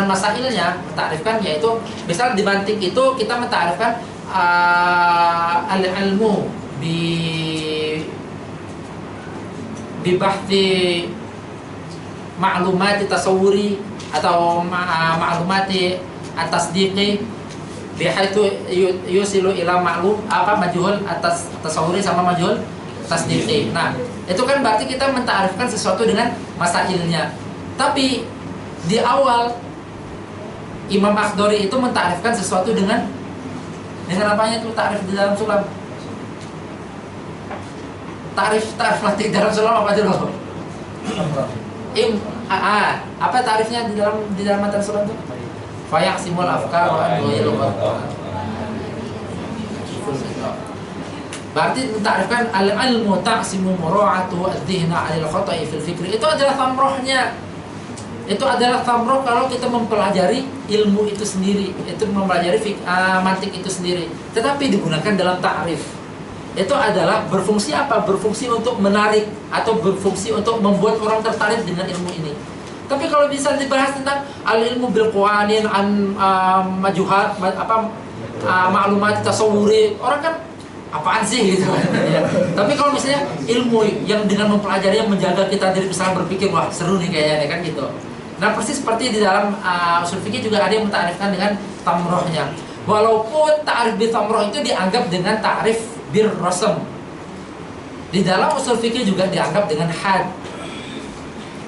masailnya, menta'arifkan yaitu misal di mantik itu kita menta'arifkan al-ilmu bi bahthi ma'lumati tasawuri atau ma'lumati at-tasdiqi bihaitsu yusilu ila ma'lum majhul atas tasawuri sama majhul tasdiqi. Nah, itu kan berarti kita menta'arifkan sesuatu dengan masailnya. Tapi di awal Imam Akhdari itu menta'arifkan sesuatu dengan apanya itu ta'rif di dalam sulam? Ta'rif mati dalam sulam apa dulu? Apa ta'rifnya di dalam matan sulam itu? Fayaqsimul afkar wa adwayil qat'an. Berarti menta'rifkan al-ilmu taqsimu mura'atu adh-dhihna 'alal khata'i fil fikri. Itu adalah thamrohnya. Itu adalah thamroh kalau kita mempelajari ilmu itu sendiri, itu mempelajari mantik itu sendiri. Tetapi digunakan dalam ta'rif. Itu adalah berfungsi apa? Berfungsi untuk menarik atau berfungsi untuk membuat orang tertarik dengan ilmu ini. Tapi kalau bisa dibahas tentang al-ilmu bil qawanin an majuhat ma'lumat tasawuri, orang kan apaan sih gitu kan. Tapi kalau misalnya ilmu yang dengan mempelajari yang menjaga kita dari kesalahan berpikir, wah seru nih kayaknya kan gitu. Nah, persis seperti di dalam usul fikih juga ada yang mentarifkan dengan tamrohnya. Walaupun ta'rif bi tamroh itu dianggap dengan ta'rif bir rasam. Di dalam usul fikih juga dianggap dengan had.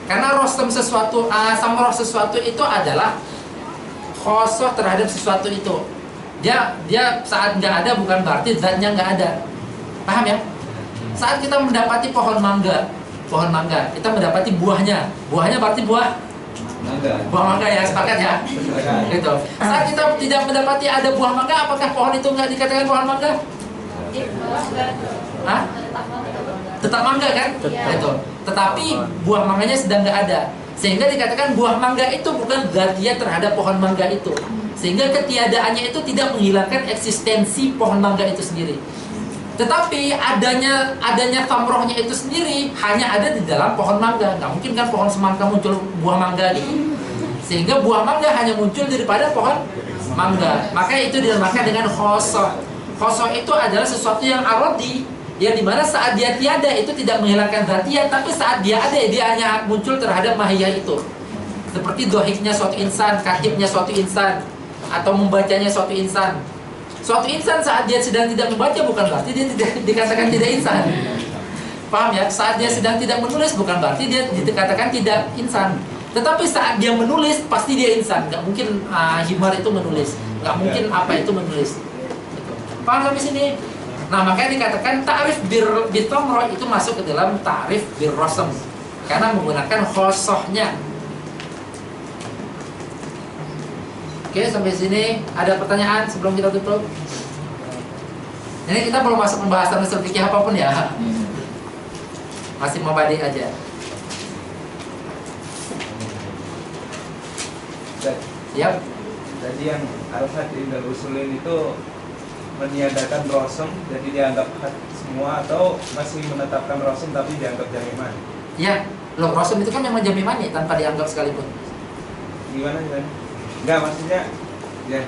Karena rasam sesuatu, tamroh sesuatu itu adalah khosoh terhadap sesuatu itu. Dia saat nggak ada bukan berarti zatnya nggak ada. Paham ya? Saat kita mendapati pohon mangga, kita mendapati buahnya berarti buah mangga ya, sepakat ya? Gitu. Saat kita tidak mendapati ada buah mangga, apakah pohon itu nggak dikatakan pohon mangga? Hah? Tetap mangga kan? Gitu. Tetapi buah mangganya sedang nggak ada, sehingga dikatakan buah mangga itu bukan dzatiyah terhadap pohon mangga itu. Sehingga ketiadaannya itu tidak menghilangkan eksistensi pohon mangga itu sendiri. Tetapi adanya tamrohnya itu sendiri hanya ada di dalam pohon mangga. Nggak mungkin kan pohon semangka muncul buah mangga gitu. Sehingga buah mangga hanya muncul daripada pohon mangga. Maka itu dinamakan dengan khosoh. Khosoh itu adalah sesuatu yang arodi, yang dimana saat dia tiada itu tidak menghilangkan dzatiyah, tapi saat dia ada dia hanya muncul terhadap mahiyah itu. Seperti dohiknya suatu insan, katibnya suatu insan, atau membacanya suatu insan. Suatu insan saat dia sedang tidak membaca bukan berarti dia tidak dikatakan tidak insan. Paham ya? Saat dia sedang tidak menulis bukan berarti dia dikatakan tidak insan. Tetapi saat dia menulis pasti dia insan. Gak mungkin himar itu menulis, gak mungkin apa itu menulis. Paham sampai sini? Nah, makanya dikatakan ta'rif bir tamroh itu masuk ke dalam ta'rif bir rasam karena menggunakan khosohnya. Oke, sampai sini ada pertanyaan sebelum kita tutup? Ini kita belum masuk pembahasan usul fikih apapun ya. Masih mubadi aja. Siap? Jadi yang al-had indal usulin itu meniadakan rosem, jadi dianggap had semua, atau masih menetapkan rosem tapi dianggap jamiman? Iya, loh rosem itu kan memang jamiman nih tanpa dianggap sekalipun. Gimana? Enggak, maksudnya ya.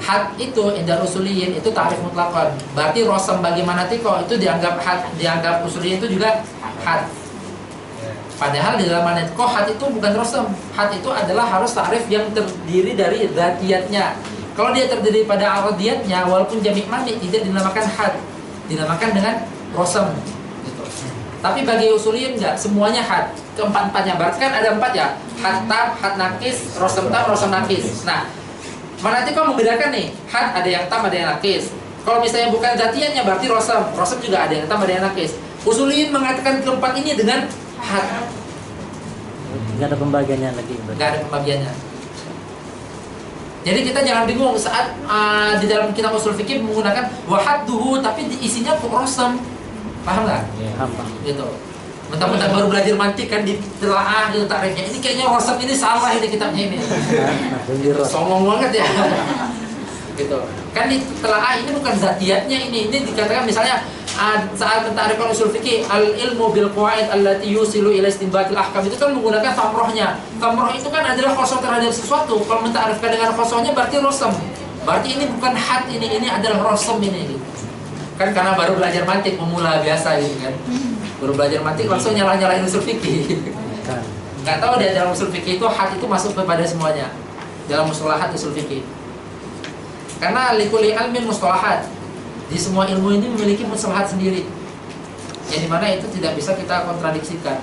Had itu indal usuliyin itu ta'rif mutlaqan. Berarti rosem bagi manatiko itu dianggap had, dianggap usuliyin itu juga had. Padahal di dalam manatiko had itu bukan rosem. Had itu adalah harus ta'rif yang terdiri dari dzatiyatnya. Kalau dia terdiri pada aradiyatnya, walaupun jami' mani tidak dinamakan had, dinamakan dengan rosem gitu. Tapi bagi usuliyin enggak, semuanya had. Keempat-empatnya, berarti kan ada 4 ya, had tam, had nakis, rosem tam, rosem nakis. Nah, manatiko membedakan nih, had ada yang tam, ada yang nakis. Kalau misalnya bukan zatiannya berarti rosam. Rosam juga ada yang tambah, ada yang nakis. Usuliyin mengatakan keempat ini dengan had. Nggak ada pembagiannya lagi. Nggak ada pembagiannya. Jadi kita jangan bingung saat di dalam kitab usul fikih menggunakan wahadduhu tapi isinya kok rosam. Paham nggak? Hampa. Gitu. Mentang-mentang baru belajar mantik kan ditelaah gitu takrifnya. Ini kayaknya rosam ini salah ini kitabnya ini. Songong banget ya. Gitu. Kan ditelaah ini bukan zatiatnya ini. Ini dikatakan misalnya saat mentarifkan usul fikih al-ilmu bil qawaid allati yusilu ila istinbatil ahkam itu kan menggunakan tamrohnya. Tamroh itu kan adalah khosoh terhadap sesuatu. Kalau mentarifkan dengan khosohnya berarti rosam. Berarti ini bukan had ini adalah rosam ini. Kan karena baru belajar mantik pemula biasa gitu kan. Baru belajar mantik langsung nyalahin usul fikih. Nggak tahu dia dalam usul fikih itu had itu masuk kepada semuanya. Dalam mustalahat usul fikih. Karena likulli ilmin mustalahat. Di semua ilmu ini memiliki mustalahat sendiri. Yang dimana itu tidak bisa kita kontradiksikan.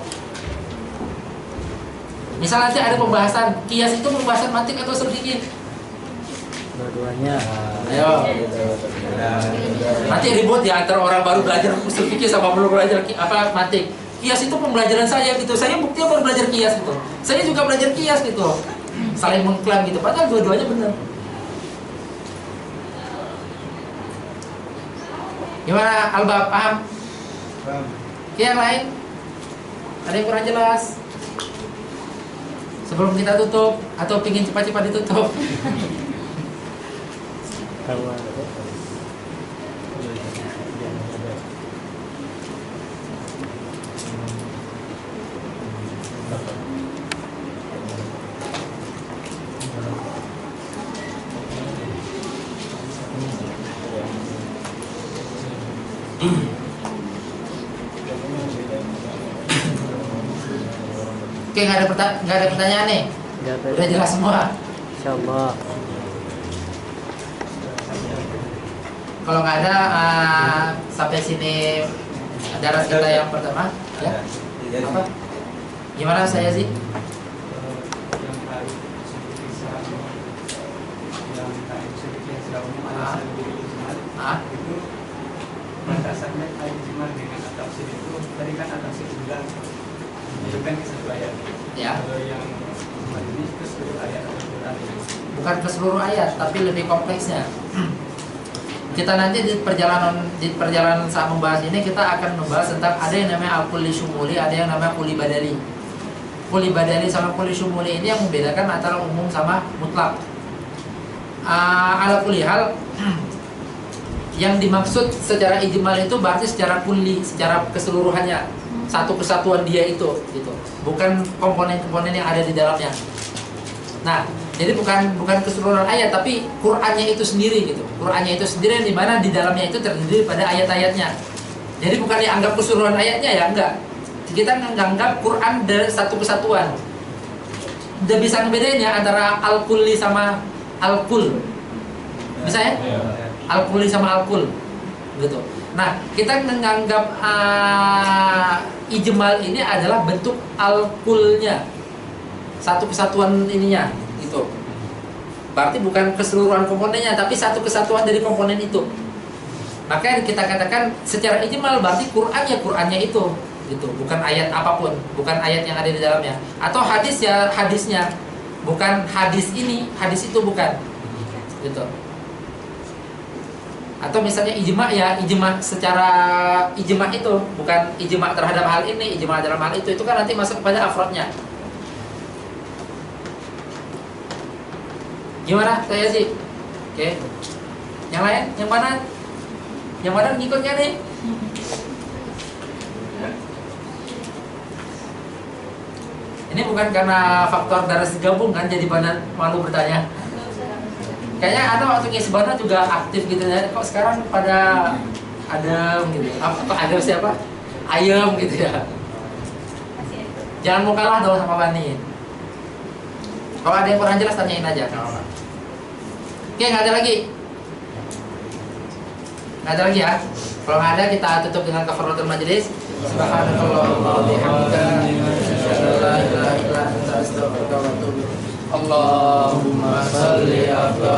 Misal nanti ada pembahasan kias itu pembahasan mantik atau usul fikih? Dua-duanya. Ayo. Nanti ribut ya antara orang baru belajar usul fikih sama belum belajar mantik. Kias itu pembelajaran saya gitu. Saya buktinya baru belajar kias gitu. Saya juga belajar kias gitu. Saling mengklaim gitu. Padahal dua-duanya benar. Gimana Albab, paham? Paham. Yang lain? Ada yang kurang jelas? Sebelum kita tutup atau pingin cepat-cepat ditutup? Oke, nggak ada pertanyaan nih? Udah jelas semua? Insyaallah. Kalau nggak ada, sampai sini daras kita yang pertama. Ya? Apa? Gimana saya sih? Batasannya ijma dengan tafsir itu tadi kan tafsir bilang itu kan satu ayat. Ya. Kalau yang ini itu seluruh ayat Al-Quran. Bukan ke seluruh ayat, tapi lebih kompleksnya. Kita nanti di perjalanan saat membahas ini kita akan membahas tentang ada yang namanya al-kulli syumuli, ada yang namanya kulli badali. Kulli badali sama kulli syumuli ini yang membedakan antara umum sama mutlak. Ala kulli hal yang dimaksud secara ijmal itu berarti secara kulli, secara keseluruhannya, satu kesatuan dia itu gitu. Bukan komponen-komponen yang ada di dalamnya. Nah, jadi bukan keseluruhan ayat tapi Qur'annya itu sendiri gitu. Qur'annya itu sendiri yang dimana di dalamnya itu terdiri pada ayat-ayatnya. Jadi bukan dianggap keseluruhan ayatnya ya, enggak. Kita menganggap Qur'an dari satu kesatuan. Udah bisa ngebedain ya antara al-kulli sama al-kul. Bisa ya? Al-kulli sama al-kul. Gitu. Nah, kita menganggap ijmal ini adalah bentuk al-kulnya. Satu kesatuan ininya gitu. Berarti bukan keseluruhan komponennya tapi satu kesatuan dari komponen itu. Maka kita katakan secara ijmal berarti Quran ya Qurannya itu gitu, bukan ayat apapun, bukan ayat yang ada di dalamnya. Atau hadis ya hadisnya, bukan hadis ini, hadis itu bukan. Gitu. Atau misalnya ijma ya ijma secara ijma itu bukan ijma terhadap hal ini, ijma dalam hal itu kan nanti masuk kepada afrodnya. Gimana saya sih? Oke. Yang lain? Yang mana? Yang mana ngikutnya nih? Ini bukan karena faktor daras digabung kan jadi badan malu bertanya. Kayaknya ada waktu ngisi badan juga aktif gitu ya. Kok sekarang pada adem gitu. Apa adem siapa? Ayam gitu ya. Jangan mau kalah dong sama Bani. Kalau ada yang kurang jelas tanyain aja kalau apa. Oke, nggak ada lagi. Nggak ada lagi ya. Kalau nggak ada kita tutup dengan kafaratul majelis. Subhanallah wa bihamdika asyhadu an la ilaha illa anta astaghfiruka wa atubu ilaik. Allahumma shalli ala